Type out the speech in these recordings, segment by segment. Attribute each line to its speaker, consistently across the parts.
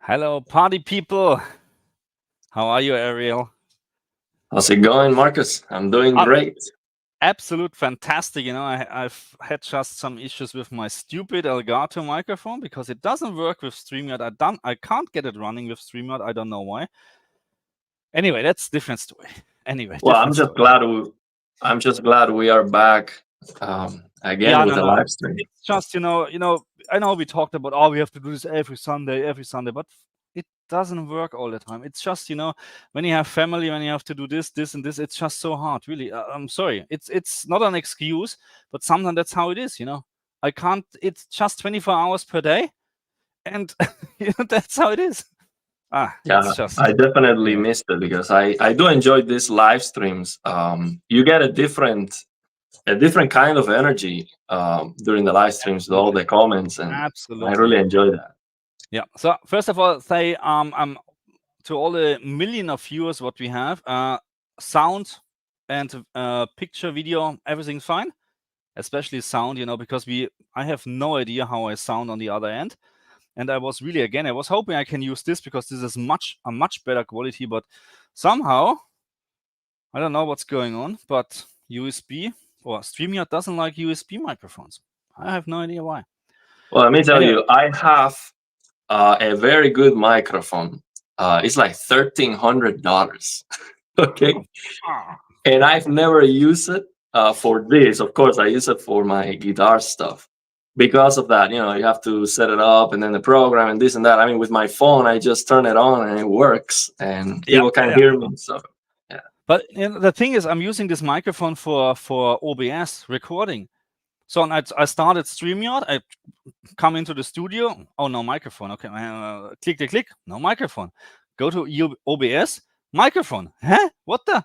Speaker 1: Hello, party people. How are you, Ariel?
Speaker 2: How's it going, Marcus? I'm doing
Speaker 1: I'm
Speaker 2: great.
Speaker 1: absolute fantastic. I've had just some issues with my stupid Elgato microphone because it doesn't work with StreamYard. I can't get it running with StreamYard. I don't know why. Anyway, that's different story. Anyway,
Speaker 2: Well,
Speaker 1: different story.
Speaker 2: I'm just glad we are back again
Speaker 1: Yeah,
Speaker 2: with
Speaker 1: no,
Speaker 2: the
Speaker 1: no.
Speaker 2: live stream.
Speaker 1: It's just I know we talked about, oh, we have to do this every Sunday, but it doesn't work all the time. It's just when you have family, when you have to do this, and this, it's just so hard. Really, I'm sorry. It's not an excuse, but sometimes that's how it is. I can't. It's just 24 hours per day, and that's how it is.
Speaker 2: Yeah,
Speaker 1: It's just
Speaker 2: I definitely
Speaker 1: anyway.
Speaker 2: missed it because I do enjoy these live streams. You get a different kind of energy during the live streams with all
Speaker 1: Absolutely,
Speaker 2: the comments, and I
Speaker 1: absolutely.
Speaker 2: really enjoy that.
Speaker 1: Yeah. So first of all, say to all the million of viewers what we have, sound and picture, video, everything's fine, especially sound, because I have no idea how I sound on the other end. And I was hoping I can use this because this is a much better quality, but somehow I don't know what's going on, but USB or StreamYard doesn't like USB microphones. I have no idea why.
Speaker 2: Well, let me tell
Speaker 1: Anyway.
Speaker 2: you, I have a very good microphone. It's like $1,300. Okay,
Speaker 1: Oh, ah,
Speaker 2: and I've never used it for this. Of course, I use it for my guitar stuff. Because of that, you have to set it up and then the program and this and that. I mean, with my phone, I just turn it on and it works, and
Speaker 1: yeah,
Speaker 2: people can
Speaker 1: yeah.
Speaker 2: hear me. So, yeah.
Speaker 1: But the thing is, I'm using this microphone for OBS recording. So I started StreamYard. I come into the studio. Oh, no microphone. Okay, click. No microphone. Go to OBS. Microphone. Huh? What the?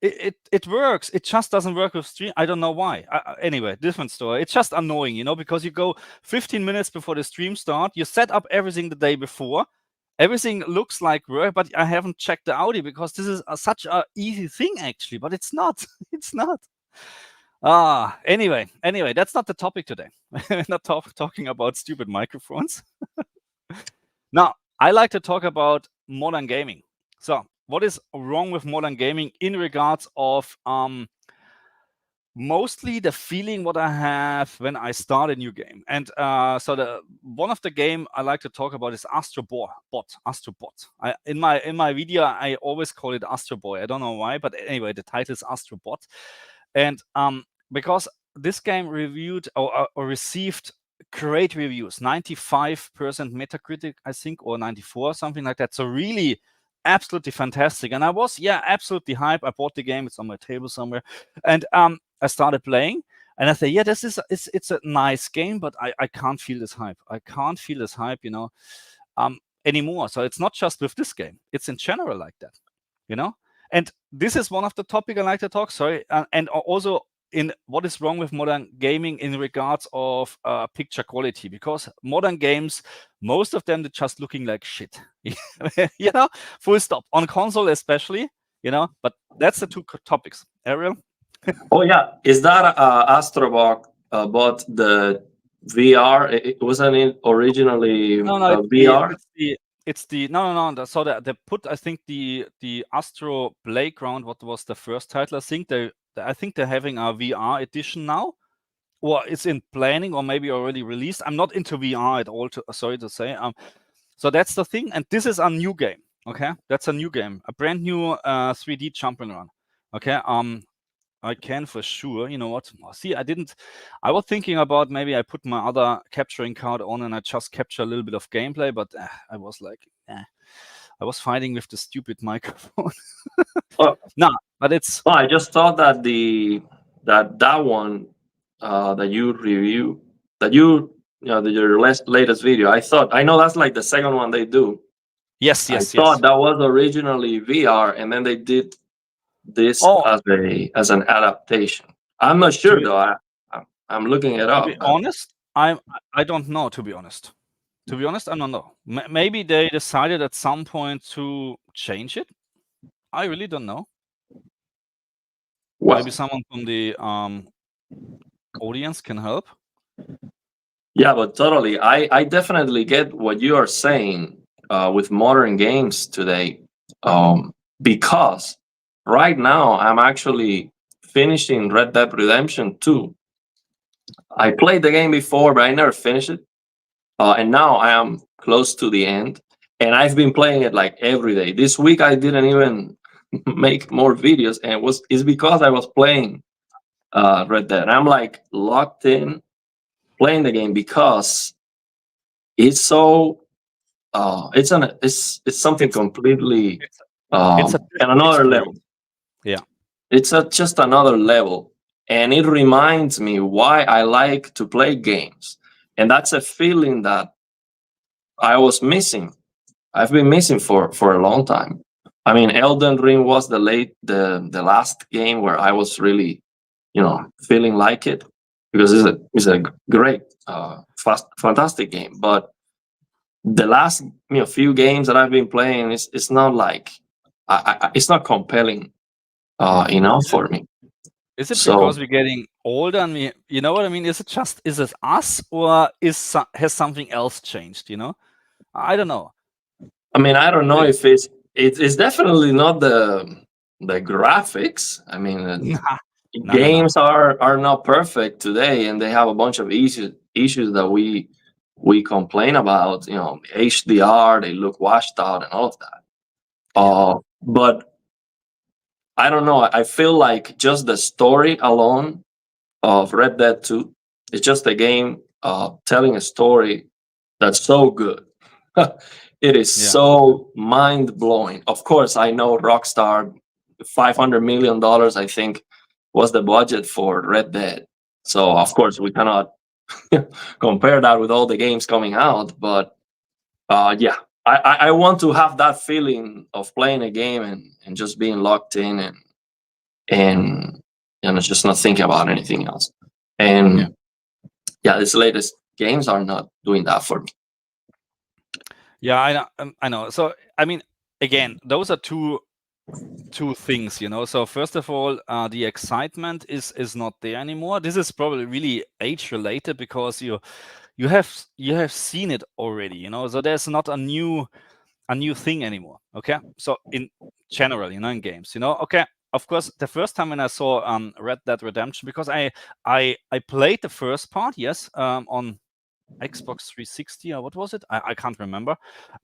Speaker 1: It works. It just doesn't work with stream. I don't know why. Anyway, different story. It's just annoying, because you go 15 minutes before the stream start. You set up everything the day before. Everything looks like work, but I haven't checked the audio because this is such a easy thing actually, but it's not. It's not. Anyway, that's not the topic today. We're not talking about stupid microphones. Now, I like to talk about modern gaming. So, what is wrong with modern gaming in regards of mostly the feeling what I have when I start a new game? And so the one of the game I like to talk about is Astrobot. In my video, I always call it Astro Boy. I don't know why, but anyway, the title is Astrobot. And because this game reviewed or received great reviews, 95% Metacritic, I think, or 94, something like that. So really absolutely fantastic. And I was, absolutely hyped. I bought the game. It's on my table somewhere. And I started playing. And I say, yeah, it's a nice game, but I can't feel this hype. I can't feel this hype, anymore. So it's not just with this game. It's in general like that, And this is one of the topic I like to talk. Sorry, and also in what is wrong with modern gaming in regards of picture quality, because modern games, most of them, they're just looking like shit. Full stop. On console especially, But that's the two topics. Ariel.
Speaker 2: Oh yeah, is that Astrobot bought the VR? It wasn't it originally
Speaker 1: No,
Speaker 2: VR?
Speaker 1: it's the no. So they put, I think, the Astro Playground. What was the first title? I think they're having a VR edition now, or it's in planning, or maybe already released. I'm not into VR at all. Sorry to say. So that's the thing, and this is a new game. Okay, that's a new game, a brand new 3D jump and run. Okay, I can for sure. You know what? See, I was thinking about maybe I put my other capturing card on and I just capture a little bit of gameplay, but I was like, I was fighting with the stupid microphone.
Speaker 2: Oh,
Speaker 1: No, but it's
Speaker 2: well, I just thought that that one that you review that your latest video. I know that's like the second one they do.
Speaker 1: yes,
Speaker 2: I
Speaker 1: yes,
Speaker 2: thought
Speaker 1: yes.
Speaker 2: that was originally VR, and then they did this
Speaker 1: Oh,
Speaker 2: as an adaptation. I'm not
Speaker 1: to
Speaker 2: sure
Speaker 1: be
Speaker 2: though. I'm looking it
Speaker 1: to be
Speaker 2: up. But
Speaker 1: honest, I don't know. To be honest, I don't know. Maybe they decided at some point to change it. I really don't know.
Speaker 2: well,
Speaker 1: Maybe someone from the audience can help.
Speaker 2: yeah, but totally. I definitely get what you are saying. with modern games today, because right now I'm actually finishing Red Dead Redemption 2. I played the game before, but I never finished it. And now I am close to the end, and I've been playing it like every day. This week I didn't even make more videos, and it's because I was playing Red Dead. I'm like locked in playing the game because it's so it's something
Speaker 1: It's
Speaker 2: completely
Speaker 1: it's it's a
Speaker 2: at
Speaker 1: different
Speaker 2: another level.
Speaker 1: experience. Yeah.
Speaker 2: It's just another level, and it reminds me why I like to play games, and that's a feeling that I was missing. I've been missing for a long time. I mean, Elden Ring was the last game where I was really, feeling like it, because it's a great, fantastic game. But the last few games that I've been playing, it's not like it's not compelling
Speaker 1: Yeah.
Speaker 2: enough
Speaker 1: Is it
Speaker 2: for me.
Speaker 1: is it
Speaker 2: So
Speaker 1: because we're getting older and you know what I mean? Is it us, or has something else changed, I don't know.
Speaker 2: I mean, I don't
Speaker 1: What
Speaker 2: know
Speaker 1: is
Speaker 2: if it's definitely not the graphics. I mean,
Speaker 1: Nah. No.
Speaker 2: games are not perfect today, and they have a bunch of issues that we complain about. HDR, they look washed out and all of that.
Speaker 1: Yeah.
Speaker 2: But I don't know. I feel like just the story alone of Red Dead 2 is just a game telling a story that's so good. It is
Speaker 1: Yeah.
Speaker 2: so mind blowing. Of course, I know Rockstar, $500 million, I think, was the budget for Red Dead. So of course we cannot compare that with all the games coming out. But yeah, I want to have that feeling of playing a game and just being locked in and just not thinking about anything else.
Speaker 1: Yeah.
Speaker 2: And yeah, these latest games are not doing that for me.
Speaker 1: Yeah, I know. So I mean, again, those are two things, So first of all, the excitement is not there anymore. This is probably really age related, because you have seen it already, So there's not a new thing anymore. Okay, so in general, in games, Okay, of course, the first time when I saw Red Dead Redemption, because I played the first part, yes, on Xbox 360, or what was it? I can't remember.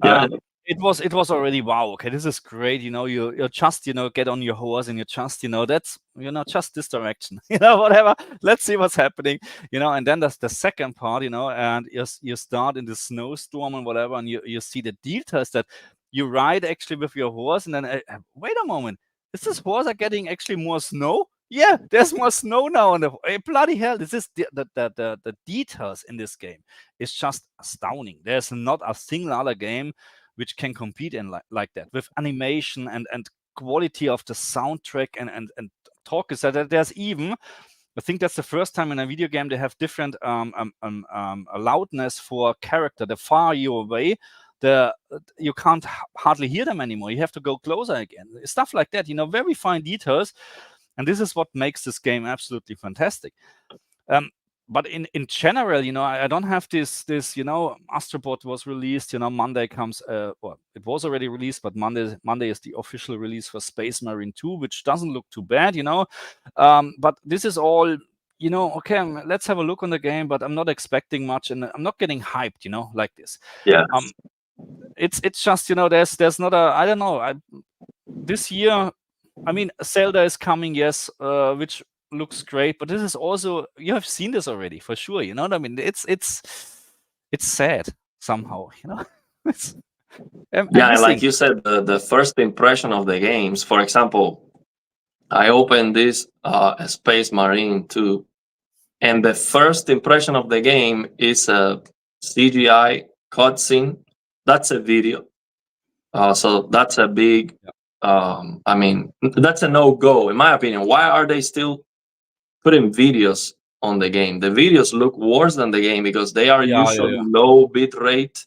Speaker 2: Yeah,
Speaker 1: It was already wow. Okay, this is great. You just get on your horse, and you just that's just this direction. Whatever. Let's see what's happening. And then there's the second part. And you start in the snowstorm and whatever, and you see the details that you ride actually with your horse, and then wait a moment, is this horse are getting actually more snow? Yeah, there's more snow now on the bloody hell. This is the details in this game is just astounding. There's not a single other game which can compete in like that, with animation and quality of the soundtrack and talk. Is that there's even, I think that's the first time in a video game they have different loudness for character. The far you away, you can't hardly hear them anymore. You have to go closer again. Stuff like that. Very fine details, and this is what makes this game absolutely fantastic. But in general, I don't have this, Astrobot was released, Monday comes, well, it was already released, but Monday is the official release for Space Marine 2, which doesn't look too bad, but this is all, okay, let's have a look on the game, but I'm not expecting much, and I'm not getting hyped, like this.
Speaker 2: yeah.
Speaker 1: It's just, there's not I don't know, this year, I mean, Zelda is coming, yes, which looks great, but this is also, you have seen this already for sure. You know what I mean? It's sad somehow. It's, I'm
Speaker 2: Yeah, and like
Speaker 1: missing.
Speaker 2: you said, the first impression of the games. For example, I opened this Space Marine 2, and the first impression of the game is a CGI cutscene. That's a video. So that's a big.
Speaker 1: Yeah.
Speaker 2: I mean, that's a no go in my opinion. Why are they still putting videos on the game? The videos look worse than the game because they are usually
Speaker 1: Yeah.
Speaker 2: low bit rate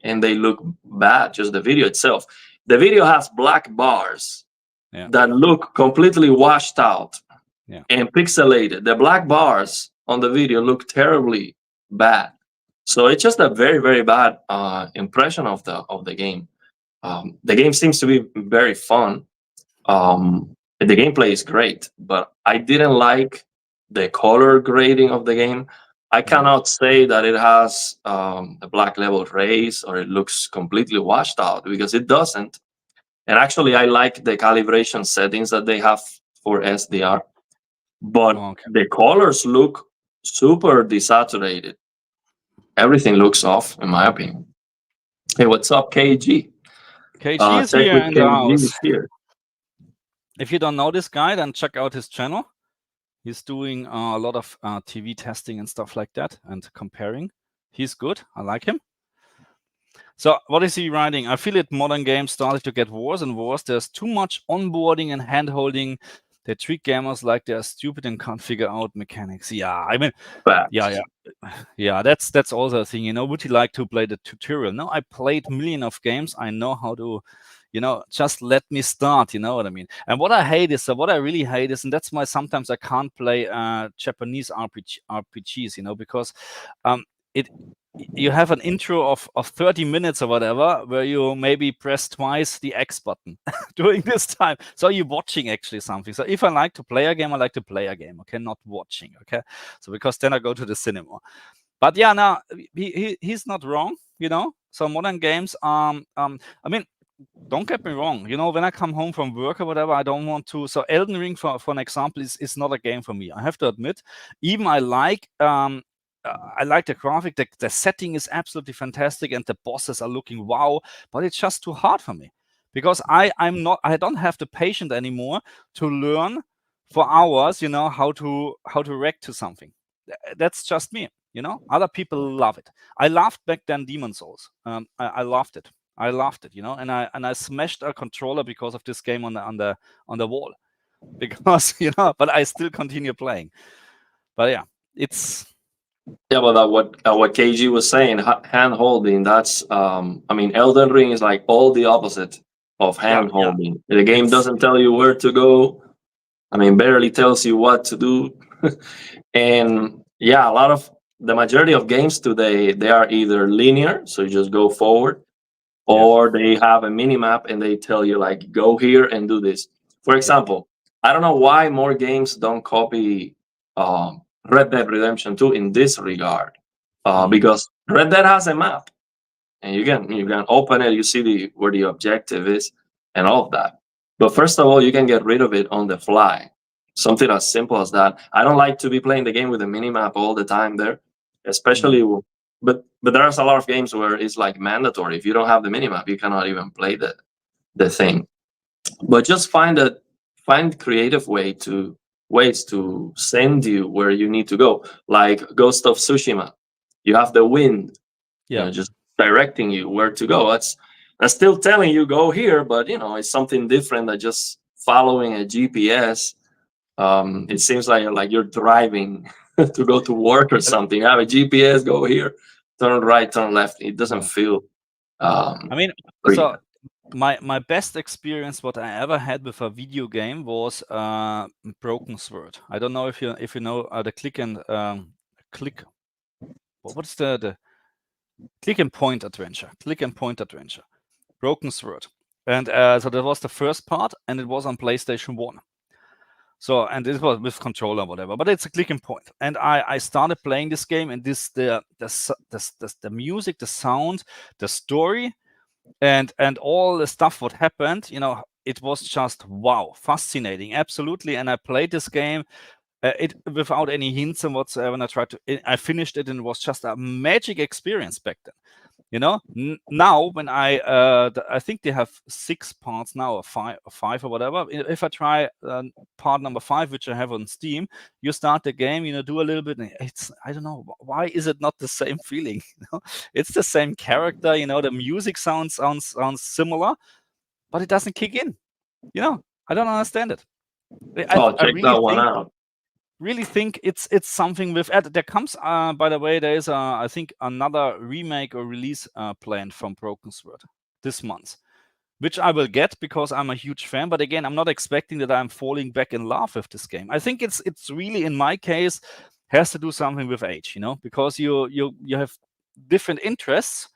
Speaker 2: and they look bad. Just the video itself. The video has black bars
Speaker 1: Yeah.
Speaker 2: that look completely washed out
Speaker 1: Yeah.
Speaker 2: and pixelated. The black bars on the video look terribly bad. So it's just a very, very bad impression of the game. The game seems to be very fun. The gameplay is great, but I didn't like the color grading of the game. I cannot say that it has a black level race or it looks completely washed out, because it doesn't. And actually, I like the calibration settings that they have for SDR, but
Speaker 1: Okay.
Speaker 2: the colors look super desaturated. Everything looks off, in my opinion. Hey, what's up, KG?
Speaker 1: KG is
Speaker 2: Tech
Speaker 1: here
Speaker 2: with
Speaker 1: in the
Speaker 2: KG
Speaker 1: house.
Speaker 2: is here.
Speaker 1: If you don't know this guy, then check out his channel. He's doing a lot of TV testing and stuff like that and comparing. He's good. I like him. So what is he writing? I feel it modern games started to get worse and worse. There's too much onboarding and hand-holding. They treat gamers like they're stupid and can't figure out mechanics. Yeah, I mean, yeah, that's also a thing. Would you like to play the tutorial? No, I played million of games. I know how to, just let me start. You know what I mean? And what I hate is, what I really hate is, and that's why sometimes I can't play Japanese RPGs. Because you have an intro of 30 minutes or whatever, where you maybe press twice the X button during this time. So you're watching actually something. So if I like to play a game, I like to play a game, okay? Not watching, okay? So because then I go to the cinema. But yeah, now he's not wrong, So modern games, I mean, don't get me wrong, when I come home from work or whatever, I don't want to. So Elden Ring, for an example, is not a game for me. I have to admit, even I like the graphic, the setting is absolutely fantastic, and the bosses are looking wow, but it's just too hard for me, because I don't have the patience anymore to learn for hours, how to react to something. That's just me, Other people love it. I loved back then Demon Souls. I loved it. I loved it, and I smashed a controller because of this game on the wall, because but I still continue playing. But yeah, it's.
Speaker 2: Yeah, but what KG was saying, hand holding. That's Elden Ring is like all the opposite of hand holding. The game doesn't tell you where to go. Barely tells you what to do. And yeah, the majority of games today, they are either linear, so you just go forward, or they have a mini map and they tell you like, go here and do this. For example, I don't know why more games don't copy Red Dead Redemption 2 in this regard, because Red Dead has a map, and you can open it, you see where the objective is and all of that. But first of all, you can get rid of it on the fly. Something as simple as that. I don't like to be playing the game with a mini map all the time there, especially. But there's a lot of games where it's like mandatory. If you don't have the mini map, you cannot even play the thing. But just find creative ways to send you where you need to go. Like Ghost of Tsushima, you have the wind, just directing you where to go. That's still telling you go here, but it's something different than just following a GPS. It seems like you're driving to go to work or something. You have a GPS, go here, turn right, turn left. It doesn't feel.
Speaker 1: So my best experience what I ever had with a video game was Broken Sword. I don't know if you know the click and click. What's the click and point adventure? Click and point adventure. Broken Sword. And so that was the first part, and it was on PlayStation 1. So, and this was with controller or whatever, but it's a click and point. And I started playing this game, and the music, the sound, the story, and all the stuff what happened, it was just wow, fascinating, absolutely. And I played this game it without any hints and whatsoever, and I finished it, and it was just a magic experience back then. Now when I think they have 6 parts now, or five or whatever. If I try part number 5, which I have on Steam, you start the game, do a little bit, and I don't know why is it not the same feeling. It's the same character, the music sounds similar, but it doesn't kick in. I don't understand it.
Speaker 2: Check that one out.
Speaker 1: Really think it's something with there comes by the way, there is I think another remake or release planned from Broken Sword this month, which I will get because I'm a huge fan. But again, I'm not expecting that I'm falling back in love with this game. I think it's really, in my case, has to do something with age, because you have different interests.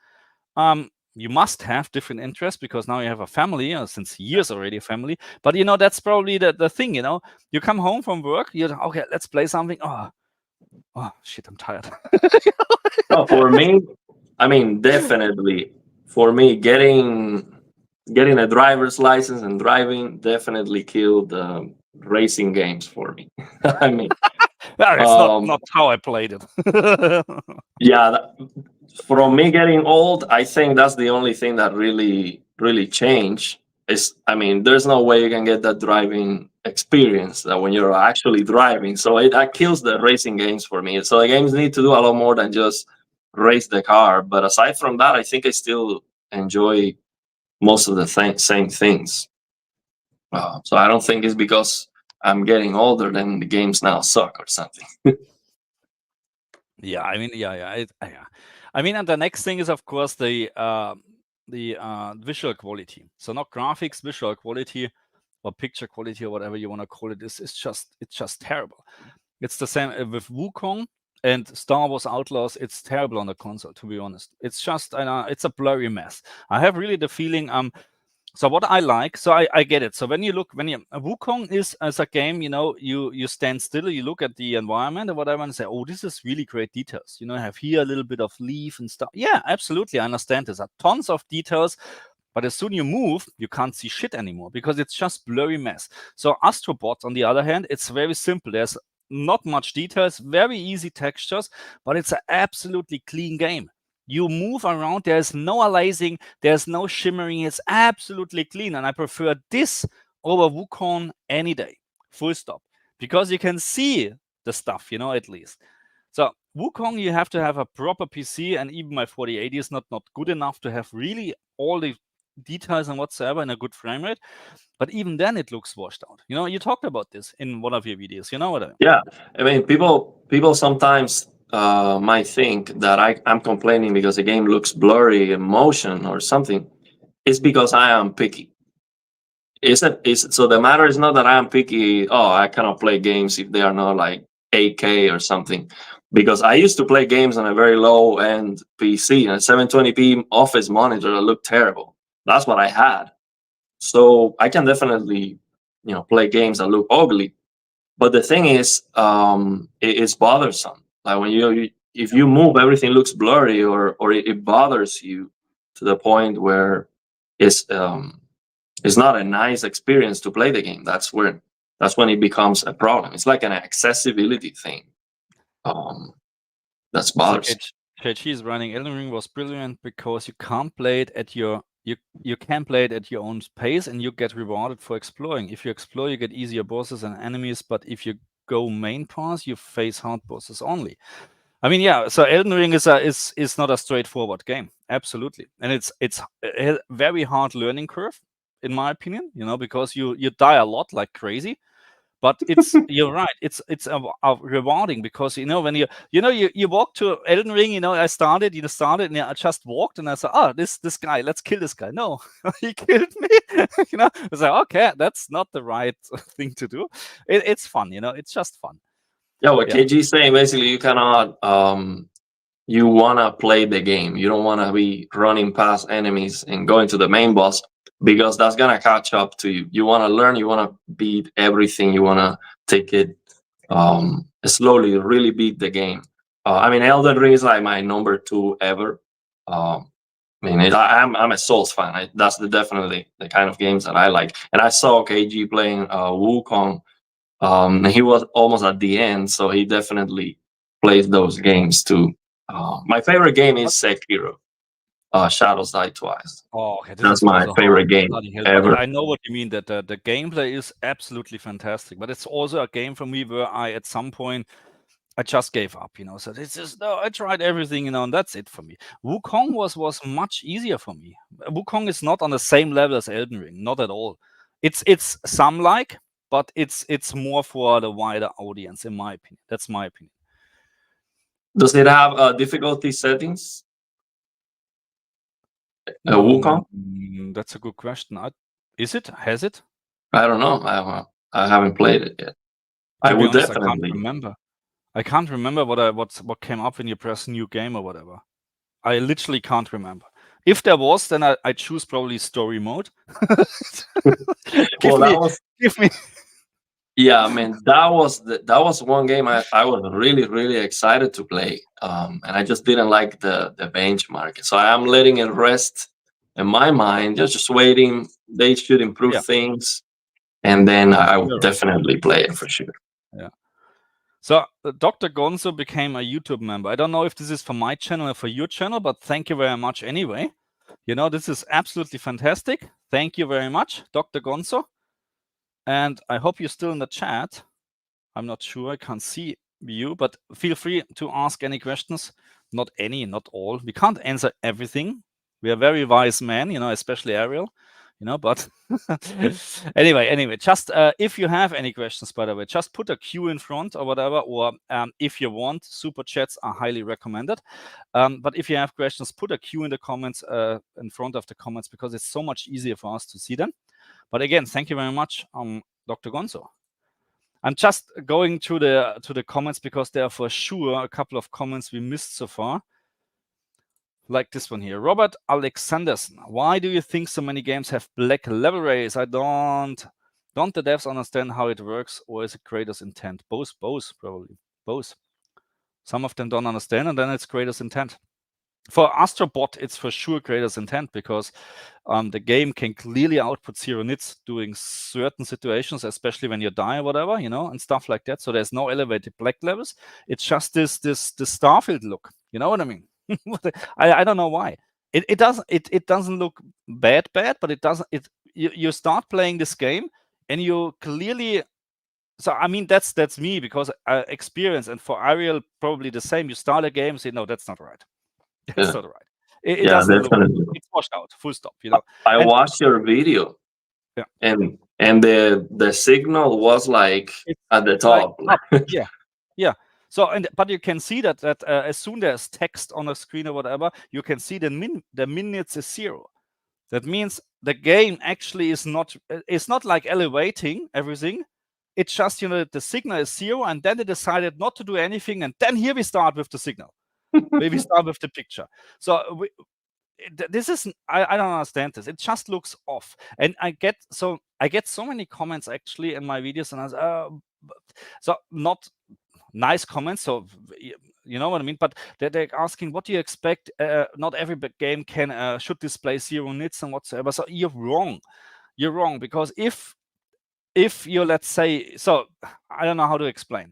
Speaker 1: You must have different interests because now you have a family, since years already a family. But that's probably the thing. You come home from work, you're okay. Let's play something. Oh shit, I'm tired.
Speaker 2: No, for me, I mean, definitely for me, getting a driver's license and driving definitely killed racing games for me. I mean,
Speaker 1: It's not how I played it.
Speaker 2: yeah, from me getting old, I think that's the only thing that really changed. Is, I mean, there's no way you can get that driving experience that when you're actually driving. So that kills the racing games for me. So the games need to do a lot more than just race the car. But aside from that, I think I still enjoy most of the same things. So I don't think it's because I'm getting older then the games now suck or something.
Speaker 1: Yeah, I mean, yeah. I mean, and the next thing is, of course, the visual quality. So not graphics, visual quality, or picture quality, or whatever you want to call it. It's just terrible. It's the same with Wukong and Star Wars Outlaws. It's terrible on the console, to be honest. It's just it's a blurry mess. I have really the feeling so what I like, so I get it. So when Wukong is as a game, you stand still, you look at the environment and whatever, and say, oh, this is really great details. I have here a little bit of leaf and stuff. Yeah, absolutely, I understand this. There are tons of details, but as soon you move, you can't see shit anymore because it's just blurry mess. So Astrobot, on the other hand, it's very simple. There's not much details, very easy textures, but it's an absolutely clean game. You move around, there's no aliasing, there's no shimmering, it's absolutely clean. And I prefer this over Wukong any day, full stop. Because you can see the stuff, at least. So Wukong, you have to have a proper PC, and even my 4080 is not good enough to have really all the details and whatsoever in a good frame rate. But even then, it looks washed out. You talked about this in one of your videos. You know what I mean?
Speaker 2: Yeah, I mean, people sometimes might think that I'm complaining because the game looks blurry in motion or something. It's because I am picky. So the matter is not that I am picky. Oh, I cannot play games if they are not like 8K or something. Because I used to play games on a very low end PC and a 720p office monitor that looked terrible. That's what I had. So I can definitely, play games that look ugly. But the thing is, it's bothersome. Like when if you move, everything looks blurry, or it bothers you to the point where it's not a nice experience to play the game. That's when it becomes a problem. It's like an accessibility thing. That's bothersome.
Speaker 1: KG is running Elden Ring was brilliant because you can't play it at your you can play it at your own pace and you get rewarded for exploring. If you explore, you get easier bosses and enemies, but if you go main path, you face hard bosses only. I mean, yeah. So Elden Ring is not a straightforward game, absolutely, and it's a very hard learning curve, in my opinion. Because you die a lot like crazy. But you're right. It's rewarding because when you walk to Elden Ring. I started and I just walked and I said, oh, this guy, let's kill this guy. No, he killed me. I was like, okay, that's not the right thing to do. It's fun. It's just fun.
Speaker 2: Yeah, what KG is saying basically, you cannot. You wanna play the game. You don't wanna be running past enemies and going to the main boss, because that's gonna catch up to you. You wanna learn. You wanna beat everything. You wanna take it slowly. Really beat the game. I mean, Elden Ring is like my number 2 ever. I mean, I'm a Souls fan. That's definitely the kind of games that I like. And I saw KG playing Wukong. He was almost at the end, so he definitely plays those games too. My favorite game is Sekiro. Shadows Die Twice.
Speaker 1: Oh, okay. This
Speaker 2: That's
Speaker 1: is
Speaker 2: my
Speaker 1: also
Speaker 2: favorite
Speaker 1: hard.
Speaker 2: game
Speaker 1: Bloody hell.
Speaker 2: ever.
Speaker 1: But I know what you mean, that the gameplay is absolutely fantastic. But it's also a game for me where at some point, I just gave up, So it's just, no, I tried everything, and that's it for me. Wukong was much easier for me. Wukong is not on the same level as Elden Ring, not at all. It's some like, but it's more for the wider audience, in my opinion. That's my opinion.
Speaker 2: Does it have difficulty settings? Wukong?
Speaker 1: That's a good question. Is it? Has it?
Speaker 2: I don't know. I haven't played it yet. I would
Speaker 1: honest,
Speaker 2: definitely.
Speaker 1: I can't remember what came up when you press new game or whatever. I literally can't remember. If there was, then I choose probably story mode. Give me.
Speaker 2: Yeah, man, that was one game I was really excited to play, and I just didn't like the benchmark. So I am letting it rest in my mind, just waiting. They should improve things, and then I would definitely play it for sure.
Speaker 1: Yeah. So Dr. Gonzo became a YouTube member. I don't know if this is for my channel or for your channel, but thank you very much anyway. You know, this is absolutely fantastic. Thank you very much, Dr. Gonzo. And I hope you're still in the chat. I'm not sure, I can't see you, but feel free to ask any questions. Not any, not all. We can't answer everything. We are very wise men, you know, especially Ariel, you know, but anyway, just if you have any questions, by the way, just put a Q in front or whatever, or if you want, super chats are highly recommended. But if you have questions, put a Q in the comments, in front of the comments, because it's so much easier for us to see them. But again, thank you very much, Dr. Gonzo. I'm just going to the comments because there are for sure a couple of comments we missed so far. Like this one here. Robert Alexanderson. Why do you think so many games have black level rays? I don't the devs understand how it works, or is it creators' intent? Both, probably. Both. Some of them don't understand, and then it's creators' intent. For Astrobot, it's for sure creators' intent, because the game can clearly output 0 nits during certain situations, especially when you die or whatever, you know, and stuff like that. So there's no elevated black levels. It's just this Starfield look. You know what I mean? I don't know why. It doesn't look bad, but it doesn't. You start playing this game and you clearly. So I mean that's me, because experience, and for Ariel probably the same. You start a game and say, no, that's not right. That's not right. It doesn't look. It's washed out. Full stop. You know.
Speaker 2: I watched your video.
Speaker 1: Yeah.
Speaker 2: And the signal was like at the top.
Speaker 1: Like yeah. So but you can see that as soon there's text on the screen or whatever, you can see the minutes is 0. That means the game actually is not. It's not like elevating everything. It's just, you know, the signal is 0, and then they decided not to do anything, and then here we start with the signal. We start with the picture. So this is I don't understand this. It just looks off, and I get so many comments actually in my videos, and I was so not nice comments. So you know what I mean. But they're asking, what do you expect? Not every game can should display 0 nits and whatsoever. So you're wrong. You're wrong, because if you, let's say, so I don't know how to explain,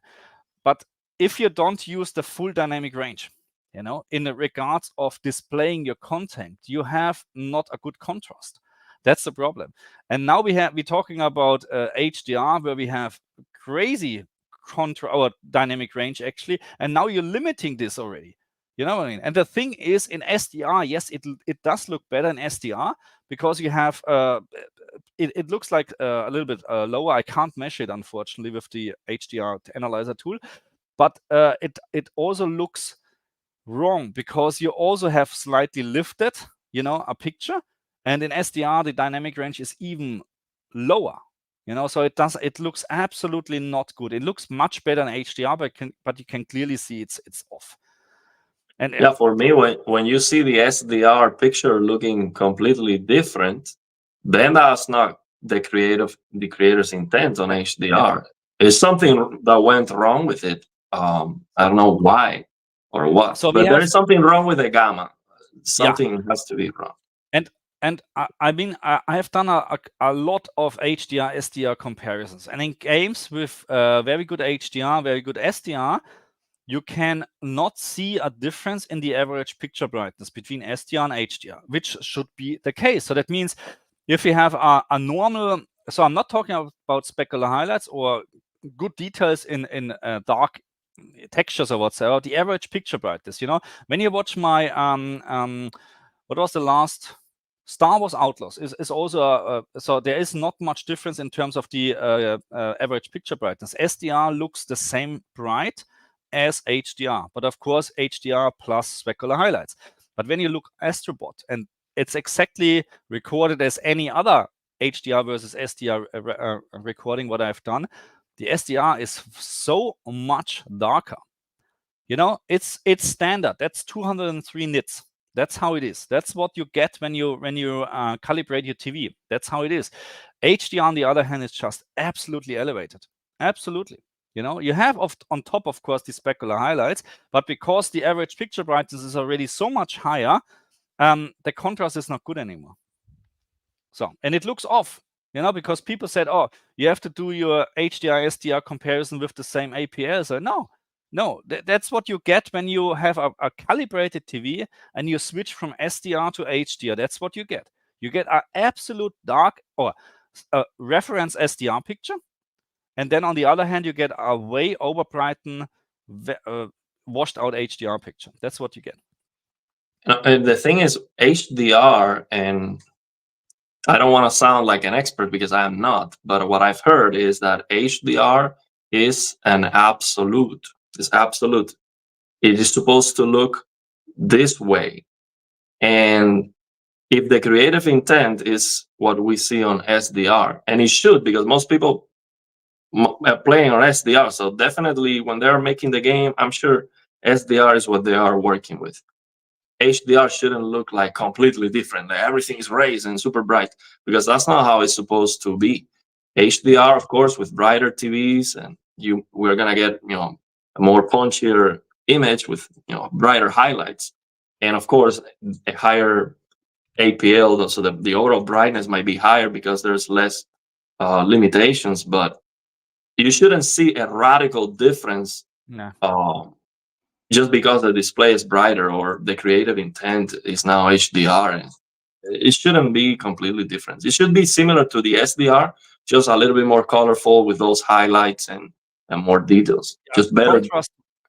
Speaker 1: but if you don't use the full dynamic range, you know, in the regards of displaying your content, you have not a good contrast. That's the problem. And now we're talking about HDR, where we have crazy dynamic range actually, and now you're limiting this already. You know what I mean? And the thing is, in SDR, yes, it does look better in SDR, because you have it looks like a little bit lower. I can't measure it, unfortunately, with the HDR analyzer tool, but it also looks wrong, because you also have slightly lifted, you know, a picture, and in SDR the dynamic range is even lower, you know, so it looks absolutely not good. It looks much better in HDR, but you can clearly see it's off. And
Speaker 2: yeah, for me, when you see the SDR picture looking completely different, then that's not the creator's intent on HDR. It's something that went wrong with it. I don't know why or what, but there is something wrong with the gamma. Something has to be wrong.
Speaker 1: And I mean, I have done a lot of HDR SDR comparisons, and in games with very good HDR, very good SDR, you can not see a difference in the average picture brightness between SDR and HDR, which should be the case. So that means if you have a normal, so I'm not talking about specular highlights or good details in dark textures or whatsoever, the average picture brightness, you know, when you watch my what was the last Star Wars Outlaws is also so there is not much difference in terms of the average picture brightness. SDR looks the same bright as HDR, but of course HDR plus specular highlights. But when you look Astrobot, and it's exactly recorded as any other HDR versus SDR recording what I've done, the SDR is so much darker. You know, it's standard. That's 203 nits. That's how it is. That's what you get when you calibrate your TV. That's how it is. HDR, on the other hand, is just absolutely elevated. Absolutely. You know, you have on top, of course, the specular highlights, but because the average picture brightness is already so much higher, the contrast is not good anymore. So, and it looks off, you know, because people said, oh, you have to do your HDR SDR comparison with the same APL. So no, that's what you get when you have a calibrated TV and you switch from SDR to HDR. That's what you get. You get an absolute dark or a reference SDR picture. And then on the other hand, you get a way over brighten, washed out HDR picture. That's what you get.
Speaker 2: And the thing is, HDR, and I don't want to sound like an expert because I am not, but what I've heard is that HDR is an absolute. It's absolute. It is supposed to look this way. And if the creative intent is what we see on SDR, and it should, because most people are playing on SDR, so definitely when they're making the game, I'm sure SDR is what they are working with. HDR shouldn't look like completely different. Like everything is raised and super bright, because that's not how it's supposed to be. HDR, of course, with brighter TVs, and we're gonna get a more punchier image with brighter highlights, and of course a higher APL, so the overall brightness might be higher because there's less limitations. But you shouldn't see a radical difference.
Speaker 1: No.
Speaker 2: Just because the display is brighter or the creative intent is now HDR. It shouldn't be completely different. It should be similar to the SDR, just a little bit more colorful with those highlights and more details. Just better.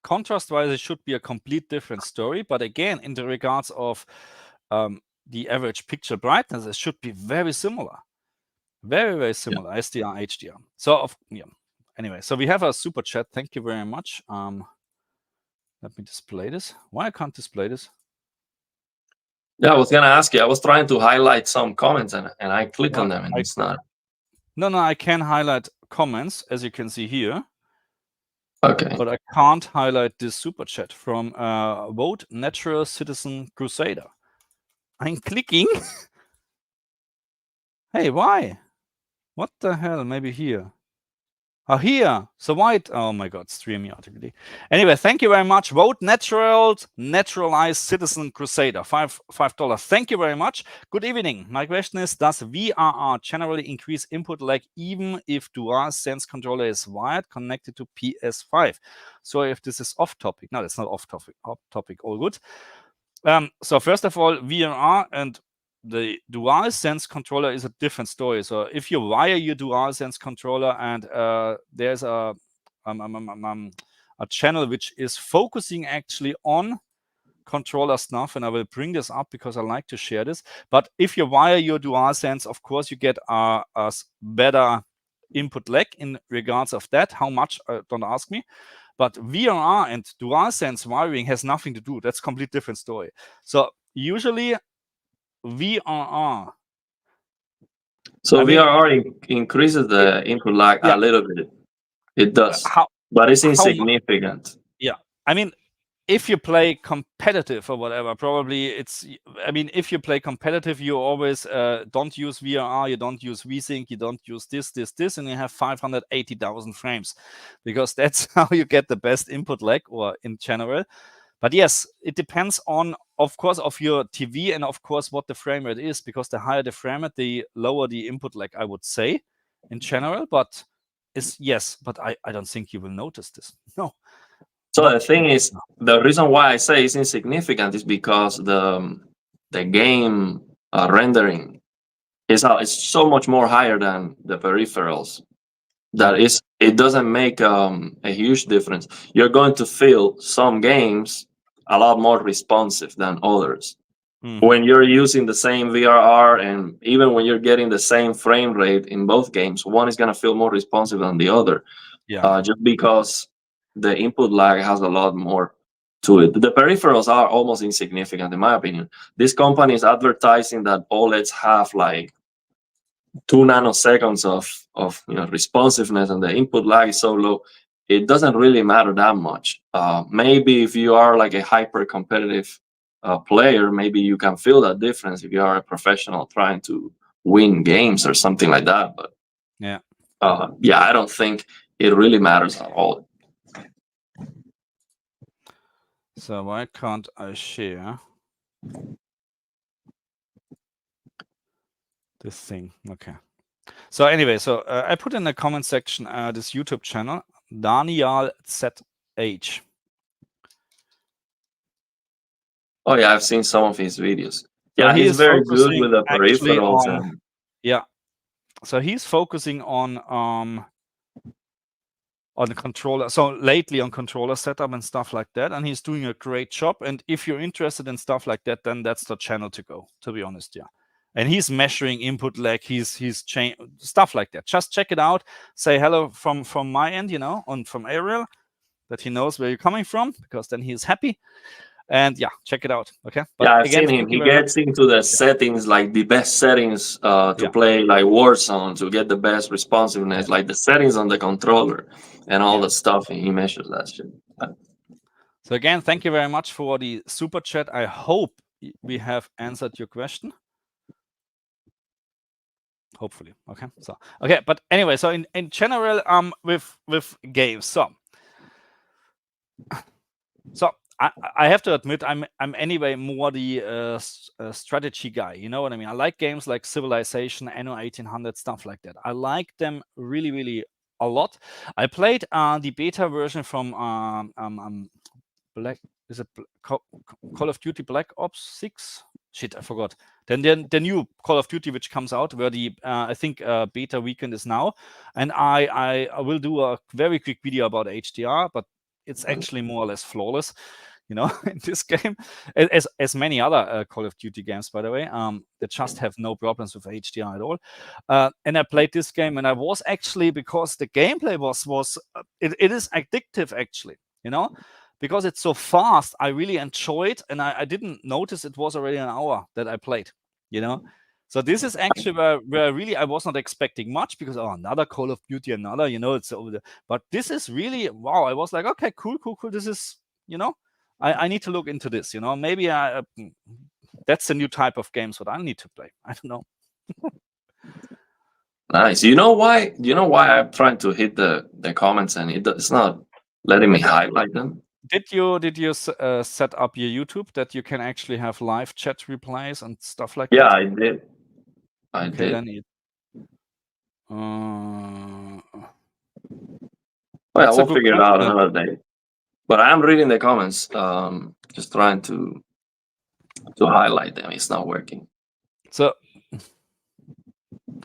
Speaker 1: Contrast-wise, it should be a complete different story. But again, in the regards of the average picture brightness, it should be very similar. Very, very similar, yeah. SDR, HDR. So, anyway, so we have a super chat. Thank you very much. Let me display this. Why I can't display this?
Speaker 2: Yeah, I was gonna ask you. I was trying to highlight some comments and I click on them and it's not.
Speaker 1: No, I can highlight comments, as you can see here.
Speaker 2: Okay.
Speaker 1: But I can't highlight this super chat from Vote Natural Citizen Crusader. I'm clicking. Hey, why? What the hell? Maybe here. Oh, here. So why? Oh my God, StreamYard. Anyway, thank you very much. Vote Naturalized Citizen Crusader. $5. Thank you very much. Good evening. My question is, does VRR generally increase input lag even if DualSense controller is wired connected to PS5? So if this is off topic. No, that's not off topic. Off topic. All good. So first of all, VRR and the DualSense controller is a different story. So if you wire your DualSense controller and there's a channel which is focusing actually on controller stuff, and I will bring this up because I like to share this. But if you wire your DualSense, of course, you get a better input lag in regards of that. How much? Don't ask me. But VRR and DualSense wiring has nothing to do. That's a complete different story. So usually VRR.
Speaker 2: So VRR increases the input lag a little bit. It does, but it's insignificant.
Speaker 1: Yeah, I mean, if you play competitive or whatever, probably it's. I mean, if you play competitive, you always don't use VRR, you don't use VSync, you don't use this, and you have 580,000 frames, because that's how you get the best input lag, or in general. But yes, it depends on, of course, of your TV and of course what the frame rate is, because the higher the frame rate, the lower the input lag, I would say, in general. But but I don't think you will notice this. No.
Speaker 2: So the thing is, the reason why I say it's insignificant is because the game rendering is so much more higher than the peripherals. That is, it doesn't make a huge difference. You're going to feel some games a lot more responsive than others. When you're using the same VRR, and even when you're getting the same frame rate in both games, one is going to feel more responsive than the other. Just because the input lag has a lot more to it. The peripherals are almost insignificant, in my opinion. This company is advertising that OLEDs have like 2 nanoseconds of responsiveness, and the input lag is so low. It doesn't really matter that much. Maybe if you are like a hyper competitive player, maybe you can feel that difference if you are a professional trying to win games or something like that. But
Speaker 1: yeah,
Speaker 2: I don't think it really matters at all.
Speaker 1: so why can't I share this thing? Okay. So anyway, so I put in the comment section this YouTube channel, Daniel ZH.
Speaker 2: Oh yeah, I've seen some of his videos.
Speaker 1: So
Speaker 2: Yeah,
Speaker 1: he
Speaker 2: he's
Speaker 1: is
Speaker 2: very good
Speaker 1: focusing
Speaker 2: with the
Speaker 1: actually
Speaker 2: peripherals
Speaker 1: on,
Speaker 2: and
Speaker 1: yeah. So he's focusing on the controller. So lately on controller setup and stuff like that, and he's doing a great job. And if you're interested in stuff like that, then that's the channel to go. To be honest, yeah. And he's measuring input lag. He's stuff like that. Just check it out. Say hello from my end, you know, and from Ariel, that he knows where you're coming from, because then he's happy. And yeah, check it out. Okay. But
Speaker 2: yeah, I've
Speaker 1: again,
Speaker 2: seen him. He gets into the settings, like the best settings to play like Warzone, to get the best responsiveness, like the settings on the controller and all the stuff. And he measures that shit.
Speaker 1: So again, thank you very much for the super chat. I hope we have answered your question. Hopefully. Okay. So okay, but anyway, so in general, with games, so I have to admit, I'm anyway more the strategy guy. You know what I mean? I like games like Civilization, Anno 1800, stuff like that. I like them really, really a lot. I played the beta version from Call of Duty Black Ops 6. Shit, I forgot. Then the new Call of Duty, which comes out, where the I think beta weekend is now, and I will do a very quick video about HDR, but it's actually more or less flawless, you know, in this game, as many other Call of Duty games, by the way. They just have no problems with HDR at all. And I played this game, and I was actually, because the gameplay was it is addictive actually, you know, because it's so fast. I really enjoyed, and I didn't notice it was already an hour that I played, you know. So this is actually where really I was not expecting much, because another Call of Duty, another, you know, it's over there. But this is really, wow. I was like, okay, cool. This is, you know, I need to look into this, you know. Maybe that's the new type of games what I need to play. I don't know.
Speaker 2: Nice. You know why? You know why I'm trying to hit the comments and it's not letting me highlight them?
Speaker 1: Did you set up your YouTube that you can actually have live chat replies and stuff like that?
Speaker 2: Yeah, I did. I did.
Speaker 1: Then
Speaker 2: well, we'll figure it out another day. But I'm reading the comments, just trying to highlight them. It's not working.
Speaker 1: So,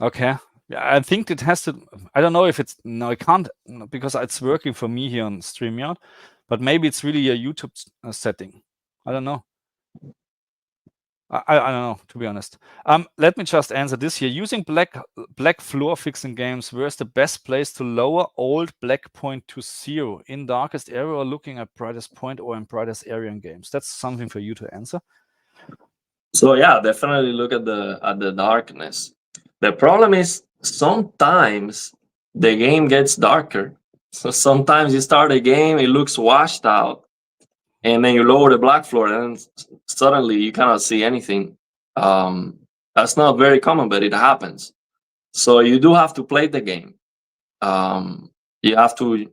Speaker 1: okay. Yeah, I think it has to. I don't know if it's no. I can't, because it's working for me here on StreamYard, but maybe it's really a YouTube setting. I don't know. I don't know, to be honest. Let me just answer this here. Using black floor fixing games, where's the best place to lower old black point to 0? In darkest area, or looking at brightest point, or in brightest area in games? That's something for you to answer.
Speaker 2: So yeah, definitely look at the darkness. The problem is sometimes the game gets darker. So sometimes you start a game, it looks washed out, and then you lower the black floor, and suddenly you cannot see anything. That's not very common, but it happens. So you do have to play the game. You have to,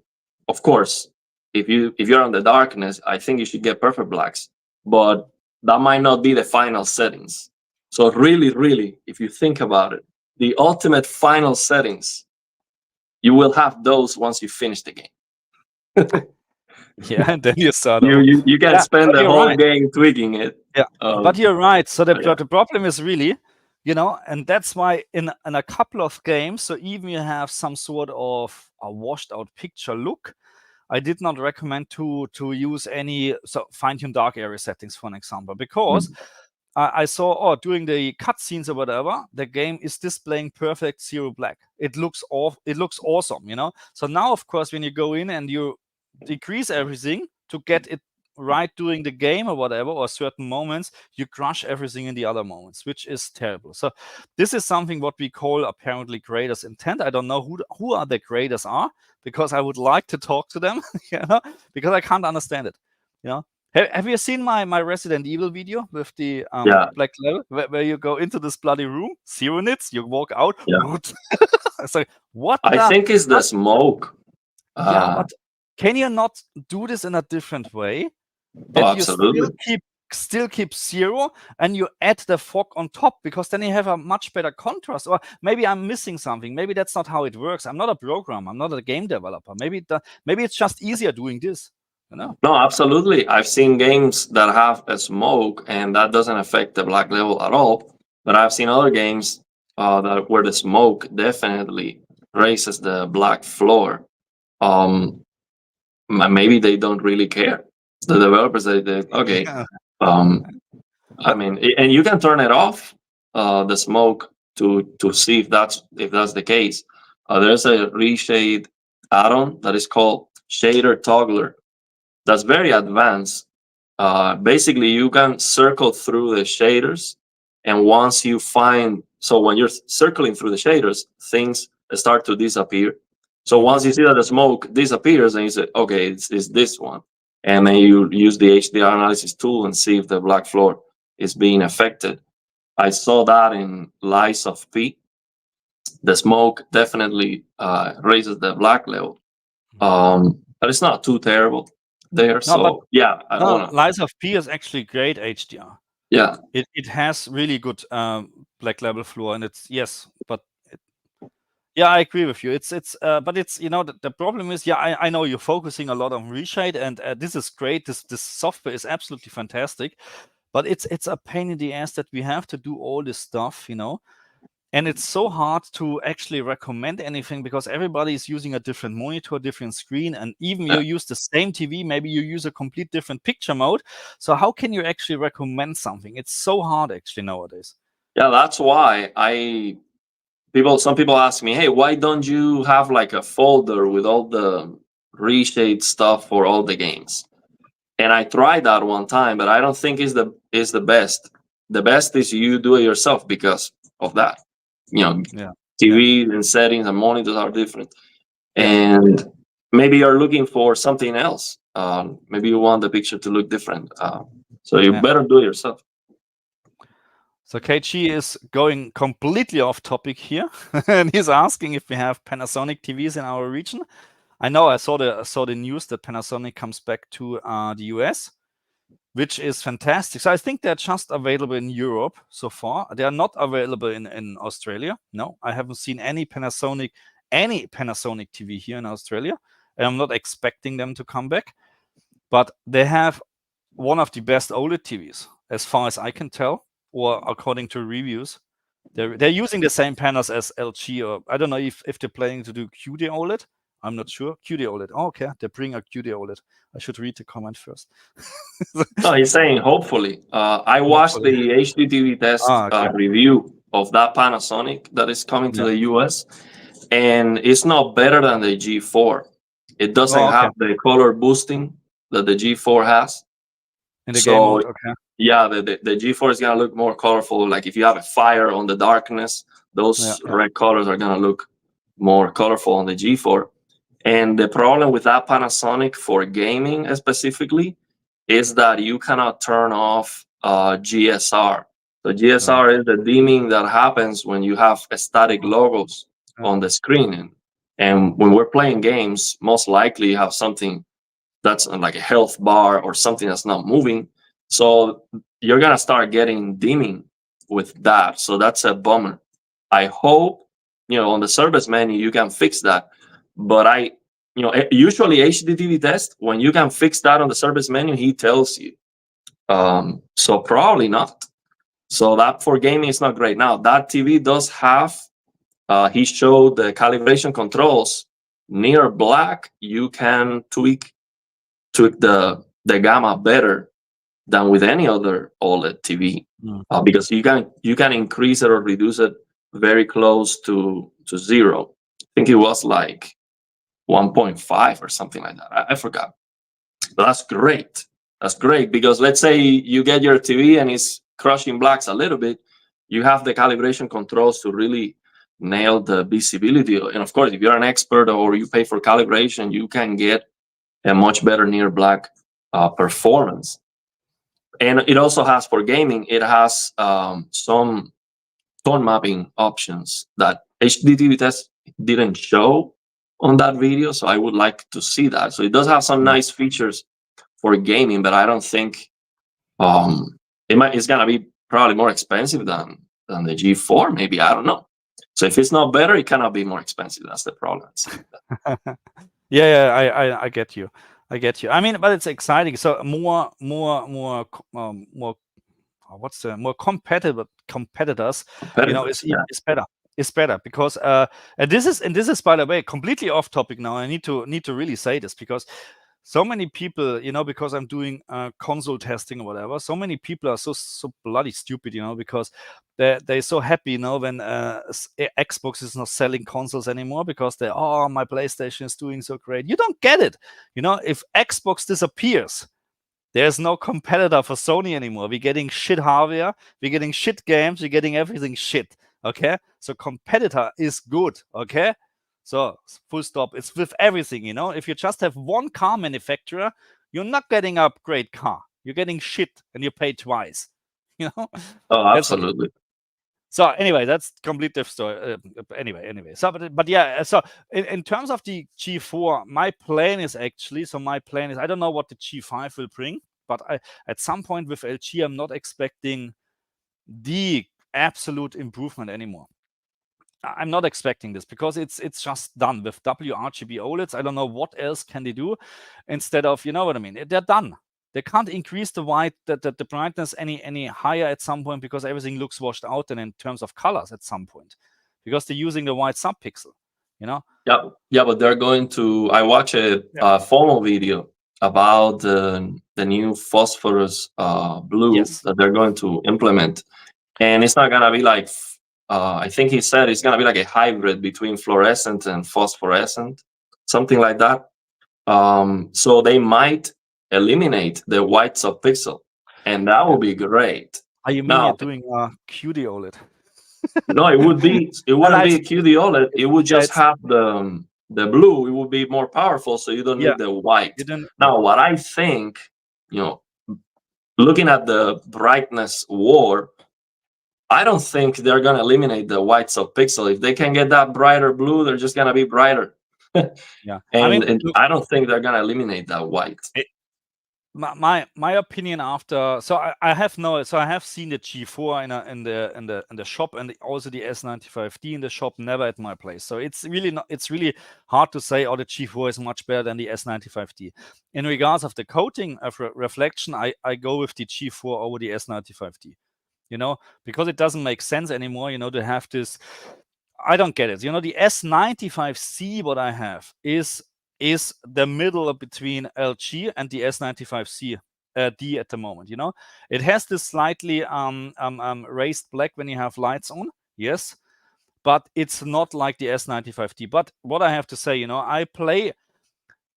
Speaker 2: of course, if you're on the darkness, I think you should get perfect blacks, but that might not be the final settings. So really, if you think about it, the ultimate final settings, you will have those once you finish the game.
Speaker 1: Yeah, and then you start.
Speaker 2: You can spend the whole game tweaking it.
Speaker 1: Yeah, but you're right. So the problem is really, you know, and that's why in a couple of games, so even you have some sort of a washed out picture look, I did not recommend to use any fine-tune dark area settings, for an example, because I saw during the cutscenes or whatever, the game is displaying perfect 0 black. It looks awesome, you know. So now, of course, when you go in and you decrease everything to get it right during the game or whatever, or certain moments, you crush everything in the other moments, which is terrible. So this is something what we call apparently creators intent. I don't know who are the creators are, because I would like to talk to them, you know, because I can't understand it, you know. Have you seen my Resident Evil video with the
Speaker 2: Yeah,
Speaker 1: black level where you go into this bloody room, 0 nits, you walk out,
Speaker 2: yeah.
Speaker 1: it's like, what
Speaker 2: I
Speaker 1: the
Speaker 2: think it's the
Speaker 1: fuck?
Speaker 2: smoke.
Speaker 1: Yeah,
Speaker 2: Uh,
Speaker 1: but can you not do this in a different way?
Speaker 2: oh,
Speaker 1: That you
Speaker 2: absolutely.
Speaker 1: still keep 0 and you add the fog on top, because then you have a much better contrast. Or maybe I'm missing something. Maybe that's not how it works. I'm not a programmer. I'm not a game developer. Maybe it's just easier doing this. You know?
Speaker 2: No, absolutely. I've seen games that have a smoke and that doesn't affect the black level at all. But I've seen other games where the smoke definitely raises the black floor. Um, Maybe they don't really care. The developers, they okay.
Speaker 1: Yeah.
Speaker 2: Um, I
Speaker 1: But
Speaker 2: mean, and you can turn it off, the smoke, to see if that's the case. There's a reshade add-on that is called Shader Toggler. That's very advanced. Basically, you can circle through the shaders, and once you find, so when you're circling through the shaders, things start to disappear. So once you see that the smoke disappears, and you say, okay, it's this one, and then you use the HDR analysis tool and see if the black floor is being affected. I saw that in Lies of P. The smoke definitely raises the black level, but it's not too terrible there.
Speaker 1: no, but
Speaker 2: So yeah, I don't
Speaker 1: no,
Speaker 2: want to.
Speaker 1: Lies of P is actually great HDR.
Speaker 2: Yeah,
Speaker 1: It has really good black level floor, and it's yes, but yeah, I agree with you. It's but it's the problem is, yeah, I know you're focusing a lot on reshade, and this is great. This software is absolutely fantastic, but it's a pain in the ass that we have to do all this stuff, and it's so hard to actually recommend anything, because everybody is using a different monitor, different screen, and even
Speaker 2: yeah,
Speaker 1: you use the same TV, maybe you use a complete different picture mode. So how can you actually recommend something? It's so hard actually nowadays.
Speaker 2: yeah. That's why some people ask me, hey, why don't you have like a folder with all the reshade stuff for all the games? And I tried that one time, but I don't think is the best. The best is you do it yourself because of that. You know,
Speaker 1: Yeah, yeah,
Speaker 2: TV and settings and monitors are different,
Speaker 1: yeah,
Speaker 2: and maybe you're looking for something else. Maybe you want the picture to look different. So you
Speaker 1: yeah.
Speaker 2: better do it yourself.
Speaker 1: So KG is going completely off topic here, and he's asking if we have Panasonic TVs in our region. I know I saw the news that Panasonic comes back to the US, which is fantastic. So I think they're just available in Europe so far. They are not available in Australia. No, I haven't seen any Panasonic TV here in Australia, and I'm not expecting them to come back. But they have one of the best OLED TVs, as far as I can tell, or according to reviews. They're using the same panels as LG, or I don't know if they're planning to do QD OLED. I'm not sure. QD OLED. Oh, okay, they bring a QD OLED. I should read the comment first.
Speaker 2: No, he's saying hopefully. I watched
Speaker 1: Hopefully.
Speaker 2: the HDTV test
Speaker 1: Okay.
Speaker 2: review of that Panasonic that is coming to
Speaker 1: Yeah.
Speaker 2: the US, and it's not better than the G4. It doesn't
Speaker 1: Oh, okay.
Speaker 2: have the color boosting that the G4 has.
Speaker 1: In the game
Speaker 2: So
Speaker 1: mode. Okay.
Speaker 2: yeah, the G4 is gonna look more colorful. Like if you have a fire on the darkness,
Speaker 1: Yeah.
Speaker 2: those
Speaker 1: Yeah.
Speaker 2: red colors are gonna look more colorful on the G4. And the problem with that Panasonic for gaming specifically is that you cannot turn off GSR. So
Speaker 1: Right.
Speaker 2: GSR is the dimming that happens when you have static logos
Speaker 1: Yeah.
Speaker 2: on the screen. And when we're playing games, most likely you have something that's like a health bar or something that's not moving. So you're gonna start getting dimming with that. So that's a bummer. I hope on the service menu you can fix that. But usually HDTV test, when you can fix that on the service menu, he tells you. So probably not. So that for gaming is not great. Now that TV does have. He showed the calibration controls near black. You can tweak the gamma better than with any other OLED TV,
Speaker 1: Mm.
Speaker 2: because you can increase it or reduce it very close to 0. I think it was like 1.5 or something like that. I forgot. But that's great. That's great because let's say you get your TV and it's crushing blacks a little bit. You have the calibration controls to really nail the visibility. And of course, if you're an expert or you pay for calibration, you can get a much better near black performance. And it also has, for gaming, it has some tone mapping options that HDTV test didn't show on that video. So I would like to see that. So it does have some nice features for gaming, but I don't think it's gonna be probably more expensive than the G4. Maybe, I don't know. So if it's not better, it cannot be more expensive. That's the problem.
Speaker 1: Yeah, I get you. I get you. I mean, but it's exciting. So more what's the more competitors, you know, is better. Is better because and this is by the way completely off topic now. I need to really say this because so many people, you know, because I'm doing console testing or whatever, so many people are so bloody stupid, you know, because they're so happy, you know, when Xbox is not selling consoles anymore because my PlayStation is doing so great. You don't get it. You know, if Xbox disappears, there's no competitor for Sony anymore. We're getting shit hardware, we're getting shit games, we're getting everything shit. Okay, so competitor is good. Okay, so full stop. It's with everything, you know. If you just have one car manufacturer, you're not getting a great car. You're getting shit, and you pay twice. You know.
Speaker 2: Oh, absolutely.
Speaker 1: So anyway, that's complete different story. Anyway. So, but yeah. So in terms of the G4, my plan is I don't know what the G5 will bring, but at some point with LG, I'm not expecting the absolute improvement anymore. I'm not expecting this because it's just done with WRGB OLEDs. I don't know what else can they do instead of, you know what I mean? They're done. They can't increase the brightness any higher at some point because everything looks washed out and in terms of colors at some point because they're using the white subpixel, you know?
Speaker 2: Yeah, but they're going to. I watched a FOMO video about the new phosphorus blue that they're going to implement, and it's not gonna be like. I think he said it's gonna be like a hybrid between fluorescent and phosphorescent, something like that. So they might eliminate the white subpixel, and that would be great.
Speaker 1: You mean you're doing a QD OLED?
Speaker 2: No, it wouldn't be a QD OLED. It would just have the blue. It would be more powerful, so you don't need the white. Now, what I think, you know, looking at the brightness war, I don't think they're gonna eliminate the white subpixel. If they can get that brighter blue, they're just gonna be brighter.
Speaker 1: Yeah,
Speaker 2: and I don't think they're gonna eliminate that white.
Speaker 1: My opinion after I have seen the G4 in the shop and also the S95D in the shop, never at my place. So it's really hard to say, the G4 is much better than the S95D. In regards of the coating of reflection, I go with the G4 over the S95D. You know, because it doesn't make sense anymore, you know, to have this. I don't get it. You know, the S95C, what I have is the middle between LG and the S95C D at the moment. You know, it has this slightly raised black when you have lights on. Yes, but it's not like the S95D. But what I have to say, you know, I play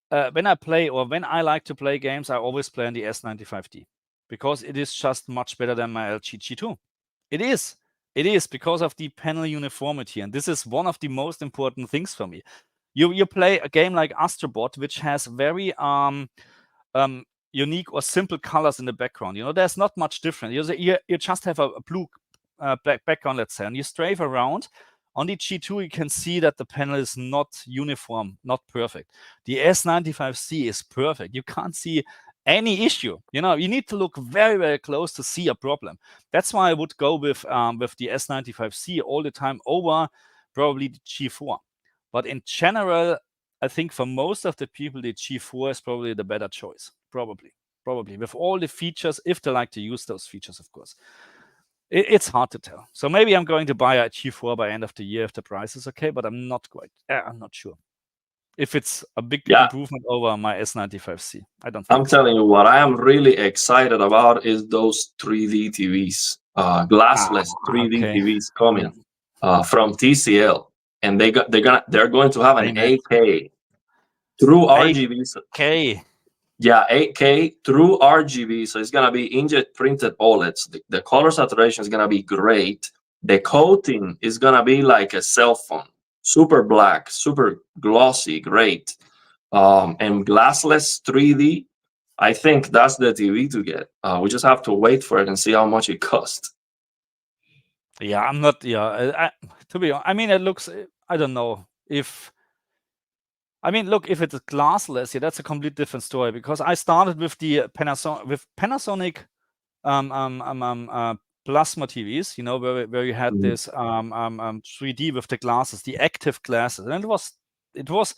Speaker 1: when I like to play games, I always play on the S95D because it is just much better than my LG G2. It is. It is because of the panel uniformity, and this is one of the most important things for me. You play a game like Astrobot, which has very unique or simple colors in the background. You know, there's not much different. You just have a blue background, let's say, and you strafe around. On the G2, you can see that the panel is not uniform, not perfect. The S95C is perfect. You can't see any issue. You know, you need to look very, very close to see a problem. That's why I would go with the S95C all the time over probably the G4. But in general, I think for most of the people, the G4 is probably the better choice. Probably with all the features, if they like to use those features, of course. It's hard to tell. So maybe I'm going to buy a G4 by end of the year if the price is okay, but I'm not sure if it's a big improvement over my S95C. I don't think
Speaker 2: I'm telling you, what I am really excited about is those 3D TVs, glassless 3D TVs coming from TCL, and they're going to have an 8K through RGB.
Speaker 1: 8K.
Speaker 2: Yeah, 8K through RGB. So it's gonna be inkjet printed OLEDs. The color saturation is gonna be great. The coating is gonna be like a cell phone, super black, super glossy, great. And glassless 3D. I think that's the TV to get. We just have to wait for it and see how much it costs.
Speaker 1: Yeah, I'm not. Yeah, to be honest, I mean, it looks. I don't know if. I mean, look, if it's glassless, yeah, that's a complete different story. Because I started with the Panasonic plasma TVs, you know, where you had this 3D with the glasses, the active glasses, and it was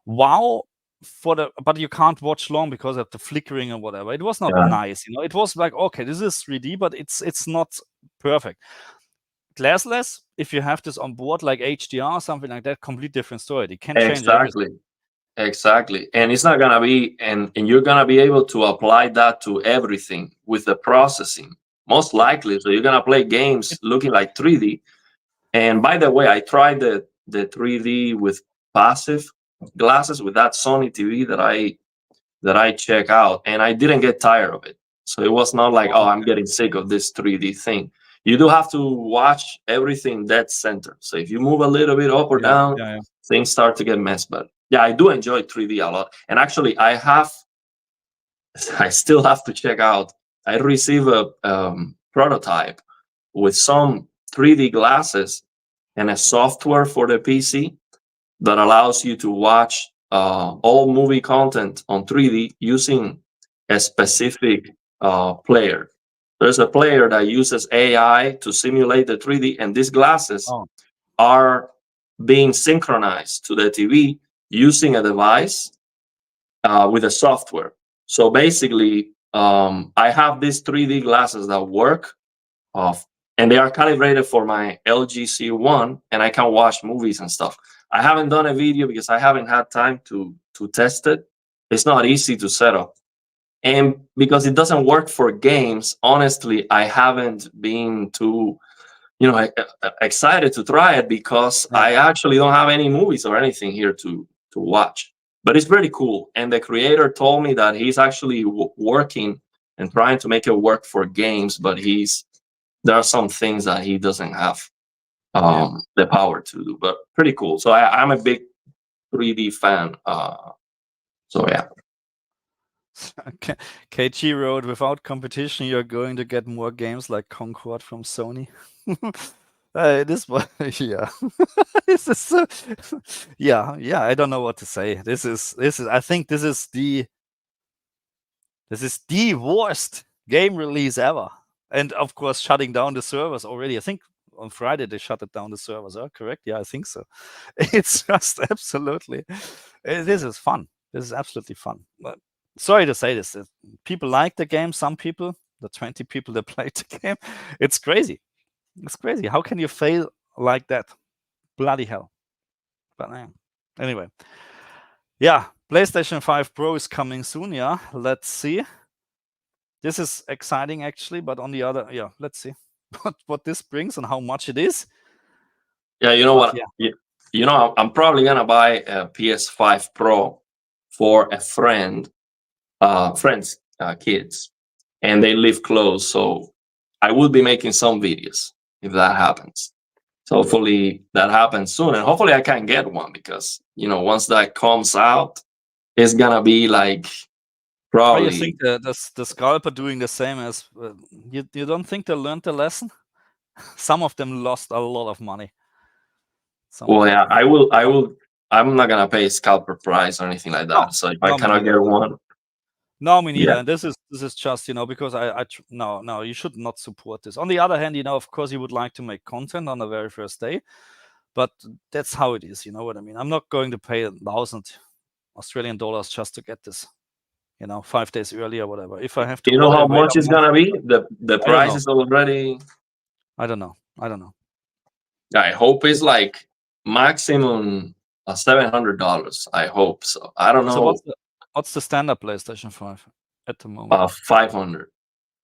Speaker 1: wow but you can't watch long because of the flickering or whatever. It was not nice, you know. It was like, okay, this is 3D, but it's not perfect. Glassless, if you have this on board like HDR or something like that, complete different story. They can change everything.
Speaker 2: Exactly. And it's not gonna be, and you're gonna be able to apply that to everything with the processing, most likely. So you're gonna play games looking like 3D. And by the way, I tried the 3D with passive glasses with that Sony TV that I check out, and I didn't get tired of it. So it was not like, oh, I'm getting sick of this 3D thing. You do have to watch everything dead center. So if you move a little bit up or down, things start to get messed. But yeah, I do enjoy 3D a lot. And actually, I still have to check out. I receive a prototype with some 3D glasses and a software for the PC that allows you to watch all movie content on 3D using a specific player. There's a player that uses AI to simulate the 3D, and these glasses are being synchronized to the TV using a device with a software. So basically, I have these 3D glasses that work, and they are calibrated for my LG C1, and I can watch movies and stuff. I haven't done a video because I haven't had time to test it. It's not easy to set up. And because it doesn't work for games, honestly, I haven't been too, excited to try it because I actually don't have any movies or anything here to watch. But it's pretty cool. And the creator told me that he's actually working and trying to make it work for games, but there are some things that he doesn't have the power to do. But pretty cool. So I'm a big 3D fan. So yeah.
Speaker 1: KG wrote, without competition, you're going to get more games like Concord from Sony. This one, yeah. This is so, yeah. I don't know what to say. This is. I think this is the worst game release ever. And of course, shutting down the servers already. I think on Friday they shut it down the servers. Correct? Yeah, I think so. It's just absolutely. This is fun. This is absolutely fun. But sorry to say this. People like the game. Some people, the 20 people that played the game, it's crazy. It's crazy. How can you fail like that? Bloody hell. But anyway. Yeah, PlayStation 5 Pro is coming soon. Yeah, let's see. This is exciting actually, but on the other, let's see what this brings and how much it is.
Speaker 2: Yeah, you know what? Yeah. I'm probably gonna buy a PS5 Pro for a friend's kids, and they live close, so I will be making some videos if that happens. So hopefully that happens soon, and hopefully I can get one because once that comes out, it's gonna be like probably.
Speaker 1: You think the scalper doing the same as you don't think they learned the lesson? Some of them lost a lot of money.
Speaker 2: Well, yeah, I will. I'm not gonna pay scalper price or anything like that. So if I cannot get one,
Speaker 1: no, me neither. And this is just because no, you should not support this. On the other hand, of course, you would like to make content on the very first day, but that's how it is. You know what I mean? I'm not going to pay 1,000 Australian dollars just to get this. 5 days early or whatever. If I have to,
Speaker 2: how much it's gonna be? The price is already.
Speaker 1: I don't know.
Speaker 2: I hope it's like maximum $700. I hope so. I don't know.
Speaker 1: So what's the standard PlayStation 5 at the moment?
Speaker 2: $500.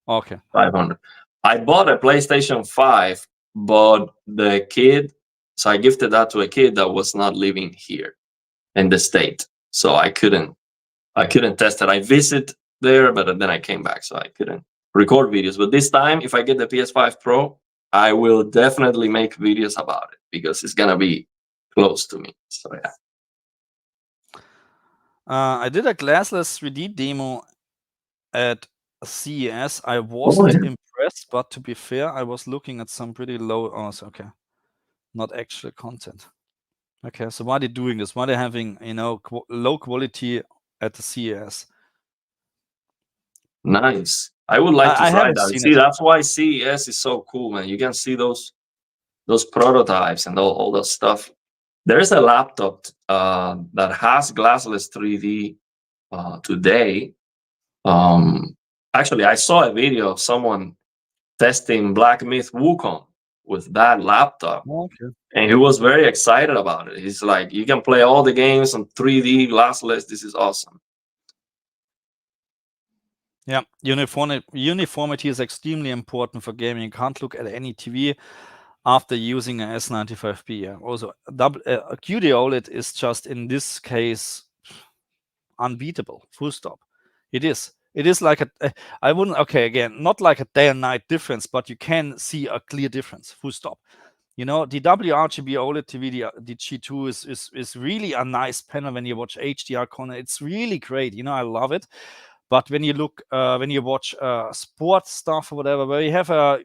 Speaker 1: Okay.
Speaker 2: $500. I bought a PlayStation 5, but the kid. So I gifted that to a kid that was not living here in the state, so I couldn't test it. I visited there, but then I came back, so I couldn't record videos. But this time, if I get the PS5 Pro, I will definitely make videos about it because it's gonna be close to me. So yeah.
Speaker 1: I did a glassless 3D demo at CES. I wasn't impressed, but to be fair, I was looking at some pretty low. Oh, okay, not actual content. Okay, so why are they doing this? Why are they having low quality at the CES?
Speaker 2: Nice. I would like to
Speaker 1: I
Speaker 2: try
Speaker 1: haven't
Speaker 2: that.
Speaker 1: seen
Speaker 2: See,
Speaker 1: it.
Speaker 2: that's why CES is so cool, man. You can see those prototypes and all that stuff. There's a laptop that has glassless 3D today. Actually, I saw a video of someone testing Black Myth Wukong with that laptop,
Speaker 1: Okay.
Speaker 2: and he was very excited about it. He's like, "You can play all the games on 3D glassless. This is awesome."
Speaker 1: Yeah, uniformity is extremely important for gaming. You can't look at any TV after using a S95P. Yeah. Also, a QD OLED is just in this case unbeatable. Full stop. It is. It is like I wouldn't. Okay, again, not like a day and night difference, but you can see a clear difference. Full stop. The WRGB OLED TV, the G2 is really a nice panel when you watch HDR content. It's really great. I love it. But when you watch sports stuff or whatever, where you have a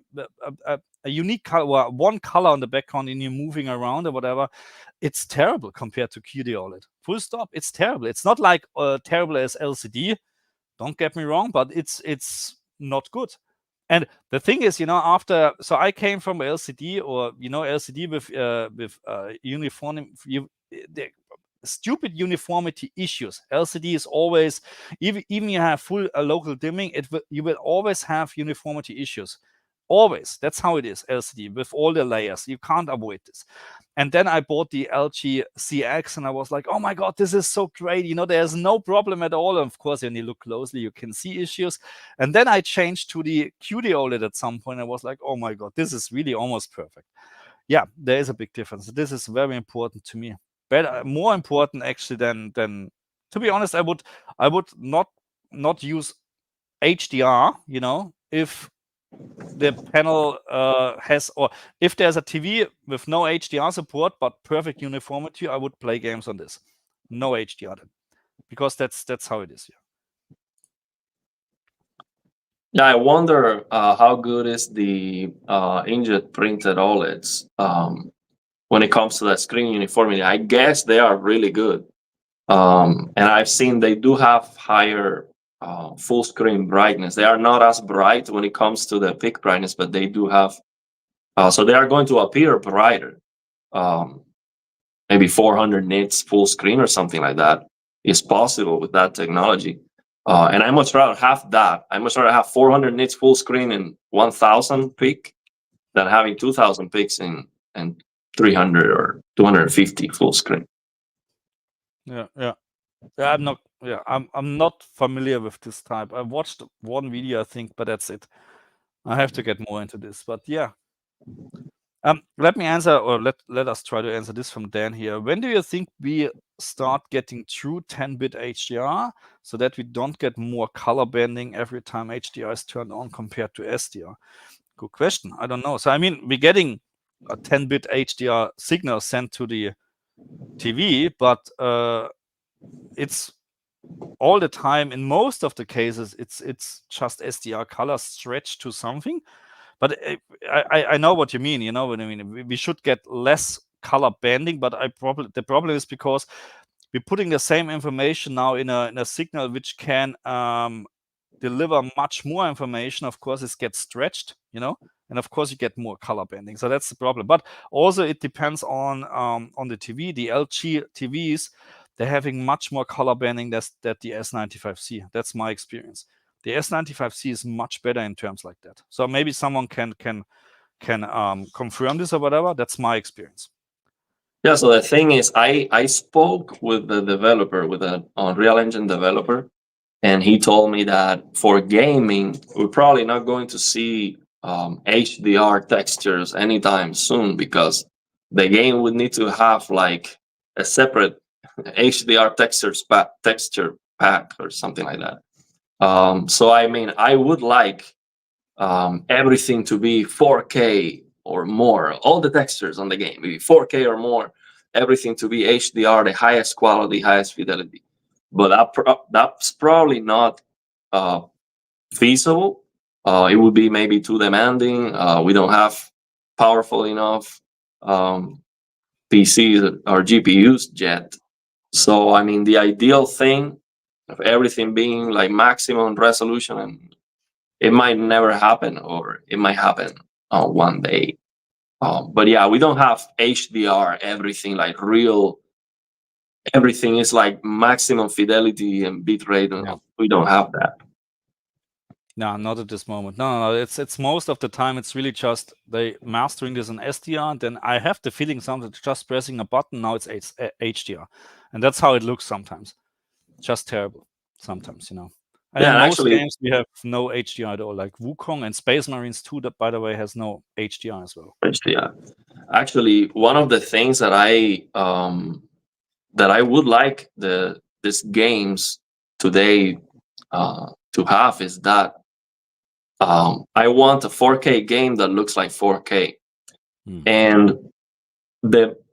Speaker 1: unique color, one color on the background, and you're moving around or whatever, it's terrible compared to QD OLED. Full stop. It's terrible. It's not like terrible as LCD. Don't get me wrong, but it's not good. And the thing is, so I came from LCD, or LCD with uniform, the stupid uniformity issues. LCD is always, even you have full local dimming, you will always have uniformity issues. Always. That's how it is, LCD, with all the layers. You can't avoid this. And then I bought the LG CX, and I was like, oh my God, this is so great. There's no problem at all. And of course, when you look closely, you can see issues. And then I changed to the QD OLED at some point. I was like, oh my God, this is really almost perfect. Yeah, there is a big difference. This is very important to me. Better, more important actually than to be honest, I would not use HDR, if the panel has, or if there's a TV with no HDR support but perfect uniformity, I would play games on this. No HDR then, because that's how it is.
Speaker 2: Yeah, I wonder how good is the inkjet printed OLEDs when it comes to that screen uniformity. I guess they are really good, and I've seen they do have higher full screen brightness. They are not as bright when it comes to the peak brightness, but they do have. So they are going to appear brighter. Maybe 400 nits full screen or something like that is possible with that technology. And I much rather have that. I much rather have 400 nits full screen and 1000 peak than having 2000 peaks and 300 or 250 full screen.
Speaker 1: Yeah. I'm not familiar with this type. I watched one video, I think, but that's it. I have to get more into this. But yeah. Let me answer, or let us try to answer this from Dan here. When do you think we start getting true 10-bit HDR so that we don't get more color bending every time HDR is turned on compared to SDR? Good question. I don't know. So we're getting a 10-bit HDR signal sent to the TV, but it's all the time, in most of the cases, it's just SDR color stretched to something. But I know what you mean. You know what I mean. We should get less color banding, but the problem is because we're putting the same information now in a signal which can deliver much more information. Of course, it gets stretched, and of course you get more color banding. So that's the problem. But also it depends on the TV. The LG TVs, they're having much more color banding than the S95C. That's my experience. The S95C is much better in terms like that. So maybe someone can confirm this or whatever. That's my experience.
Speaker 2: Yeah. So the thing is, I spoke with the developer, with an Unreal Engine developer, and he told me that for gaming, we're probably not going to see HDR textures anytime soon, because the game would need to have like a separate HDR texture pack or something like that. So I would like everything to be 4K or more, all the textures on the game, maybe 4K or more, everything to be HDR, the highest quality, highest fidelity. But that's probably not feasible. It would be maybe too demanding. We don't have powerful enough PCs or GPUs yet. So I mean, the ideal thing of everything being like maximum resolution, and it might never happen, or it might happen one day. But yeah, we don't have HDR. Everything like real. Everything is like maximum fidelity and bitrate.
Speaker 1: Yeah.
Speaker 2: We don't have that.
Speaker 1: No, not at this moment. No. It's most of the time it's really just they mastering this in SDR, and then I have the feeling sometimes just pressing a button, now it's HDR, and that's how it looks sometimes. Just terrible sometimes, And
Speaker 2: Yeah,
Speaker 1: in most
Speaker 2: actually,
Speaker 1: games we have no HDR at all. Like Wukong and Space Marines 2, that by the way has no HDR as well.
Speaker 2: yeah. Actually, one of the things that I would like these games today to have is that I want a 4K game that looks like 4K, and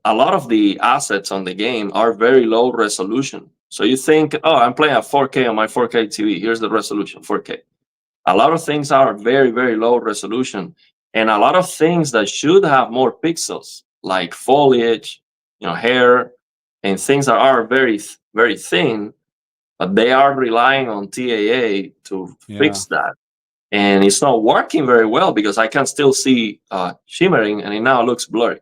Speaker 2: a lot of the assets on the game are very low resolution. So you think, oh, I'm playing at 4K on my 4K TV. Here's the resolution, 4K. A lot of things are very, very low resolution, and a lot of things that should have more pixels, like foliage, hair, and things that are very, very thin, but they are relying on TAA to fix that, and it's not working very well because I can still see shimmering, and it now looks blurry.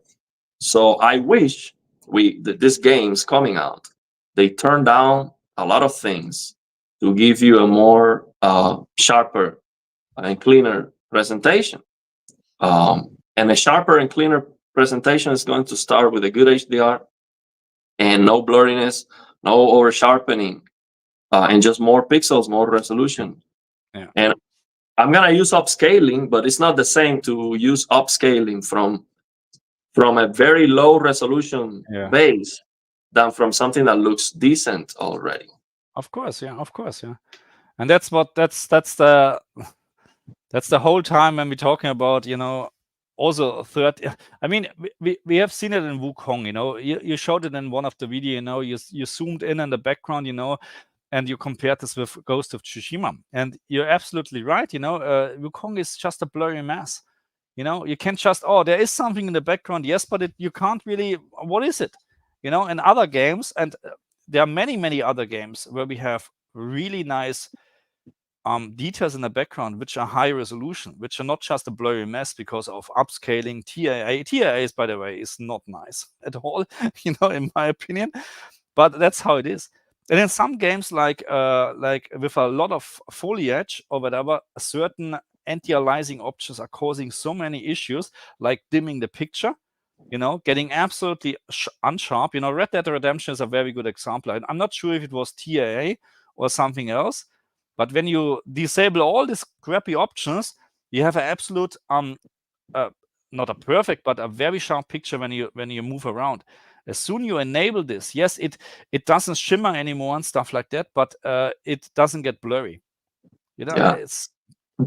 Speaker 2: So I wish this game's coming out, they turn down a lot of things to give you a more sharper and cleaner presentation. And a sharper and cleaner presentation is going to start with a good HDR and no blurriness, no over sharpening, and just more pixels, more resolution.
Speaker 1: Yeah.
Speaker 2: And I'm gonna use upscaling, but it's not the same to use upscaling from a very low resolution base than from something that looks decent already.
Speaker 1: Of course, yeah. And that's the whole time when we're talking about, also I mean, we have seen it in Wukong, you showed it in one of the video, you zoomed in the background, and you compared this with Ghost of Tsushima, and you're absolutely right, Wukong is just a blurry mess. You can't just, there is something in the background, yes, but you can't really, what is it? In other games, and there are many other games where we have really nice details in the background, which are high resolution, which are not just a blurry mess because of upscaling. TAA, by the way, is not nice at all, in my opinion, but that's how it is. And in some games, like with a lot of foliage or whatever, certain anti-aliasing options are causing so many issues, like dimming the picture, getting absolutely unsharp. Red Dead Redemption is a very good example. I'm not sure if it was TAA or something else, but when you disable all these crappy options, you have an absolute, not a perfect, but a very sharp picture when you move around. As soon you enable this, yes, it doesn't shimmer anymore and stuff like that, but it doesn't get blurry. It's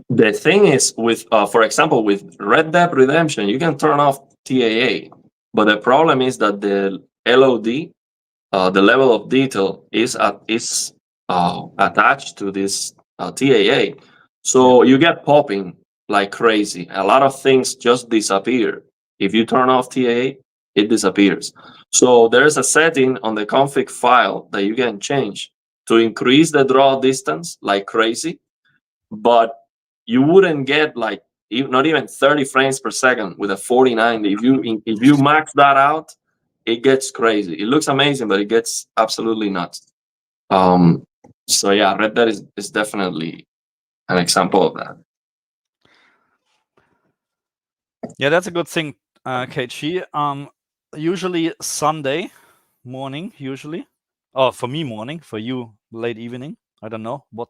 Speaker 2: the thing is with, for example, with Red Dead Redemption, you can turn off TAA, but the problem is that the LOD, the level of detail, is attached to this TAA, so you get popping like crazy. A lot of things just disappear if you turn off TAA. It disappears. So there's a setting on the config file that you can change to increase the draw distance like crazy, but you wouldn't get like not even 30 frames per second with a 4090. If you max that out, it gets crazy. It looks amazing, but it gets absolutely nuts. So yeah, Red Dead is definitely an example of that.
Speaker 1: Yeah, that's a good thing, KG. Usually Sunday morning, usually. Oh, for me morning, for you late evening. I don't know what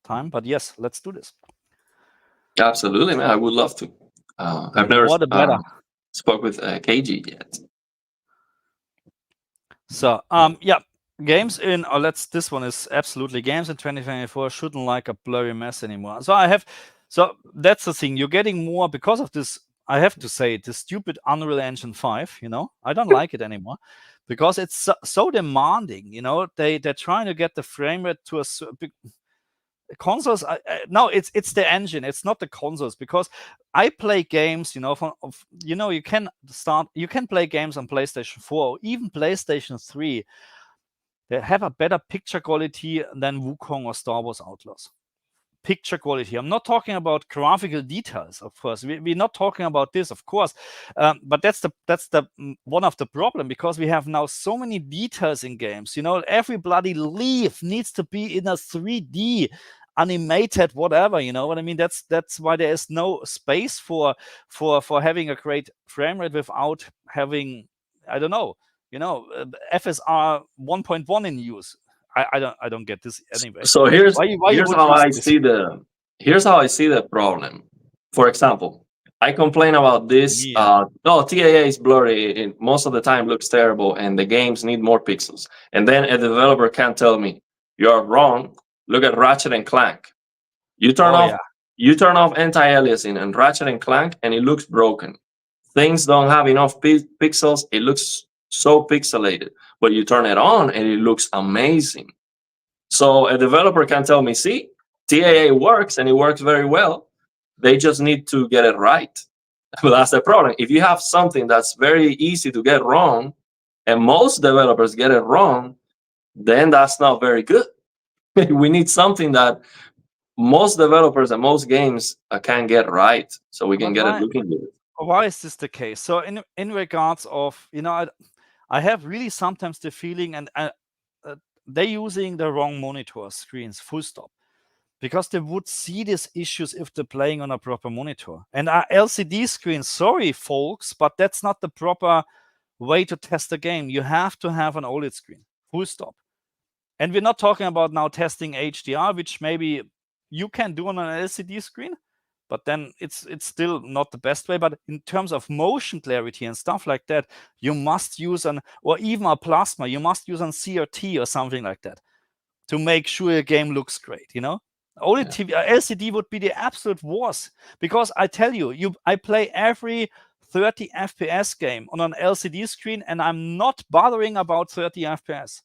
Speaker 1: time, but yes, let's do this.
Speaker 2: Absolutely, man. I would love to. I've never spoke with KG yet.
Speaker 1: So, yeah, games in, this one is absolutely games in 2024 shouldn't like a blurry mess anymore. So that's the thing. You're getting more because of this. I have to say, the stupid Unreal Engine 5, I don't like it anymore because it's so demanding, they're trying to get the frame rate to consoles. No, it's the engine. It's not the consoles, because I play games. You know, you can play games on PlayStation 4 or even PlayStation 3. They have a better picture quality than Wukong or Star Wars Outlaws. Picture quality. I'm not talking about graphical details, of course. We're not talking about this, of course. But that's the one of the problem, because we have now so many details in games. You know, every bloody leaf needs to be in a 3D animated whatever. You know what I mean? That's why there is no space for having a great frame rate without having, I don't know, you know, FSR 1.1 in use. I don't get this anyway.
Speaker 2: So
Speaker 1: Why you would
Speaker 2: how
Speaker 1: use
Speaker 2: I
Speaker 1: this?
Speaker 2: see the problem. For example, I complain about this.
Speaker 1: Yeah.
Speaker 2: No, TAA is blurry. It most of the time looks terrible, and the games need more pixels. And then a developer can tell me, "You're wrong. Look at Ratchet and Clank. You turn
Speaker 1: Oh
Speaker 2: off
Speaker 1: yeah.
Speaker 2: anti-aliasing and Ratchet and Clank, and it looks broken. Things don't have enough pixels. It looks so pixelated. But you turn it on, and it looks amazing." So a developer can tell me, "See, TAA works, and it works very well. They just need to get it right." But that's the problem. If you have something that's very easy to get wrong, and most developers get it wrong, then that's not very good. We need something that most developers and most games can get right, so we can
Speaker 1: But
Speaker 2: get it looking good.
Speaker 1: why is this the case? So in regards of, you know, I have really sometimes the feeling, and they're using the wrong monitor screens, full stop, because they would see these issues if they're playing on a proper monitor. And LCD screens, sorry folks, but that's not the proper way to test the game. You have to have an OLED screen, full stop. And we're not talking about now testing HDR, which maybe you can do on an LCD screen, but then it's still not the best way. But in terms of motion clarity and stuff like that, you must use or even a plasma, you must use an CRT or something like that to make sure your game looks great, you know? OLED TV, LCD would be the absolute worst, because I tell you, I play every 30 FPS game on an LCD screen, and I'm not bothering about 30 FPS.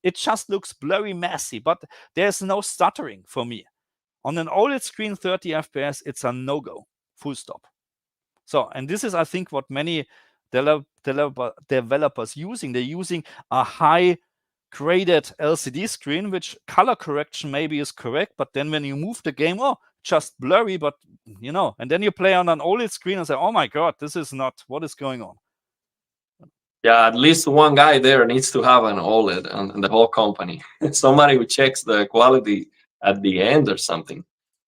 Speaker 1: It just looks blurry, messy, but there's no stuttering for me. On an OLED screen, 30 FPS, it's a no-go, full stop. So, and this is, I think, what many developers using. They're using a high graded LCD screen, which color correction maybe is correct, but then when you move the game, just blurry, but you know, and then you play on an OLED screen and say, oh my God, this is not, what is going on?
Speaker 2: Yeah, at least one guy there needs to have an OLED on the whole company. Somebody who checks the quality at the end or something.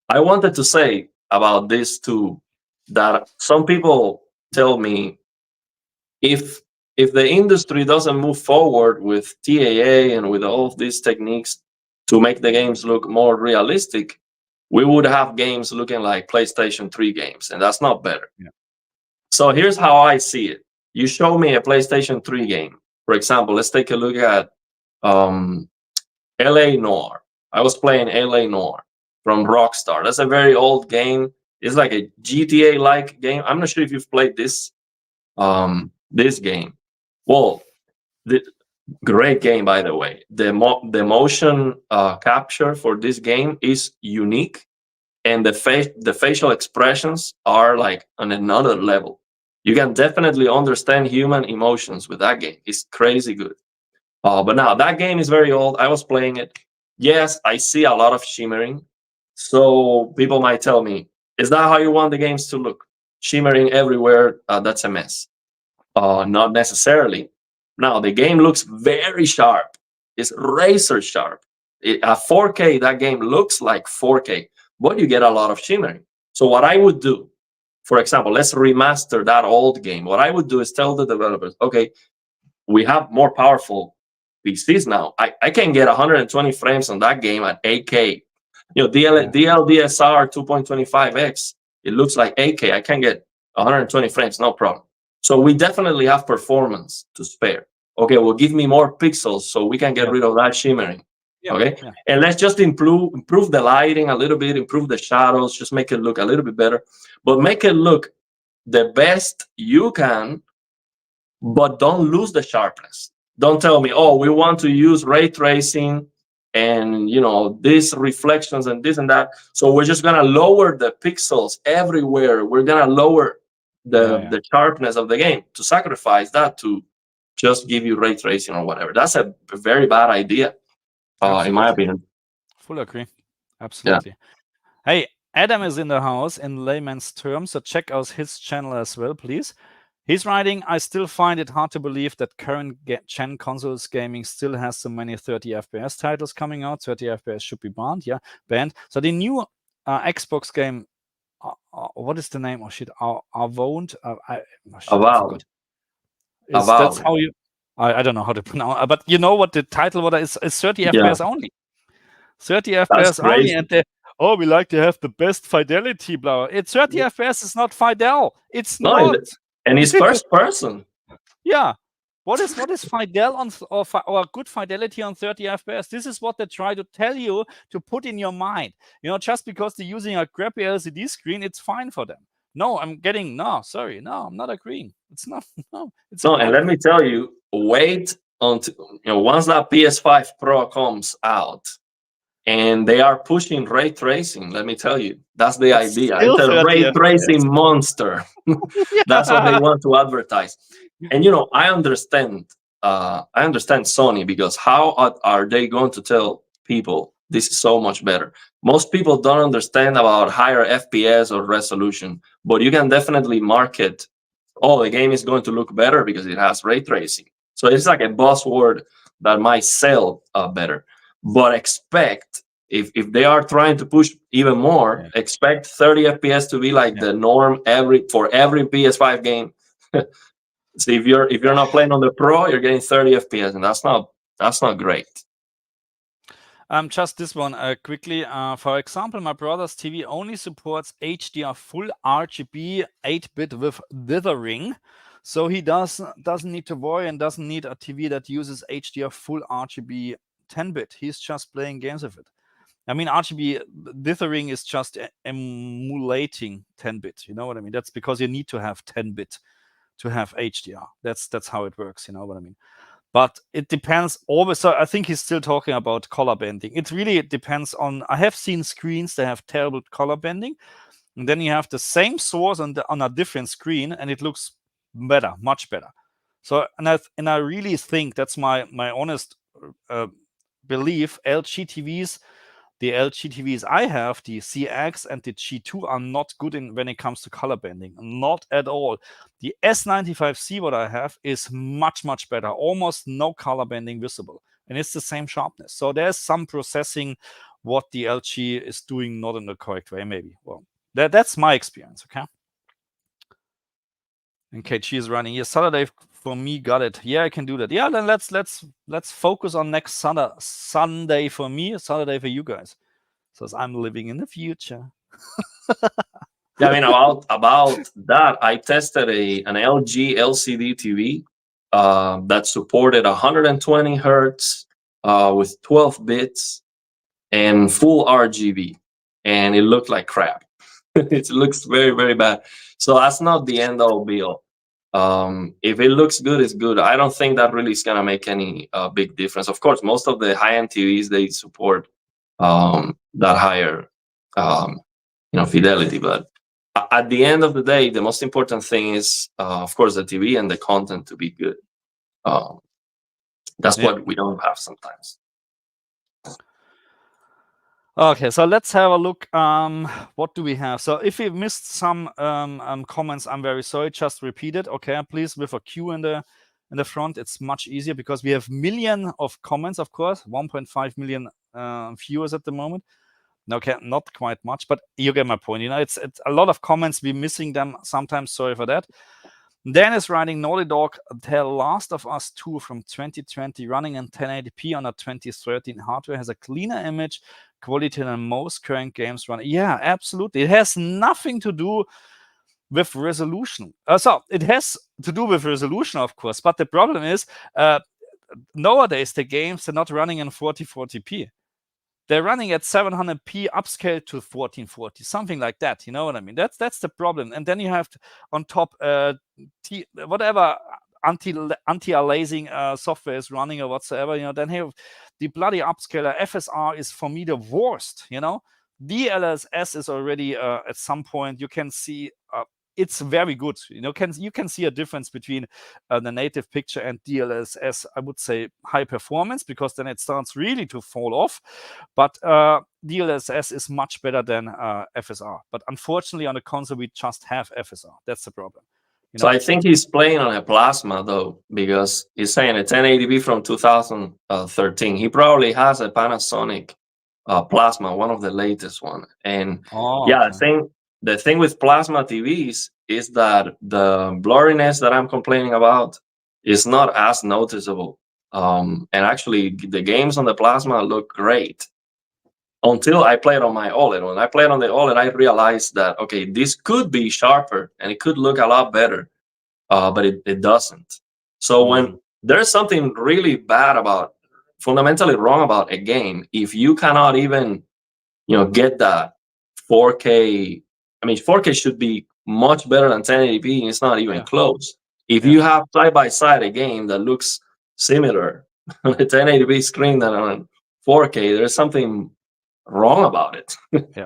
Speaker 2: I wanted to say about this too, that some people tell me, if the industry doesn't move forward with TAA and with all of these techniques to make the games look more realistic, we would have games looking like PlayStation 3 games, and that's not better.
Speaker 1: Yeah.
Speaker 2: So here's how I see it. You show me a PlayStation 3 game. For example, let's take a look at LA Noire. I was playing LA Noire from Rockstar. That's a very old game. It's like a GTA-like game. I'm not sure if you've played this game. Well, the great game, by the way. The motion capture for this game is unique, and the facial expressions are like on another level. You can definitely understand human emotions with that game. It's crazy good. But now that game is very old. I was playing it. Yes, I see a lot of shimmering. So people might tell me, is that how you want the games to look? Shimmering everywhere, that's a mess. Not necessarily. Now, the game looks very sharp. It's razor sharp. At 4K, that game looks like 4K, but you get a lot of shimmering. So what I would do, for example, let's remaster that old game. What I would do is tell the developers, okay, we have more powerful PCs now. I can get 120 frames on that game at 8K. You know, DLDSR 2.25x, it looks like 8K. I can get 120 frames, no problem. So we definitely have performance to spare. Okay, well, give me more pixels so we can get rid of that shimmering. Okay, and let's just improve the lighting a little bit, improve the shadows, just make it look a little bit better, but make it look the best you can, but don't lose the sharpness. Don't tell me, oh, we want to use ray tracing and these reflections and this and that. So we're just gonna lower the pixels everywhere. We're gonna lower the sharpness of the game to sacrifice that to just give you ray tracing or whatever. That's a very bad idea, in my opinion.
Speaker 1: Full agree. Absolutely. Yeah. Hey, Adam is in the house in layman's terms, so check out his channel as well, please. He's writing, I still find it hard to believe that current gen consoles gaming still has so many 30 FPS titles coming out. 30 FPS should be banned. So the new Xbox game, what is the name? Oh shit, Avowed.
Speaker 2: Avowed.
Speaker 1: That's how you. I don't know how to pronounce, but you know what the title? What is 30 FPS only? 30 FPS only, and we like to have the best fidelity. Blah. It's 30 FPS is not Fidel. It's not.
Speaker 2: And it's first person.
Speaker 1: Yeah. What is Fidel on or good fidelity on 30 FPS? This is what they try to tell you to put in your mind. Just because they're using a crappy LCD screen, it's fine for them. No, I'm not agreeing. It's not. No, it's
Speaker 2: no. And let me tell you, wait until once that PS5 Pro comes out, and they are pushing ray tracing. Let me tell you, that's the idea. It's a ray tracing monster. That's what they want to advertise. And I understand Sony, because how are they going to tell people this is so much better? Most people don't understand about higher FPS or resolution, but you can definitely market, the game is going to look better because it has ray tracing. So it's like a buzzword that might sell better. But expect, if they are trying to push even more, expect 30 FPS to be like the norm for every PS5 game. So if you're not playing on the Pro, you're getting 30 FPS, and that's not great.
Speaker 1: Just this one quickly. For example, my brother's TV only supports HDR full RGB 8-bit with dithering, so he doesn't need to worry and doesn't need a TV that uses HDR full RGB 10-bit. He's just playing games with it. I mean, RGB dithering is just emulating 10-bit. You know what I mean? That's because you need to have 10-bit to have HDR. That's how it works. You know what I mean? But it depends always. So I think he's still talking about color bending. It depends on. I have seen screens that have terrible color bending, and then you have the same source on a different screen, and it looks better, much better. So and I really think that's my honest belief. The LG TVs I have, the CX and the G2, are not good when it comes to color bending. Not at all. The S95C, what I have, is much, much better. Almost no color bending visible. And it's the same sharpness. So there's some processing what the LG is doing not in the correct way, maybe. Well, that's my experience, okay? And KG is running. Yeah, Saturday for me, got it. Yeah, I can do that. Yeah, then let's focus on next Sunday for me, Saturday for you guys. So I'm living in the future.
Speaker 2: Yeah, I mean, about that, I tested an LG LCD TV that supported 120 hertz with 12 bits and full RGB, and it looked like crap. It looks very, very bad. So that's not the end all be all. If it looks good, it's good. I don't think that really is gonna make any big difference. Of course, most of the high-end TVs, they support that higher fidelity, but at the end of the day, the most important thing is of course the TV and the content to be good. That's what we don't have sometimes.
Speaker 1: Okay, so let's have a look. What do we have? So if we missed some comments, I'm very sorry. Just repeat it, okay? Please, with a Q in the front, it's much easier because we have million of comments, of course, 1.5 million viewers at the moment. Okay, not quite much, but you get my point. It's a lot of comments. We're missing them sometimes. Sorry for that. Dan is writing Naughty Dog, The Last of Us 2 from 2020, running in 1080p on a 2013 hardware, has a cleaner image quality than most current games running. Yeah, absolutely. It has nothing to do with resolution. So it has to do with resolution, of course, but the problem is nowadays the games are not running in 4040p. They're running at 700p upscale to 1440, something like that. You know what I mean? That's the problem. And then you have on top whatever anti-aliasing software is running or whatsoever, then here the bloody upscaler FSR is for me the worst. DLSS is already at some point you can see it's very good. You can see a difference between the native picture and DLSS. I would say high performance, because then it starts really to fall off. But DLSS is much better than FSR. But unfortunately, on the console we just have FSR. That's the problem.
Speaker 2: So I think he's playing on a plasma though, because he's saying a 1080p from 2013. He probably has a Panasonic plasma, one of the latest one. And yeah,
Speaker 1: okay.
Speaker 2: I think the thing with plasma TVs is that the blurriness that I'm complaining about is not as noticeable. And actually, the games on the plasma look great until I played on my OLED. When I played on the OLED, I realized that, okay, this could be sharper and it could look a lot better, but it doesn't. So when there's something really bad about, fundamentally wrong about a game, if you cannot even, get that 4K, I mean, 4K should be much better than 1080p, and it's not even close. If you have side by side a game that looks similar on a 1080p screen than on 4K, there's something wrong about it.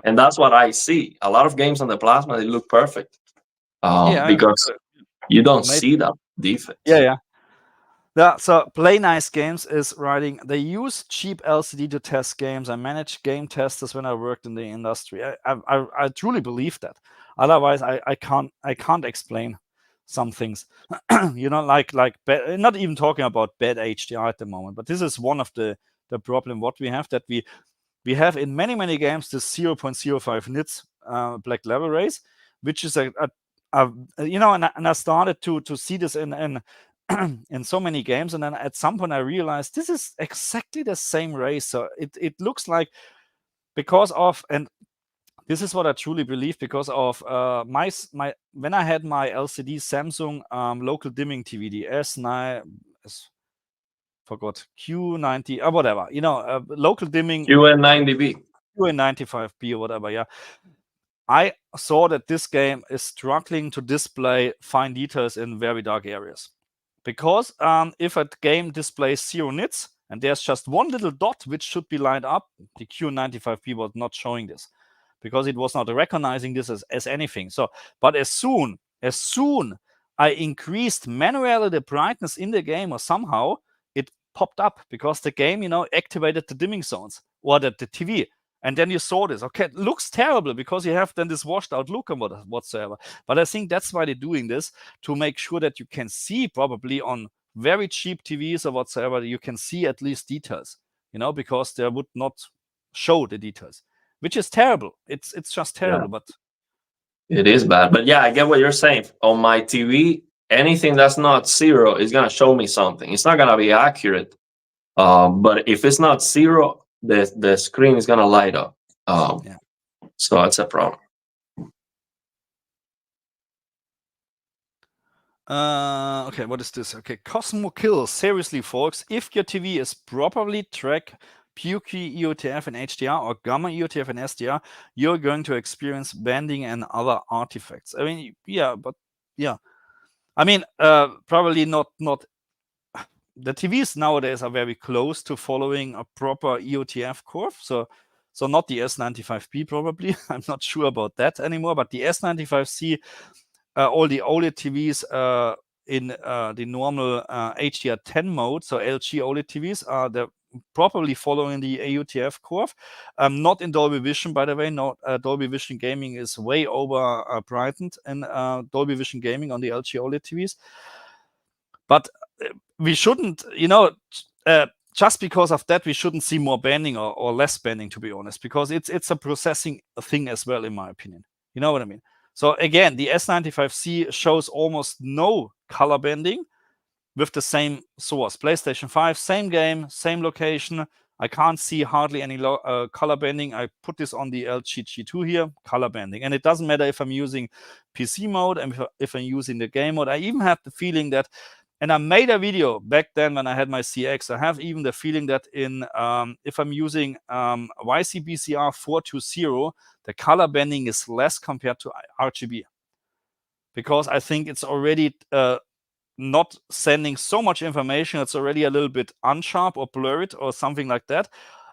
Speaker 2: And that's what I see. A lot of games on the plasma, they look perfect, because you don't see that defect.
Speaker 1: Yeah, so Play Nice Games is writing, they use cheap LCD to test games. I managed game testers when I worked in the industry. I truly believe that. Otherwise, I can't explain some things. Like not even talking about bad HDR at the moment, but this is one of the problem what we have, that we have in many games this 0.05 nits black level rays, which is and I started to see this in in so many games, and then at some point I realized this is exactly the same ray. So it looks like, because of, and this is what I truly believe, because of my when I had my LCD Samsung local dimming TV, the S9, forgot, Q90 or whatever, local dimming
Speaker 2: QN90B,
Speaker 1: QN95B or whatever. I saw that this game is struggling to display fine details in very dark areas. Because if a game displays 0 nits and there's just one little dot which should be lined up, the Q95P was not showing this, because it was not recognizing this as anything. So, but as soon I increased manually the brightness in the game, or somehow it popped up, because the game, activated the dimming zones, or the TV. And then you saw this. Okay, it looks terrible, because you have then this washed out look and whatsoever. But I think that's why they're doing this, to make sure that you can see, probably on very cheap TVs or whatsoever, you can see at least details, because they would not show the details, which is terrible. It's just terrible. But
Speaker 2: it is bad. But yeah, I get what you're saying. On my TV, anything that's not 0 is gonna show me something. It's not gonna be accurate. But if it's not 0, the screen is gonna light up. So that's a problem.
Speaker 1: Okay, what is this? Okay, Cosmo Kill. Seriously, folks, if your TV is properly track PUQ EOTF and HDR, or Gamma EOTF and SDR, you're going to experience banding and other artifacts. I mean, I mean, probably not. The TVs nowadays are very close to following a proper EOTF curve. So not the S95P probably. I'm not sure about that anymore. But the S95C, all the OLED TVs in the normal HDR10 mode, so LG OLED TVs, they're properly following the EOTF curve. Not in Dolby Vision, by the way. No, Dolby Vision gaming is way over brightened in Dolby Vision gaming on the LG OLED TVs. But we shouldn't, just because of that, we shouldn't see more banding or less banding, to be honest, because it's a processing thing as well, in my opinion. You know what I mean? So again, the S95C shows almost no color banding with the same source. PlayStation 5, same game, same location. I can't see hardly any color banding. I put this on the LG G2 here, color banding. And it doesn't matter if I'm using PC mode and if I'm using the game mode. I even have the feeling that, and I made a video back then when I had my CX, I have even the feeling that in if I'm using YCBCR 420, the color banding is less compared to RGB. Because I think it's already not sending so much information, it's already a little bit unsharp or blurred or something like that,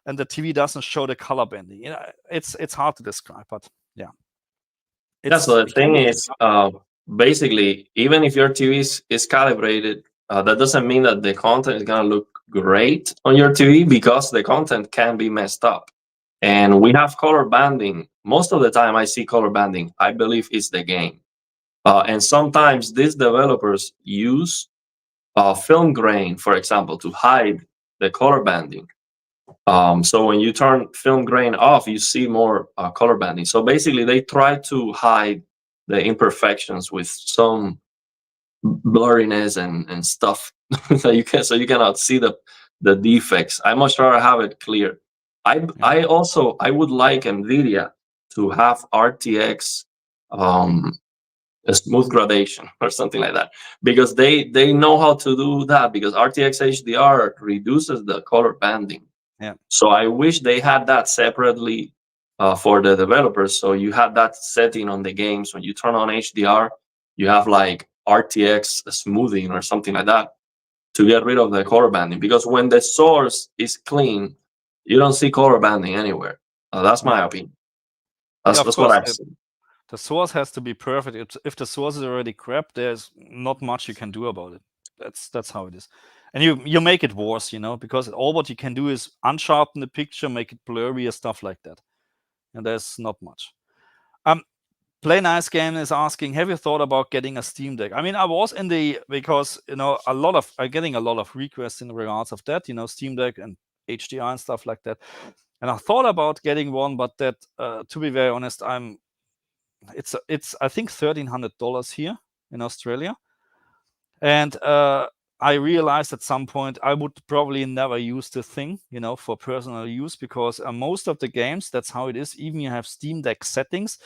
Speaker 1: and the TV doesn't show the color banding. It's hard to describe, but yeah.
Speaker 2: So the thing is, basically, even if your TV is calibrated, that doesn't mean that the content is going to look great on your TV, because the content can be messed up. And we have color banding. Most of the time I see color banding, I believe it's the game. And sometimes these developers use film grain, for example, to hide the color banding. So when you turn film grain off, you see more color banding. So basically, they try to hide the imperfections with some blurriness and stuff so you cannot see the defects. I much rather have it clear. I would like NVIDIA to have RTX a smooth gradation or something like that, because they know how to do that, because RTX HDR reduces the color banding.
Speaker 1: Yeah.
Speaker 2: So I wish they had that separately for the developers. So you had that setting on the games. When you turn on HDR, you have like RTX smoothing or something like that to get rid of the color banding. Because when the source is clean, you don't see color banding anywhere. That's my opinion. That's what I see.
Speaker 1: The source has to be perfect. If the source is already crap, there's not much you can do about it. That's how it is. And you make it worse, because all what you can do is unsharpen the picture, make it blurry or stuff like that. And there's not much. Play Nice Game is asking, have you thought about getting a Steam Deck? I mean, I was because I'm getting a lot of requests in regards of that, Steam Deck and HDR and stuff like that. And I thought about getting one, but that, to be very honest, it's I think $1,300 here in Australia. And I realized at some point I would probably never use the thing, for personal use, because most of the games, that's how it is. Even you have Steam Deck settings,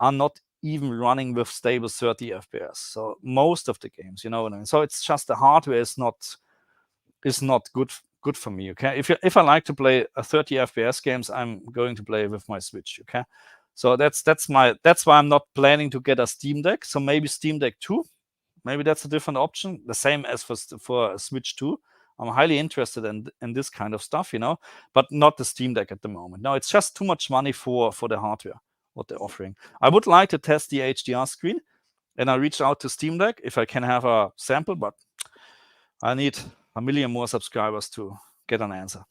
Speaker 1: are not even running with stable 30 FPS. So most of the games, you know what I mean? So it's just the hardware is not good for me. Okay, if I like to play 30 FPS games, I'm going to play with my Switch. Okay, so that's why I'm not planning to get a Steam Deck. So maybe Steam Deck 2. Maybe that's a different option, the same as for Switch 2. I'm highly interested in this kind of stuff, but not the Steam Deck at the moment. No, it's just too much money for the hardware, what they're offering. I would like to test the HDR screen, and I reached out to Steam Deck if I can have a sample, but I need 1 million more subscribers to get an answer.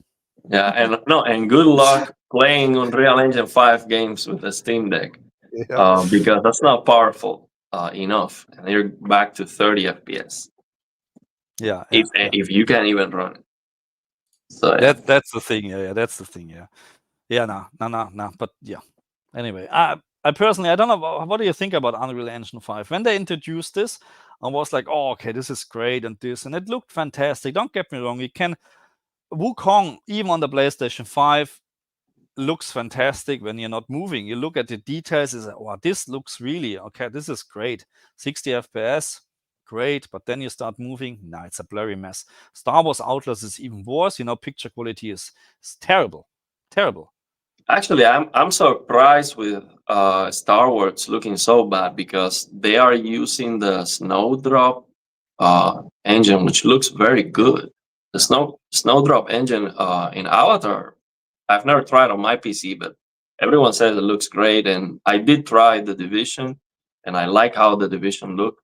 Speaker 2: Yeah, and good luck playing Unreal Engine 5 games with a Steam Deck, because that's not powerful enough, and you're back to 30 FPS.
Speaker 1: Yeah,
Speaker 2: if you can even run it. So
Speaker 1: that's the thing. Yeah, that's the thing. Yeah, no. But yeah. Anyway, I personally, I don't know. What do you think about Unreal Engine 5? When they introduced this, I was like, oh, okay, this is great, and it looked fantastic. Don't get me wrong. You can Wukong, even on the PlayStation 5, looks fantastic when you're not moving. You look at the details, is like, wow, this looks really okay. This is great. 60 FPS, great. But then you start moving. No, it's a blurry mess. Star Wars Outlaws is even worse. Picture quality is terrible.
Speaker 2: Actually, I'm surprised with Star Wars looking so bad, because they are using the Snowdrop engine, which looks very good. The Snowdrop engine in Avatar, I've never tried on my PC, but everyone says it looks great. And I did try the Division, and I like how the Division looked,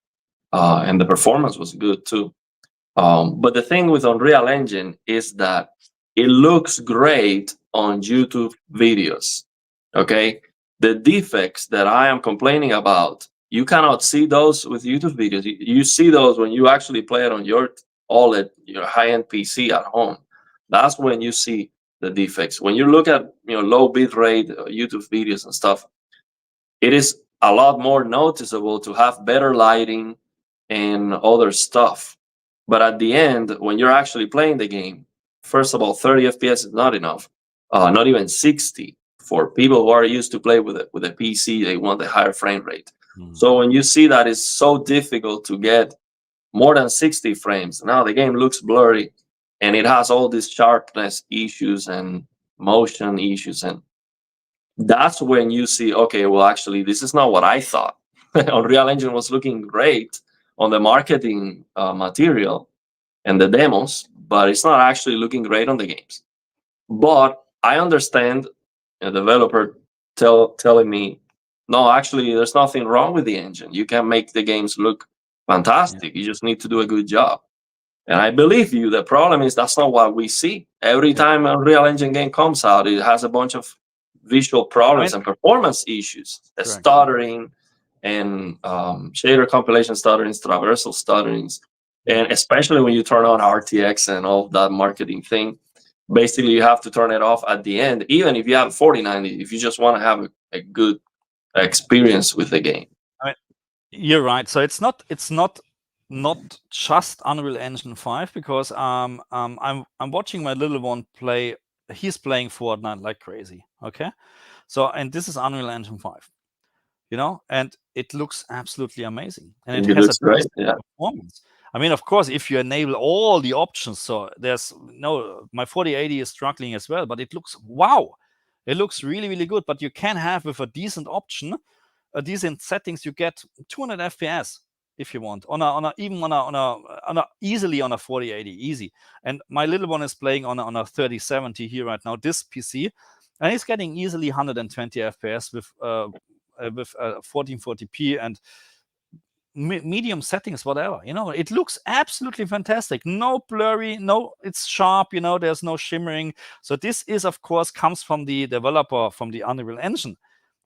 Speaker 2: and the performance was good too. But the thing with Unreal Engine is that it looks great on YouTube videos. Okay, the defects that I am complaining about, you cannot see those with YouTube videos. You see those when you actually play it on your OLED, your high-end PC at home. That's when you see the defects. When you look at low bitrate YouTube videos and stuff, it is a lot more noticeable to have better lighting and other stuff. But at the end, when you're actually playing the game, first of all, 30 FPS is not enough. Not even 60. For people who are used to play with a PC, they want a higher frame rate. So when you see that it's so difficult to get more than 60 frames, now the game looks blurry, and it has all these sharpness issues and motion issues, and that's when you see, okay, well, actually, this is not what I thought. Unreal Engine was looking great on the marketing material and the demos, but it's not actually looking great on the games. But I understand a developer telling me, no, actually, there's nothing wrong with the engine. You can make the games look fantastic. You just need to do a good job. And I believe you. The problem is that's not what we see. Every time a Real Engine game comes out, it has a bunch of visual problems and performance issues, stuttering and shader compilation stutterings, traversal stutterings, and especially when you turn on RTX and all that marketing thing. Basically, you have to turn it off at the end, even if you have 4090, if you just want to have a good experience with the game.
Speaker 1: I mean, you're right. So it's not just Unreal Engine 5, because I'm watching my little one play. He's playing Fortnite like crazy. Okay, so and this is Unreal Engine 5, and it looks absolutely amazing, and it has a
Speaker 2: great, yeah.
Speaker 1: performance. I mean, of course, if you enable all the options, so there's my 4080 is struggling as well, but it looks wow. It looks really, really good. But you can have, with a decent option, a decent settings, you get 200 FPS if you want easily on a 4080, easy. And my little one is playing on a 3070 here right now, this PC, and he's getting easily 120 FPS with 1440p and medium settings, whatever. It looks absolutely fantastic. No blurry, it's sharp. There's no shimmering. So this is, of course, comes from the developer, from the Unreal Engine.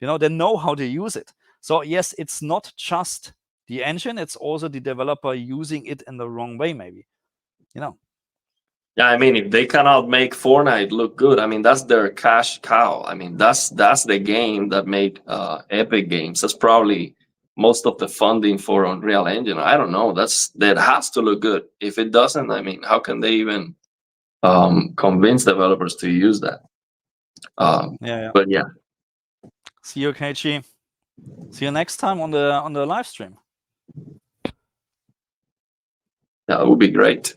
Speaker 1: They know how to use it. So yes, it's not just the engine, it's also the developer using it in the wrong way, maybe.
Speaker 2: Yeah, I mean, if they cannot make Fortnite look good, I mean, that's their cash cow. I mean, that's the game that made Epic Games. That's probably most of the funding for Unreal Engine. I don't know. That has to look good. If it doesn't, I mean, how can they even convince developers to use that? But yeah.
Speaker 1: See you, KG. See you next time on the live stream.
Speaker 2: That would be great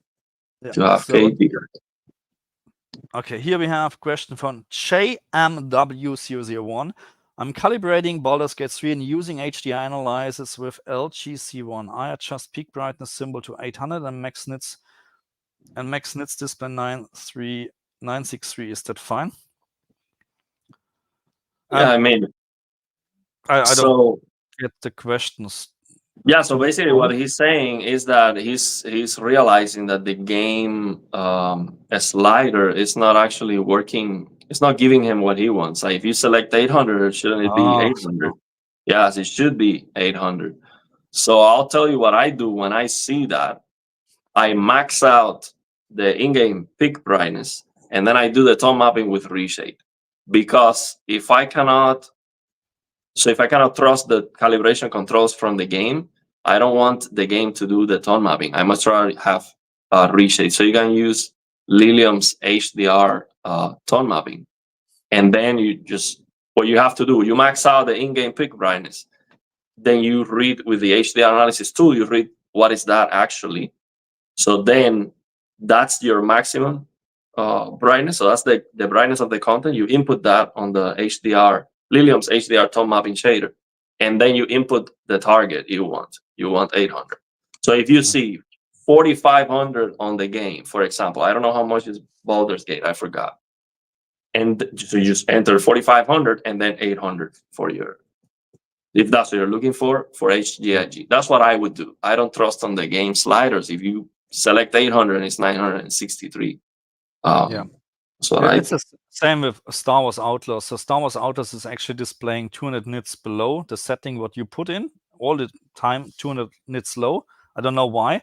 Speaker 2: to have KG here.
Speaker 1: Okay, here we have a question from JMW001. I'm calibrating Baldur's Gate 3 and using HDR analysis with LGC1. I adjust peak brightness symbol to 800 and max nits display 963. Is that fine?
Speaker 2: Yeah, I mean,
Speaker 1: I don't get the questions.
Speaker 2: Yeah, so basically what he's saying is that he's realizing that the game slider is not actually working. It's not giving him what he wants. Like if you select 800, shouldn't it be 800? Yes, it should be 800. So I'll tell you what I do when I see that. I max out the in-game peak brightness, and then I do the tone mapping with reshade. Because if I cannot trust the calibration controls from the game, I don't want the game to do the tone mapping. I must try to have reshade. So you can use Lilium's HDR tone mapping. And then what you have to do, you max out the in-game peak brightness. Then you read with the HDR analysis tool, you read what is that actually. So then that's your maximum brightness. So that's the brightness of the content. You input that on the Lilium's HDR tone mapping shader, and then you input the target you want. You want 800. So if you see 4,500 on the game, for example, I don't know how much is Baldur's Gate, I forgot. And so you just enter 4,500 and then 800 for if that's what you're looking for HGIG. That's what I would do. I don't trust on the game sliders. If you select 800, it's 963. So
Speaker 1: it's the same with Star Wars Outlaws. So Star Wars Outlaws is actually displaying 200 nits below the setting what you put in all the time, 200 nits low. I don't know why.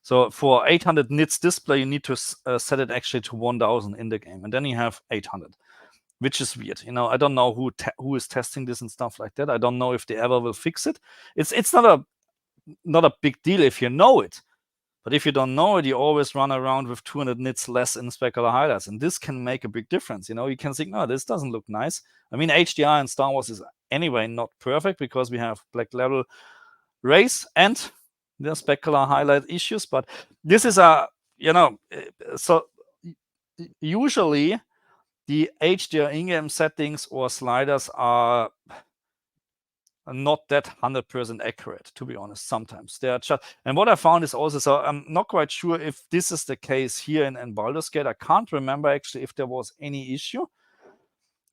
Speaker 1: So for 800 nits display, you need to set it actually to 1000 in the game, and then you have 800, which is weird. I don't know who is testing this and stuff like that. I don't know if they ever will fix it. It's not a big deal if you know it. But if you don't know it, you always run around with 200 nits less in specular highlights. And this can make a big difference. You can think, no, this doesn't look nice. I mean, HDR in Star Wars is anyway not perfect because we have black level rays and the specular highlight issues. But this is so usually the HDR in-game settings or sliders are not that 100% accurate, to be honest. Sometimes they are just, and what I found is also, so I'm not quite sure if this is the case here in Baldur's Gate. I can't remember actually if there was any issue,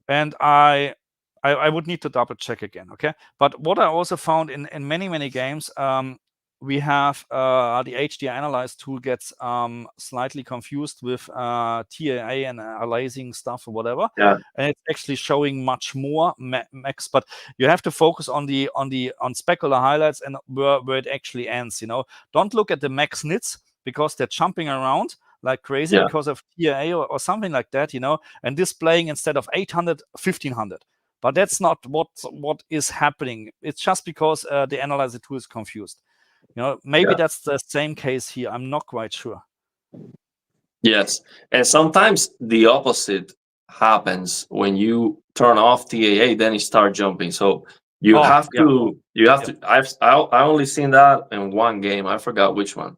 Speaker 1: and I would need to double check again. Okay, but what I also found in many games, we have the HDR Analyze tool gets slightly confused with TAA and aliasing stuff or whatever.
Speaker 2: Yeah.
Speaker 1: And it's actually showing much more max, but you have to focus on specular highlights and where it actually ends. Don't look at the max nits because they're jumping around like crazy because of TAA or something like that, and displaying instead of 800, 1500. But that's not what is happening. It's just because the analyzer tool is confused. Maybe that's the same case here. I'm not quite sure.
Speaker 2: Yes, and sometimes the opposite happens when you turn off TAA, then it starts jumping. So you have to. I only seen that in one game. I forgot which one.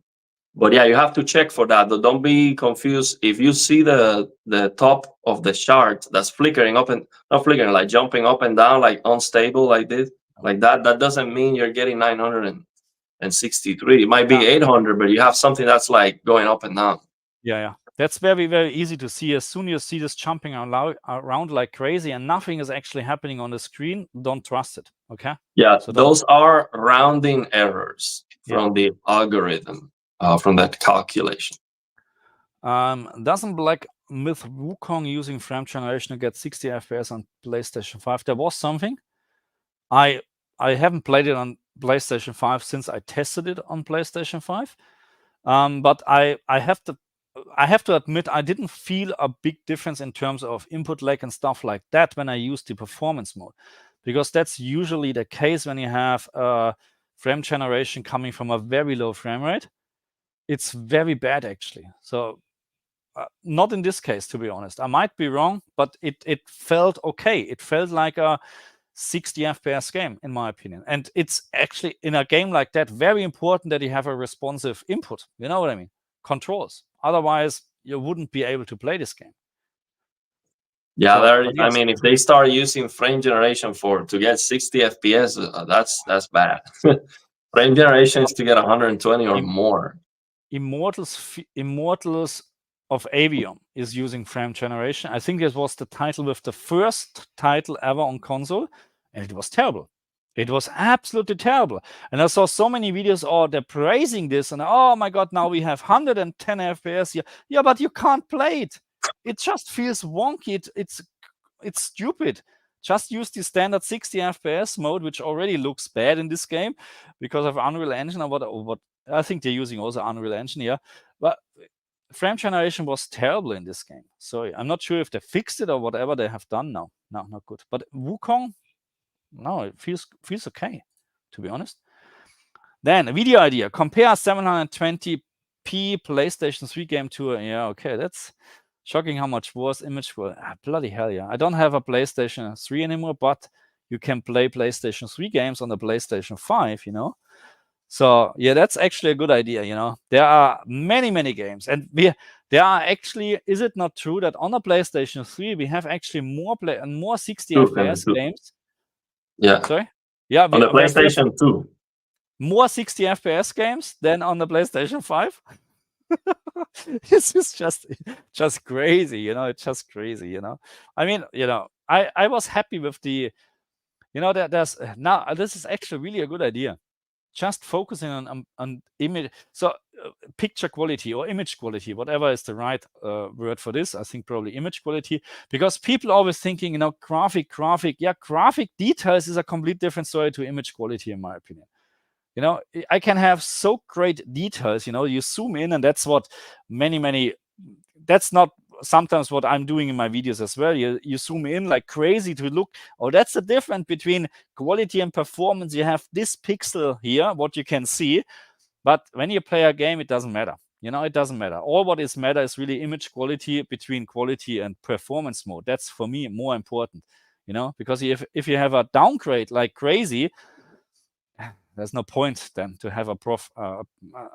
Speaker 2: But yeah, you have to check for that. Don't be confused. If you see the top of the chart that's flickering up and not flickering, like jumping up and down, like unstable, like this, like that, that doesn't mean you're getting 963. It might be 800, but you have something that's like going up and down.
Speaker 1: Yeah. That's very, very easy to see. As soon as you see this jumping around like crazy and nothing is actually happening on the screen, don't trust it. Okay.
Speaker 2: Yeah, so those are rounding errors from the algorithm. From that calculation.
Speaker 1: Doesn't Black Myth Wukong using frame generation to get 60 FPS on PlayStation 5? There was something. I haven't played it on PlayStation 5 since I tested it on PlayStation 5. But I have to admit I didn't feel a big difference in terms of input lag and stuff like that when I used the performance mode, because that's usually the case when you have frame generation coming from a very low frame rate. It's very bad actually. So not in this case, to be honest. I might be wrong, but it felt okay. It felt like a 60 FPS game, in my opinion. And it's actually, in a game like that, very important that you have a responsive input. You know what I mean? Controls. Otherwise, you wouldn't be able to play this game.
Speaker 2: Yeah, I mean, if they start using frame generation to get 60 FPS, that's bad. Frame generation is to get 120 or more.
Speaker 1: Immortals of Avium is using frame generation. I think it was the title with the first title ever on console, and it was terrible. It was absolutely terrible. And I saw so many videos, they're praising this, and oh my God, now we have 110 FPS here. Yeah, but you can't play it. It just feels wonky. It's stupid. Just use the standard 60 FPS mode, which already looks bad in this game because of Unreal Engine or what. I think they're using also Unreal Engine, yeah. But frame generation was terrible in this game. Sorry, I'm not sure if they fixed it or whatever they have done now. No, not good. But Wukong, no, it feels okay, to be honest. Then a video idea: compare 720p PlayStation 3 game to yeah, okay, that's shocking how much worse image quality. Bloody hell, yeah. I don't have a PlayStation 3 anymore, but you can play PlayStation 3 games on the PlayStation 5, So yeah, that's actually a good idea, There are many games, and there are actually, is it not true that on the PlayStation 3 we have actually more 60 FPS games?
Speaker 2: Yeah.
Speaker 1: Sorry? Yeah,
Speaker 2: on the PlayStation 2.
Speaker 1: More 60 FPS games than on the PlayStation 5? This is just crazy, It's just crazy, I mean, I was happy with the, that there's now, this is actually really a good idea. Just focusing on image, so picture quality or image quality, whatever is the right word for this. I think probably image quality, because people are always thinking, graphic. Yeah, graphic details is a complete different story to image quality, in my opinion. I can have so great details, you zoom in, and that's what many, that's not sometimes what I'm doing in my videos as well. You zoom in like crazy to look. That's the difference between quality and performance. You have this pixel here, what you can see, but when you play a game, it doesn't matter. It doesn't matter. All what is matter is really image quality between quality and performance mode. That's for me more important, because if you have a downgrade like crazy, there's no point then to have a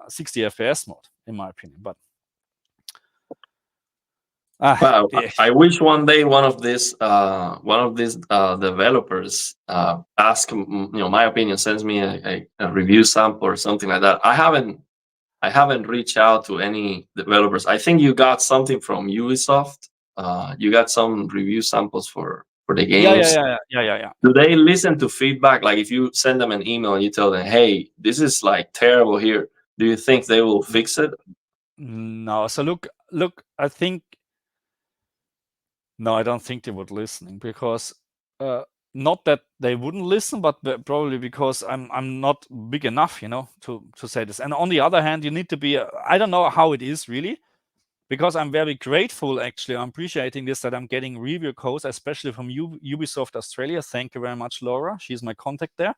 Speaker 1: 60 FPS mode, in my opinion. But
Speaker 2: Well,
Speaker 1: Yeah.
Speaker 2: I wish one day one of these developers ask my opinion, sends me a review sample or something like that. I haven't reached out to any developers. I think you got something from Ubisoft. You got some review samples for the games.
Speaker 1: Yeah.
Speaker 2: Do they listen to feedback? Like if you send them an email and you tell them, "Hey, this is like terrible here," do you think they will fix it?
Speaker 1: No. So look. I think no. I don't think they would listen because not that they wouldn't listen, but probably because I'm not big enough, to say this. And on the other hand, you need to be. I don't know how it is really, because I'm very grateful. Actually, I'm appreciating this that I'm getting review codes, especially from Ubisoft Australia. Thank you very much, Laura. She's my contact there.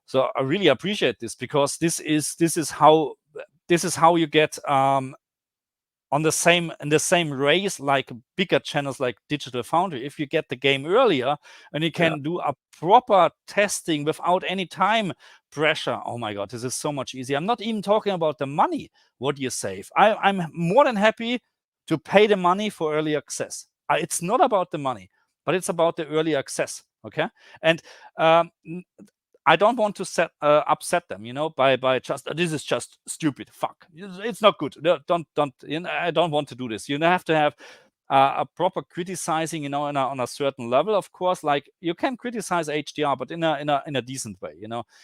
Speaker 1: So I really appreciate this because this is how you get in the same race like bigger channels like Digital Foundry. If you get the game earlier and you can do a proper testing without any time pressure, oh my God, this is so much easier. I'm not even talking about the money, what you save. I'm more than happy to pay the money for early access. It's not about the money, but it's about the early access. Okay. And I don't want to upset them, by just this is just stupid. Fuck, it's not good. No, don't. I don't want to do this. You have to have a proper criticizing, on a certain level, of course. Like you can criticize HDR, but in a decent way,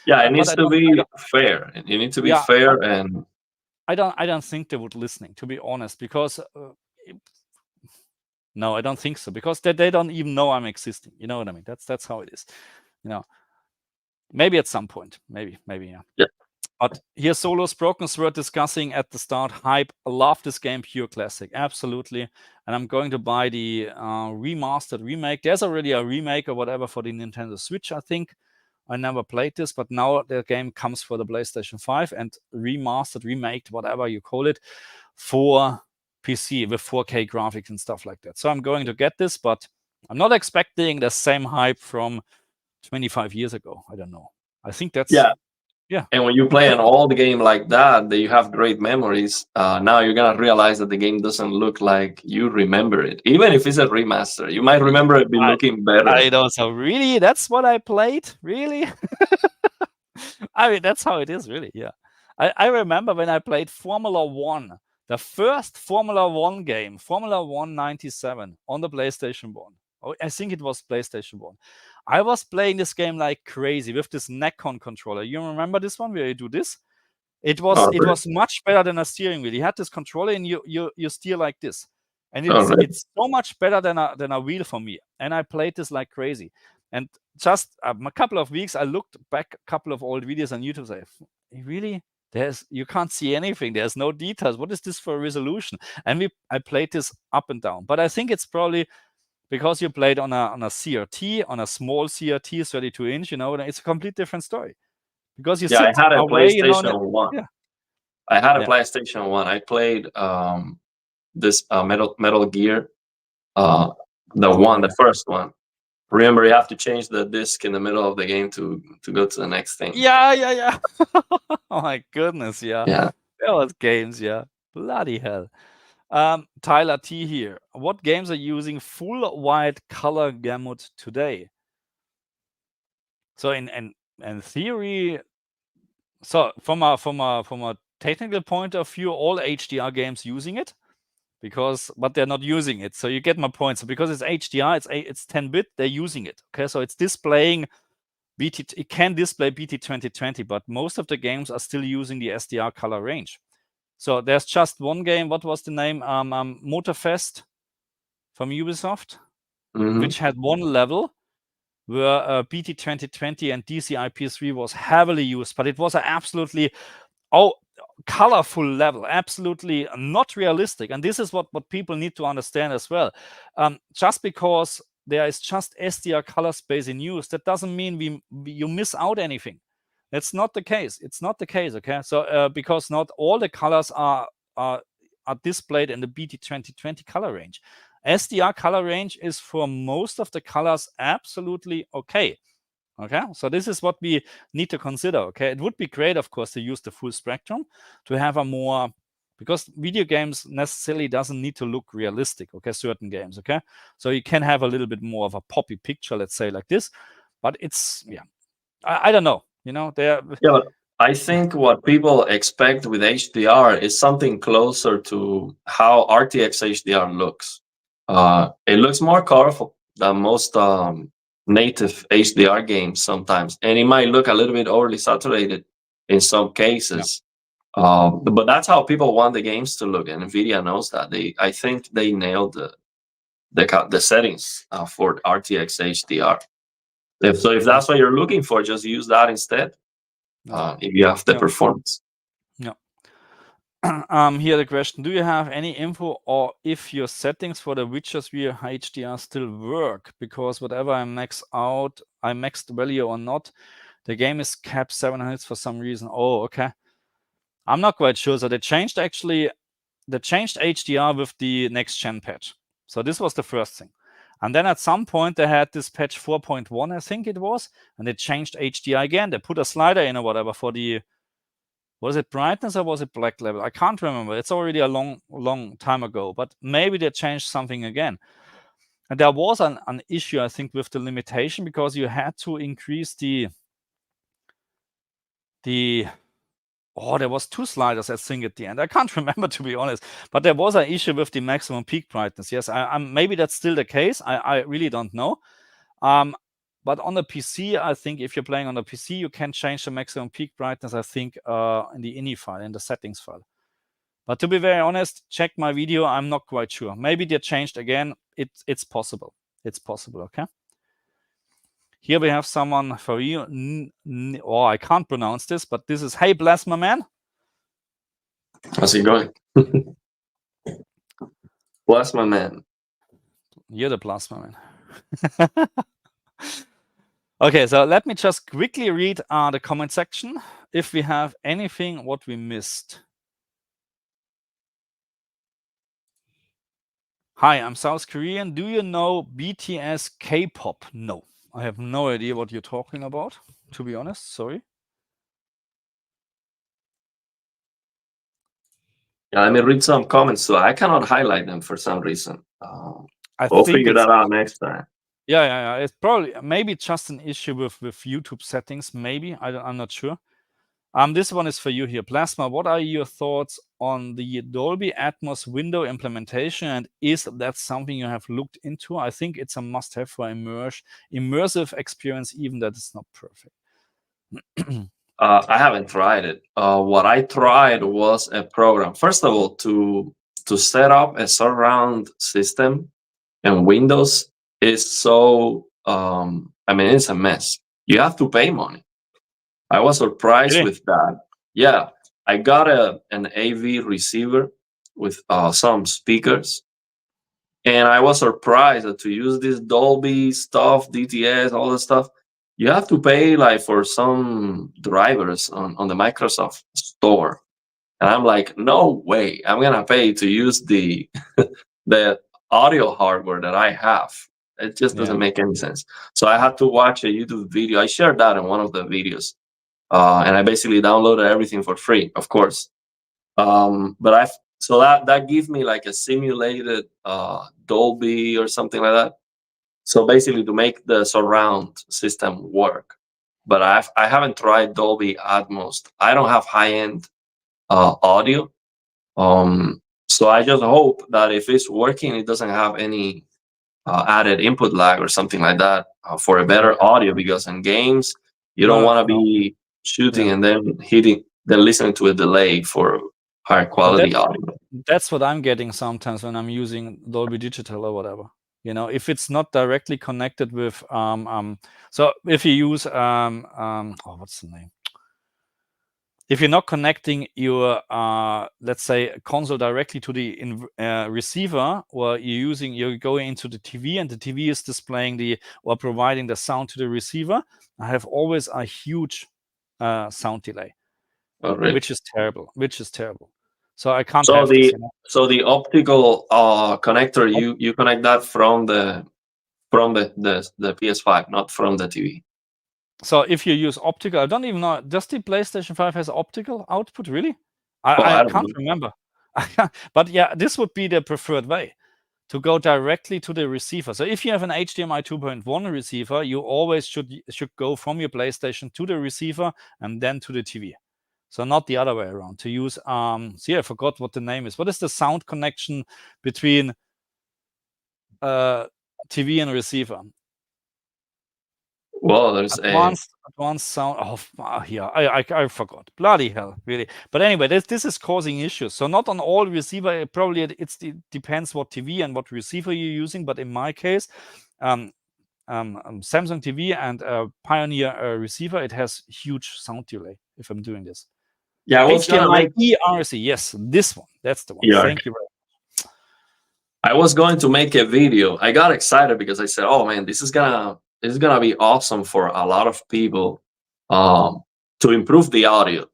Speaker 2: Yeah, it needs
Speaker 1: But
Speaker 2: to be fair. You need to be fair, and
Speaker 1: I don't think they would listening, to be honest, because no, I don't think so, because they don't even know I'm existing. You know what I mean? That's how it is. Maybe at some point, maybe, yeah. But here, Solos Broken Sword discussing at the start. Hype, love this game, pure classic, absolutely. And I'm going to buy the remastered remake. There's already a remake or whatever for the Nintendo Switch, I think. I never played this, but now the game comes for the PlayStation 5 and remastered, remaked, whatever you call it, for PC with 4K graphics and stuff like that. So I'm going to get this, but I'm not expecting the same hype from 25 years ago. I don't know. I think that's yeah.
Speaker 2: And when you play an old game like that you have great memories, now you're gonna realize that the game doesn't look like you remember it. Even if it's a remaster, you might remember it be looking better.
Speaker 1: I know. So really, that's what I played. Really, I mean, that's how it is. Really, yeah. I remember when I played Formula One, the first Formula One game, Formula One '97, on the PlayStation 1. Oh, I think it was PlayStation 1. I was playing this game like crazy with this Neck-Con controller. You remember this one where you do this? It was much better than a steering wheel. You had this controller and you steer like this, and it's so much better than a wheel for me. And I played this like crazy. And just a couple of weeks, I looked back a couple of old videos on YouTube. I say, really? You can't see anything. There's no details. What is this for a resolution? And I played this up and down. But I think it's probably because you played on a CRT, on a small CRT, 32-inch. It's a complete different story. Because you sit
Speaker 2: I had a
Speaker 1: away,
Speaker 2: PlayStation 1.
Speaker 1: Yeah.
Speaker 2: I had a PlayStation 1. I played this Metal Gear, the first one. Remember, you have to change the disc in the middle of the game to go to the next thing.
Speaker 1: Yeah. Oh my goodness, yeah.
Speaker 2: Yeah.
Speaker 1: There was games, yeah. Bloody hell. Tyler T here. What games are using full wide color gamut today? So in theory, so from a technical point of view, all HDR games using it, but they're not using it. So you get my point. So because it's HDR, it's 10-bit, they're using it. Okay, so it's displaying it can display BT 2020, but most of the games are still using the SDR color range. So there's just one game. What was the name? Motorfest from Ubisoft, which had one level where BT 2020 and DCI-P3 was heavily used, but it was an absolutely colorful level, absolutely not realistic. And this is what people need to understand as well. Just because there is just SDR color space in use, that doesn't mean you miss out anything. That's not the case. It's not the case, okay? So because not all the colors are displayed in the BT 2020 color range. SDR color range is for most of the colors absolutely okay. Okay, so this is what we need to consider. Okay, it would be great, of course, to use the full spectrum to have a more because video games necessarily doesn't need to look realistic. Okay, certain games. Okay, so you can have a little bit more of a poppy picture, let's say like this, but it's I don't know.
Speaker 2: Yeah, but I think what people expect with HDR is something closer to how RTX HDR looks. It looks more colorful than most native HDR games sometimes, and it might look a little bit overly saturated in some cases. But that's how people want the games to look, and Nvidia knows that. I think they nailed the settings for RTX HDR. If that's what you're looking for, just use that instead. If you have the performance.
Speaker 1: Here the question: do you have any info or if your settings for the Witcher 3 HDR still work? Because whatever I maxed value or not, the game is capped 700 for some reason. Oh, okay. I'm not quite sure. So they changed HDR with the next gen patch. So this was the first thing. And then at some point they had this patch 4.1, I think it was, and they changed HDR again. They put a slider in or whatever for the, was it brightness or was it black level? I can't remember. It's already a long time ago, but maybe they changed something again. And there was an issue, I think, with the limitation, because you had to increase there was 2 sliders, I think, at the end. I can't remember, to be honest, but there was an issue with the maximum peak brightness. Yes, maybe that's still the case. I really don't know. But on the PC, I think if you're playing on the PC, you can change the maximum peak brightness, I think, in the ini file, in the settings file. But to be very honest, check my video. I'm not quite sure. Maybe they changed again. It's possible. It's possible, okay? Here we have someone for you. I can't pronounce this, but this is, hey, Plasma Man.
Speaker 2: How's it going? Plasma Man.
Speaker 1: You're the Plasma Man. Okay, so let me just quickly read the comment section if we have anything what we missed. Hi, I'm South Korean. Do you know BTS K-pop? No, I have no idea what you're talking about, to be honest. Sorry.
Speaker 2: Yeah, let me read some comments. So I cannot highlight them for some reason. We'll figure that out next time.
Speaker 1: Yeah. It's probably maybe just an issue with YouTube settings. Maybe I'm not sure. This one is for you here, Plasma. What are your thoughts on the Dolby Atmos window implementation, and is that something you have looked into? I think it's a must-have for immersive experience, even that it's not perfect.
Speaker 2: I haven't tried it. What I tried was a program. First of all, to set up a surround system and Windows is so. It's a mess. You have to pay money. I was surprised with that. Yeah, I got an AV receiver with some speakers, and I was surprised that to use this Dolby stuff, DTS, all the stuff, you have to pay like for some drivers on the Microsoft store. And I'm like, no way, I'm gonna pay to use the the audio hardware that I have. It just doesn't make any sense. So I had to watch a YouTube video. I shared that in one of the videos. And I basically downloaded everything for free, of course. So that gives me like a simulated Dolby or something like that. So basically to make the surround system work. But I haven't tried Dolby Atmos. I don't have high-end audio. So I just hope that if it's working, it doesn't have any added input lag or something like that for a better audio, because in games, you don't want to be shooting and then listening to a delay for higher quality audio.
Speaker 1: That's what I'm getting sometimes when I'm using Dolby Digital or whatever. If it's not directly connected with so if you use what's the name? If you're not connecting your let's say console directly to the receiver, or you're going into the TV and the TV is displaying or providing the sound to the receiver, I have always a huge sound delay, which is terrible. So I can't have this.
Speaker 2: So the optical connector, you connect that from the PS5, not from the TV.
Speaker 1: So if you use optical, I don't even know. Does the PlayStation 5 has optical output? Really? I can't remember. But yeah, this would be the preferred way, to go directly to the receiver. So if you have an HDMI 2.1 receiver, you always should go from your PlayStation to the receiver and then to the TV. So not the other way around, to use see, I forgot what the name is. What is the sound connection between TV and receiver?
Speaker 2: Well, there's
Speaker 1: advanced sound. Oh, yeah, I forgot. Bloody hell, really. But anyway, this is causing issues. So not on all receiver. Probably it depends what TV and what receiver you're using. But in my case, Samsung TV and Pioneer receiver, it has huge sound delay if I'm doing this.
Speaker 2: Yeah, I was gonna make
Speaker 1: ERC. Yes, this one. That's the one.
Speaker 2: Yeah.
Speaker 1: Thank you very much.
Speaker 2: I was going to make a video. I got excited because I said, "Oh man, this is gonna be awesome for a lot of people to improve the audio."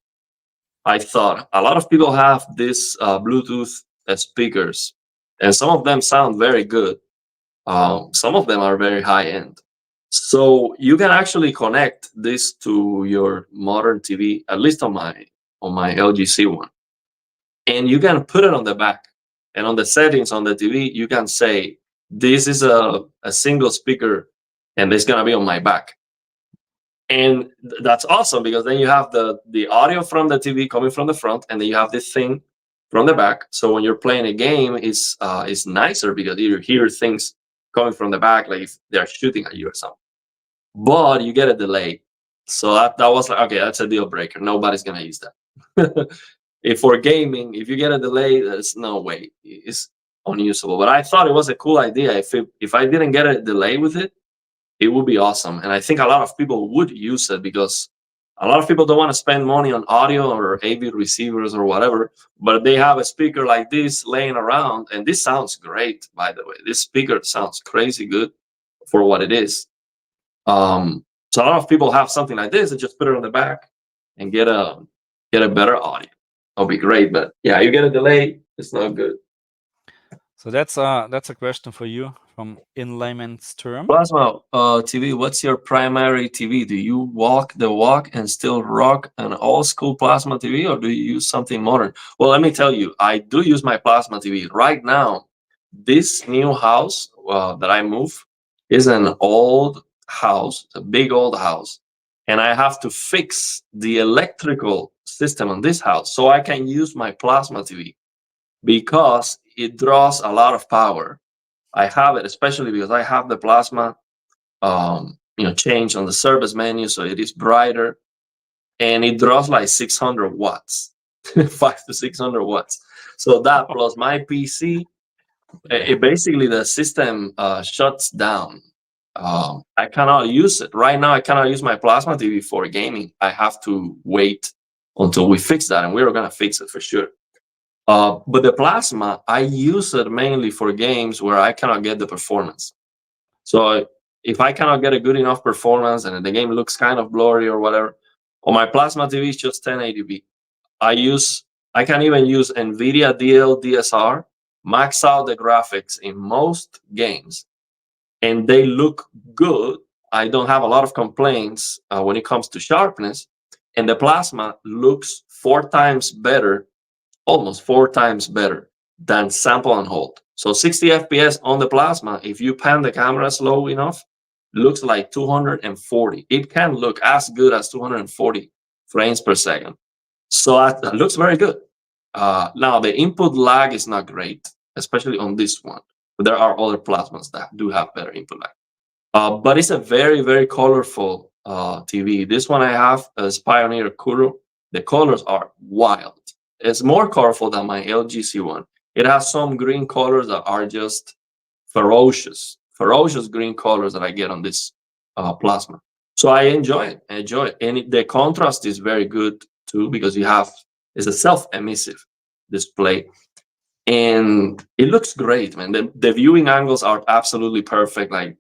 Speaker 2: I thought a lot of people have this Bluetooth speakers, and some of them sound very good. Some of them are very high end. So you can actually connect this to your modern TV, at least on my LG C1, and you can put it on the back. And on the settings on the TV, you can say, this is a single speaker and it's going to be on my back. And that's awesome, because then you have the audio from the TV coming from the front, and then you have this thing from the back. So when you're playing a game, it's nicer because you hear things coming from the back, like if they're shooting at you or something. But you get a delay. So that was like, okay, that's a deal breaker. Nobody's going to use that. If for gaming, if you get a delay, there's no way. It's unusable. But I thought it was a cool idea. If I didn't get a delay with it, it would be awesome. And I think a lot of people would use it, because a lot of people don't want to spend money on audio or AV receivers or whatever, but they have a speaker like this laying around, and this sounds great, by the way. This speaker sounds crazy good for what it is. So a lot of people have something like this and just put it on the back and get a better audio. That'll be great. But yeah, you get a delay, it's not good.
Speaker 1: So that's a question for you from in layman's term.
Speaker 2: Plasma TV, what's your primary TV? Do you walk the walk and still rock an old school plasma TV, or do you use something modern? Well, let me tell you, I do use my plasma TV. Right now, this new house that I move is an old house, a big old house. And I have to fix the electrical system on this house so I can use my plasma TV, because it draws a lot of power. I have it, especially because I have the plasma, change on the service menu, so it is brighter, and it draws like 600 watts, 500 to 600 watts. So that plus my PC, it basically the system shuts down. I cannot use it right now. I cannot use my plasma TV for gaming. I have to wait until we fix that, and we're gonna fix it for sure. But the plasma, I use it mainly for games where I cannot get the performance. So if I cannot get a good enough performance and the game looks kind of blurry or whatever, on my plasma TV is just 1080p. I can even use NVIDIA DLSR, max out the graphics in most games, and they look good. I don't have a lot of complaints when it comes to sharpness, and the plasma looks 4 times better, almost 4 times better than sample and hold. So 60 FPS on the plasma, if you pan the camera slow enough, looks like 240. It can look as good as 240 frames per second. So that looks very good. Now, the input lag is not great, especially on this one. But there are other plasmas that do have better input lag. But it's a very, very colorful TV. This one I have is Pioneer Kuro. The colors are wild. It's more colorful than my LG C1. It has some green colors that are just ferocious green colors that I get on this plasma. So I enjoy it. And the contrast is very good too, because it's a self-emissive display. And it looks great, man. The viewing angles are absolutely perfect. Like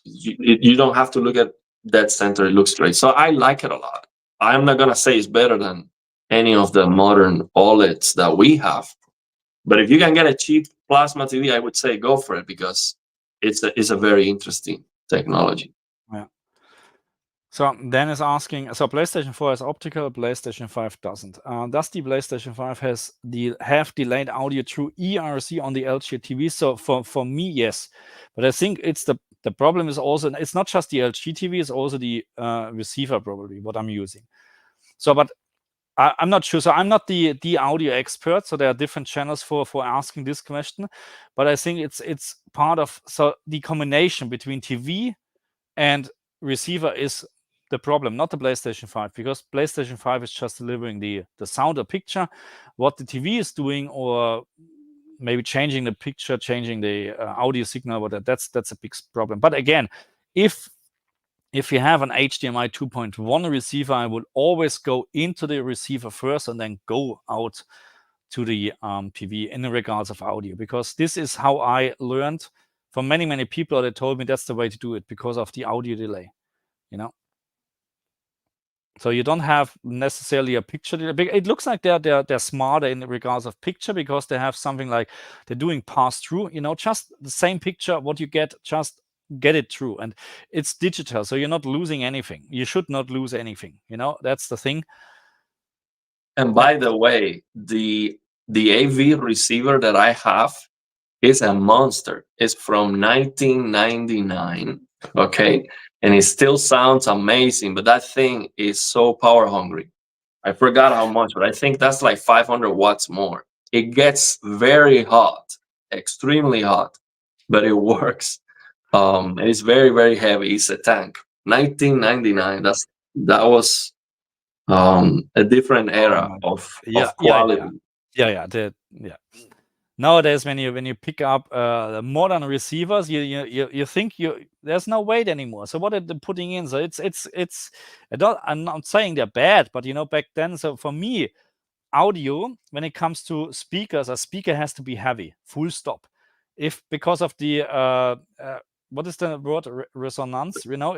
Speaker 2: you don't have to look at dead center. It looks great. So I like it a lot. I'm not gonna say it's better than any of the modern OLEDs that we have, but if you can get a cheap plasma TV, I would say go for it, because it's a very interesting technology.
Speaker 1: Yeah. So Dan is asking, so PlayStation 4 has optical, PlayStation 5 doesn't. Does the PlayStation 5 have delayed audio through ERC on the LG TV? So for me, yes. But I think it's the problem is also, it's not just the LG TV, it's also the receiver probably, what I'm using. So, but I'm not sure. So I'm not the audio expert. So there are different channels for asking this question. But I think it's part of, so the combination between TV and receiver is the problem, not the PlayStation 5, because PlayStation 5 is just delivering the sound or picture. What the TV is doing, or maybe changing the picture, changing the audio signal, that's a big problem. But again, if you have an HDMI 2.1 receiver, I would always go into the receiver first and then go out to the TV in regards of audio, because this is how I learned from many people that told me that's the way to do it, because of the audio delay, you know. So you don't have necessarily a picture delay. It looks like they're smarter in regards of picture, because they have something like they're doing pass through, you know, just the same picture, what you get, just get it through, and it's digital, so you're not losing anything. You should not lose anything, you know, that's the thing.
Speaker 2: And by the way, the AV receiver that I have is a monster. It's from 1999, okay? And it still sounds amazing, but that thing is so power hungry. I forgot how much, but I think that's like 500 watts more. It gets very hot, extremely hot, but it works. And it's very, very heavy. It's a tank. 1999. That was a different era of quality.
Speaker 1: Yeah. Nowadays, when you pick up the modern receivers, you think there's no weight anymore. So what are they putting in? So it's I'm not saying they're bad, but you know, back then, so for me, audio, when it comes to speakers, a speaker has to be heavy, full stop. If because of the what is the word, resonance, you know,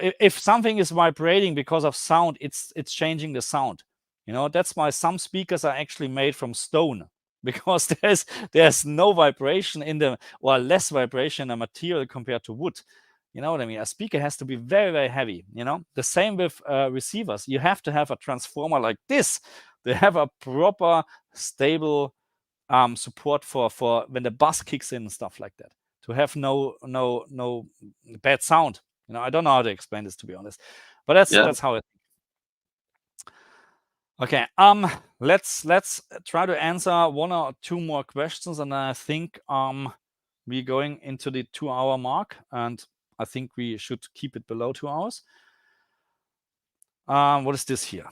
Speaker 1: if something is vibrating because of sound, it's changing the sound, you know. That's why some speakers are actually made from stone, because there's no vibration in the, or less vibration in the material compared to wood. You know what I mean? A speaker has to be very, very heavy, you know. The same with receivers. You have to have a transformer like this. They have a proper stable support for when the bass kicks in and stuff like that, to have no bad sound. You know, I don't know how to explain this, to be honest, but that's how it. Okay, let's try to answer one or two more questions, and I think we're going into the 2-hour mark, and I think we should keep it below 2 hours. What is this here?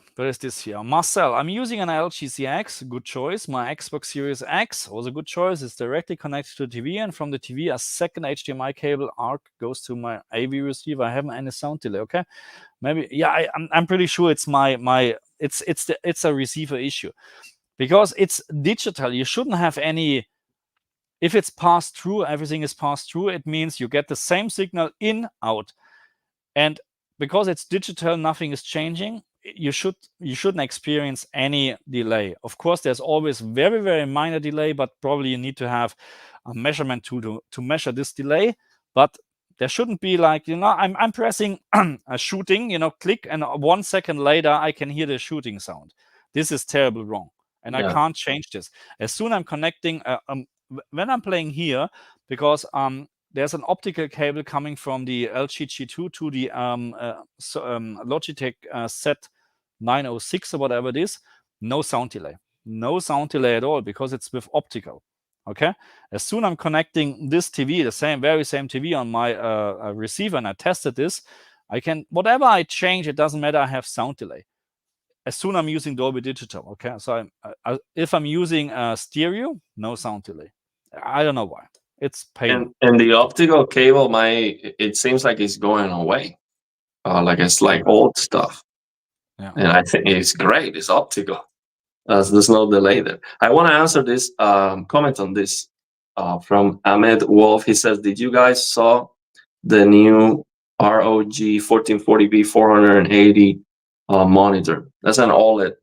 Speaker 1: Marcel, I'm using an LG CX, good choice. My Xbox Series X, also good choice. It's directly connected to the TV, and from the TV, a second HDMI cable arc goes to my AV receiver. I haven't any sound delay. Okay, maybe, yeah. I'm pretty sure it's it's a receiver issue, because it's digital. You shouldn't have any. If it's passed through, everything is passed through. It means you get the same signal in, out, and because it's digital, nothing is changing. You shouldn't experience any delay. Of course, there's always very, very minor delay, but probably you need to have a measurement tool to measure this delay. But there shouldn't be like, you know, I'm pressing a shooting, you know, click, and 1 second later I can hear the shooting sound. This is terrible wrong, and I can't change this. As soon as I'm connecting, when I'm playing here, because there's an optical cable coming from the LG G2 to the Logitech Z906 or whatever it is. No sound delay. No sound delay at all, because it's with optical. Okay. As soon as I'm connecting this TV, the very same TV on my receiver, and I tested this, I can, whatever I change, it doesn't matter, I have sound delay. As soon as I'm using Dolby Digital. Okay. So if I'm using stereo, no sound delay. I don't know why. It's pain.
Speaker 2: And the optical cable, it seems like it's going away. Like it's like old stuff.
Speaker 1: Yeah.
Speaker 2: And I think it's great. It's optical. There's no delay there. I want to answer this comment on this from Ahmed Wolf. He says, "Did you guys saw the new ROG 1440p 480 monitor? That's an OLED,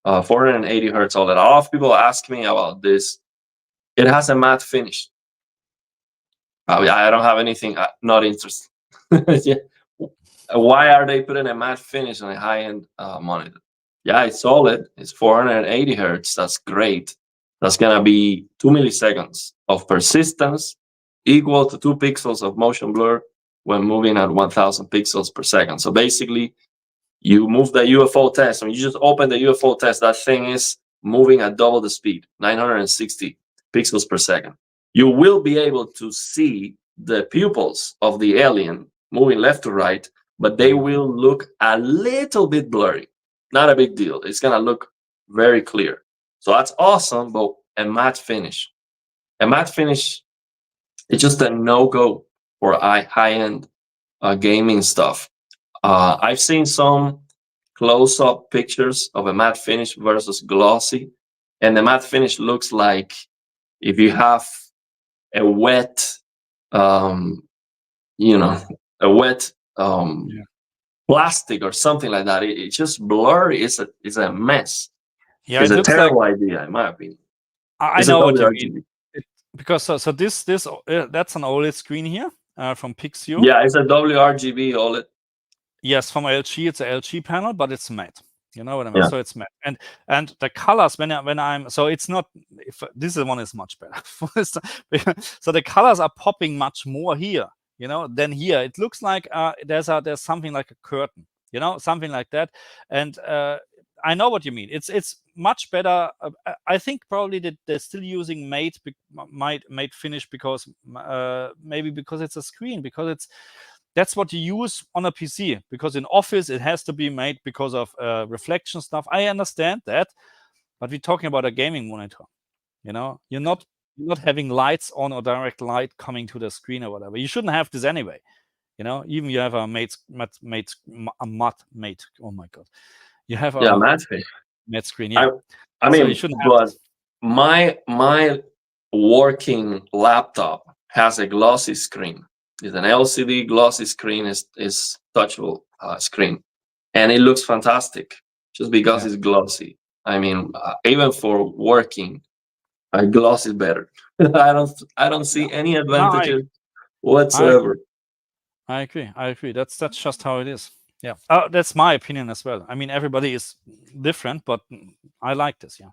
Speaker 2: 480 hertz OLED. A lot of people ask me about this. It has a matte finish. I don't have anything. Not interested. Yeah. why are they putting a matte finish on a high-end monitor? Yeah, it's OLED. It's 480 hertz. That's great. That's gonna be 2 milliseconds of persistence, equal to 2 pixels of motion blur when moving at 1,000 pixels per second. So basically, you move the UFO test. When you just open the UFO test, that thing is moving at double the speed, 960 pixels per second. You will be able to see the pupils of the alien moving left to right, but they will look a little bit blurry. Not a big deal. It's gonna look very clear. So that's awesome, but a matte finish. A matte finish is just a no-go for high-end gaming stuff. I've seen some close-up pictures of a matte finish versus glossy, and the matte finish looks like if you have a wet, you know, a wet plastic or something like that. It's just blurry. It's a mess.
Speaker 1: Yeah,
Speaker 2: It's
Speaker 1: it
Speaker 2: a
Speaker 1: looks like
Speaker 2: terrible idea, in my opinion.
Speaker 1: I
Speaker 2: It's
Speaker 1: know
Speaker 2: a
Speaker 1: what you
Speaker 2: WRGB.
Speaker 1: mean. Because so this that's an OLED screen here from Pixio.
Speaker 2: Yeah, it's a WRGB OLED.
Speaker 1: Yes, from LG, it's a LG panel, but it's matte. You know what I mean?
Speaker 2: Yeah.
Speaker 1: So it's matte, and the colors when I'm so it's not. If this one is much better. So the colors are popping much more here, you know, than here. It looks like there's something like a curtain, you know, something like that. And I know what you mean. It's much better. I think probably that they're still using matte finish because maybe because it's a screen, because that's what you use on a PC, because in office it has to be made because of reflection stuff. I understand that, but we're talking about a gaming monitor. You know, you're not having lights on or direct light coming to the screen or whatever. You shouldn't have this anyway. You know, even you have a matte. Oh my god, you have a matte screen. Yeah,
Speaker 2: I
Speaker 1: so
Speaker 2: mean,
Speaker 1: you shouldn't have
Speaker 2: but
Speaker 1: this.
Speaker 2: my working laptop has a glossy screen. It's an LCD glossy screen. Is touchable screen, and it looks fantastic just because it's glossy. I mean, even for working, gloss is better. I don't see any advantages whatsoever.
Speaker 1: I agree. That's just how it is. Yeah, that's my opinion as well. I mean, everybody is different, but I like this. Yeah.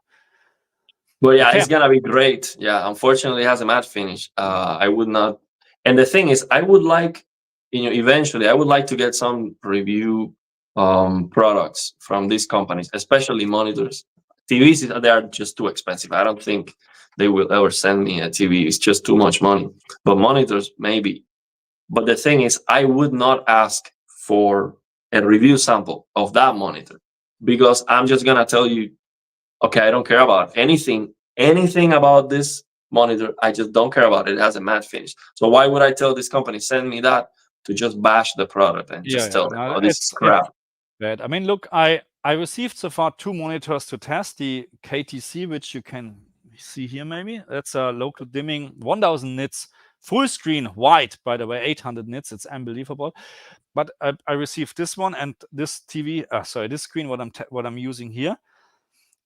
Speaker 2: But yeah,
Speaker 1: Okay.
Speaker 2: it's gonna be great. Yeah, unfortunately, it has a matte finish. I would not. And the thing is, I would like, eventually, I would like to get some review products from these companies, especially monitors. TVs, they are just too expensive. I don't think they will ever send me a TV. It's just too much money. But monitors, maybe. But the thing is, I would not ask for a review sample of that monitor, because I'm just gonna tell you, okay, I don't care about anything about this monitor. I just don't care about it. It has a matte finish. So why would I tell this company, send me that, to just bash the product and just tell them, oh, this is crap?
Speaker 1: Bad. I mean, look, I received so far 2 monitors to test. The KTC, which you can see here, maybe that's a local dimming 1000 nits full screen white, by the way, 800 nits. It's unbelievable. But I received this one and this TV. This screen. What I'm using here,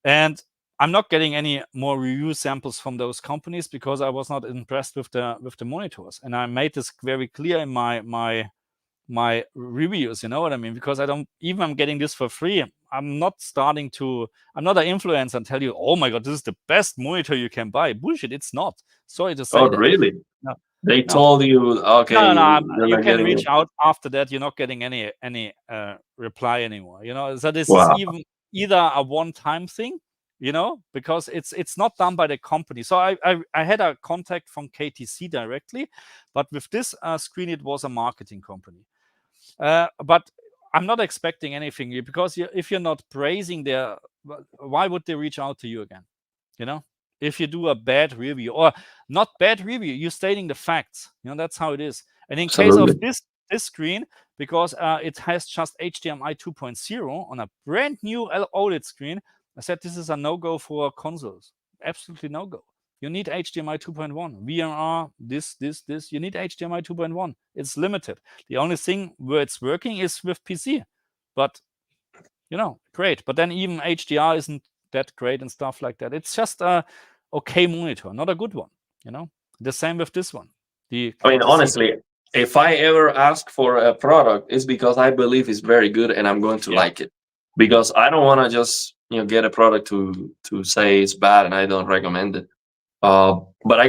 Speaker 1: and I'm not getting any more review samples from those companies because I was not impressed with the monitors, and I made this very clear in my reviews. You know what I mean? Because I'm getting this for free. I'm not an influencer and tell you, oh my god, this is the best monitor you can buy. Bullshit, it's not. Sorry to say that.
Speaker 2: Really?
Speaker 1: No.
Speaker 2: They told you, okay,
Speaker 1: no,
Speaker 2: you're
Speaker 1: you
Speaker 2: not
Speaker 1: can reach
Speaker 2: it.
Speaker 1: out after that. You're not getting any reply anymore. You know, so this
Speaker 2: Wow.
Speaker 1: is even either a one-time thing, you know, because it's not done by the company. So I had a contact from KTC directly, but with this screen, it was a marketing company. But I'm not expecting anything here, because if you're not praising their, why would they reach out to you again? You know, if you do a bad review, or not bad review, you're stating the facts. You know, that's how it is. And in case of this screen, because it has just HDMI 2.0 on a brand new OLED screen, I said this is a no-go for consoles. Absolutely no-go. You need HDMI 2.1, VRR, this. You need HDMI 2.1. It's limited. The only thing where it's working is with PC. But, you know, great. But then even HDR isn't that great and stuff like that. It's just a okay monitor, not a good one, you know. The same with this one. I mean,
Speaker 2: honestly, if I ever ask for a product, it's because I believe it's very good and I'm going to
Speaker 1: Yeah.
Speaker 2: like it. Because I don't want to just get a product to say it's bad and I don't recommend it. But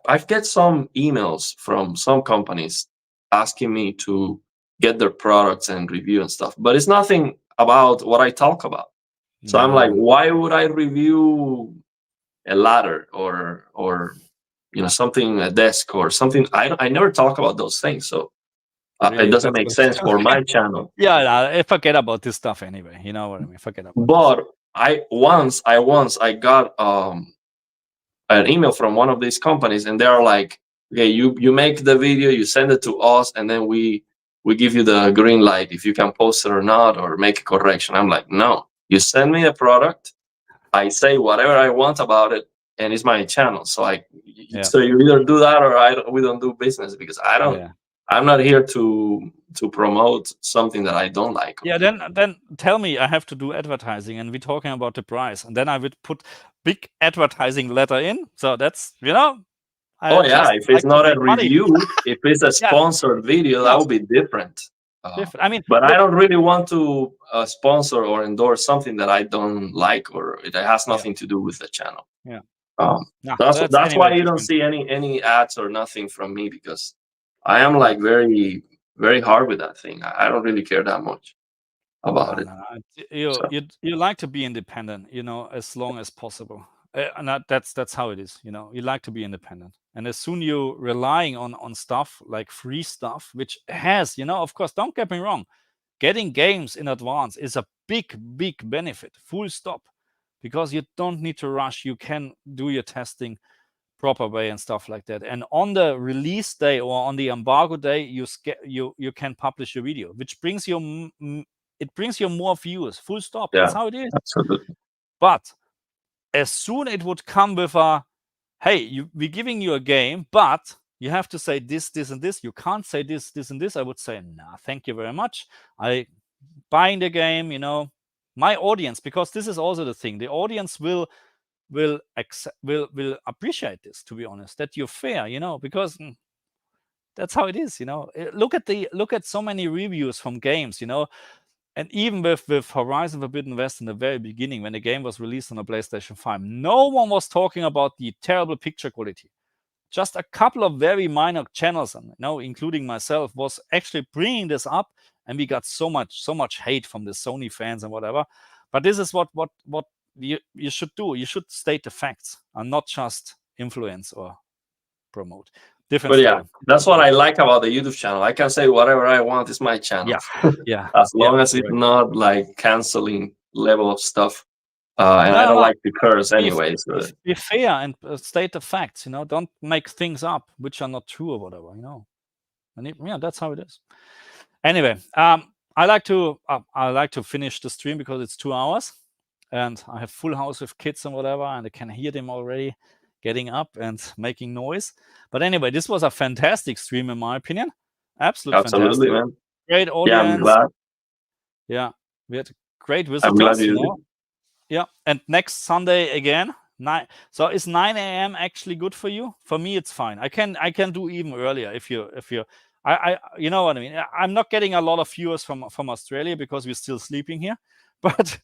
Speaker 2: I've get some emails from some companies asking me to get their products and review and stuff, but it's nothing about what I talk about. So I'm like,
Speaker 1: No.
Speaker 2: why would I review a ladder or something, a desk or something? I never talk about those things, so it
Speaker 1: Really,
Speaker 2: doesn't
Speaker 1: that's
Speaker 2: make
Speaker 1: good.
Speaker 2: sense for
Speaker 1: Okay.
Speaker 2: my channel.
Speaker 1: Yeah, I forget about this stuff anyway. You know what I mean? Forget about this.
Speaker 2: But I got an email from one of these companies, and they're like, okay, you make the video, you send it to us, and then we give you the green light if you can post it or not or make a correction. I'm like, no, you send me a product, I say whatever I want about it, and it's my channel. So
Speaker 1: Yeah.
Speaker 2: so you either do that or we don't do business, because
Speaker 1: Yeah.
Speaker 2: I'm not here to promote something that I don't like.
Speaker 1: Yeah, then tell me I have to do advertising and we're talking about the price. And then I would put big advertising letter in. So that's, I
Speaker 2: Oh yeah,
Speaker 1: just
Speaker 2: if it's
Speaker 1: like to
Speaker 2: not a
Speaker 1: make money.
Speaker 2: review, if it's a
Speaker 1: Yeah,
Speaker 2: sponsored video, that
Speaker 1: not
Speaker 2: would be different.
Speaker 1: different. I mean,
Speaker 2: But I
Speaker 1: look,
Speaker 2: don't really want to sponsor or endorse something that I don't like or it has
Speaker 1: yeah,
Speaker 2: nothing to do with the channel.
Speaker 1: yeah.
Speaker 2: Um,
Speaker 1: Nah,
Speaker 2: that's
Speaker 1: that's
Speaker 2: that's why
Speaker 1: anyway
Speaker 2: you don't
Speaker 1: different.
Speaker 2: see any ads or nothing from me, because I am
Speaker 1: Yeah.
Speaker 2: like very very hard with that thing. I don't really care that much about
Speaker 1: No,
Speaker 2: it.
Speaker 1: no, no. You
Speaker 2: So
Speaker 1: you like to be independent, as long as possible. And that's how it is, You like to be independent. And as soon you relying on stuff like free stuff, which has, of course, don't get me wrong, getting games in advance is a big, big benefit. Full stop. Because you don't need to rush. You can do your testing proper way and stuff like that. And on the release day or on the embargo day, you can publish your video, which brings you it brings you more views. Full stop. That's
Speaker 2: yeah,
Speaker 1: how it is.
Speaker 2: absolutely.
Speaker 1: But as soon it would come with a, hey, we're giving you a game, but you have to say this, this, and this. You can't say this, this, and this. I would say, nah, thank you very much. I buying the game, my audience, because this is also the thing. The audience will appreciate this, to be honest, that you're fair, because that's how it is, look at so many reviews from games, and even with Horizon Forbidden West in the very beginning, when the game was released on the PlayStation 5, no one was talking about the terrible picture quality. Just a couple of very minor channels, including myself, was actually bringing this up, and we got so much hate from the Sony fans and whatever. But this is what you should do. You should state the facts and not just influence or promote. Different
Speaker 2: But yeah,
Speaker 1: story.
Speaker 2: that's what I like about the YouTube channel. I can say whatever I want. It's my channel.
Speaker 1: Yeah, yeah,
Speaker 2: As
Speaker 1: yeah.
Speaker 2: long as it's
Speaker 1: Correct.
Speaker 2: not like canceling level of stuff. And I
Speaker 1: No,
Speaker 2: don't
Speaker 1: no.
Speaker 2: like to curse
Speaker 1: Be,
Speaker 2: anyway. So
Speaker 1: be fair and state the facts. Don't make things up which are not true or whatever. And that's how it is. Anyway, I like to finish the stream because it's 2 hours, and I have full house with kids and whatever, and I can hear them already getting up and making noise. But anyway, this was a fantastic stream in my opinion. Absolute
Speaker 2: absolutely,
Speaker 1: fantastic.
Speaker 2: man.
Speaker 1: Great
Speaker 2: Yeah, I'm
Speaker 1: audience.
Speaker 2: glad.
Speaker 1: Yeah, we had great
Speaker 2: I'm glad
Speaker 1: visitors.
Speaker 2: you did.
Speaker 1: Yeah, and next Sunday again. So is 9 a.m. actually good for you? For me, it's fine. I can do even earlier if you you know what I mean. I'm not getting a lot of viewers from Australia because we're still sleeping here, but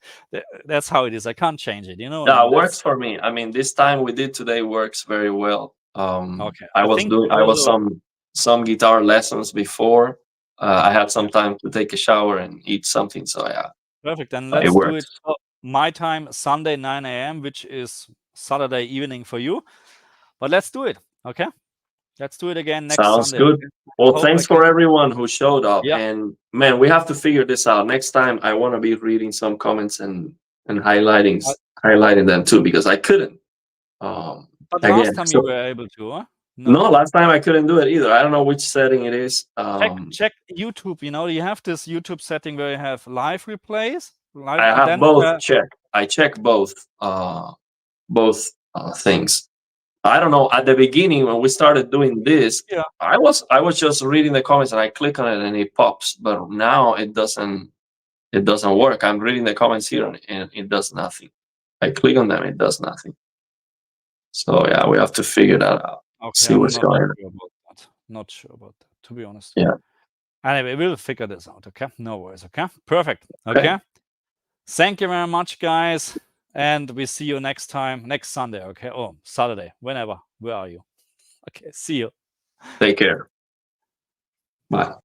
Speaker 1: that's how it is. I can't change it. You know what I
Speaker 2: Yeah,
Speaker 1: mean?
Speaker 2: it works for me. I mean, this time we did today works very well.
Speaker 1: Okay.
Speaker 2: I
Speaker 1: I
Speaker 2: was
Speaker 1: think
Speaker 2: doing I was
Speaker 1: also
Speaker 2: some guitar lessons before. I had
Speaker 1: yeah,
Speaker 2: some time to take a shower and eat something, so yeah,
Speaker 1: perfect. Then
Speaker 2: it
Speaker 1: let's do it.
Speaker 2: works.
Speaker 1: My time Sunday 9 a.m., which is Saturday evening for you. But let's do it. Okay. Let's do it again next
Speaker 2: Sounds
Speaker 1: Sunday.
Speaker 2: good.
Speaker 1: Okay? I
Speaker 2: Well,
Speaker 1: hope I
Speaker 2: thanks
Speaker 1: can.
Speaker 2: for everyone who showed up.
Speaker 1: Yeah.
Speaker 2: And man, we have to figure this out. Next time, I want to be reading some comments and highlighting them too, because I couldn't. Um,
Speaker 1: But last
Speaker 2: again,
Speaker 1: time you
Speaker 2: so
Speaker 1: were able to, huh? No.
Speaker 2: no, last time I couldn't do it either. I don't know which setting it is.
Speaker 1: Check YouTube. You have this YouTube setting where you have live replays, live,
Speaker 2: I
Speaker 1: and
Speaker 2: have
Speaker 1: then
Speaker 2: both checked. I check both things. I don't know. At the beginning, when we started doing this,
Speaker 1: yeah.
Speaker 2: I was just reading the comments and I click on it and it pops. But now it doesn't work. I'm reading the comments here and it does nothing. I click on them, it does nothing. So yeah, we have to figure that out.
Speaker 1: Okay,
Speaker 2: See
Speaker 1: I'm
Speaker 2: what's
Speaker 1: not
Speaker 2: going on.
Speaker 1: sure about that. Not sure about that. to be honest.
Speaker 2: Yeah.
Speaker 1: Anyway, we'll figure this out. Okay, no worries. Okay, perfect. Okay. Thank you very much, guys, and we see you next time, next Sunday. Okay, or Saturday, whenever. Where are you? Okay, see you.
Speaker 2: Take care. Bye.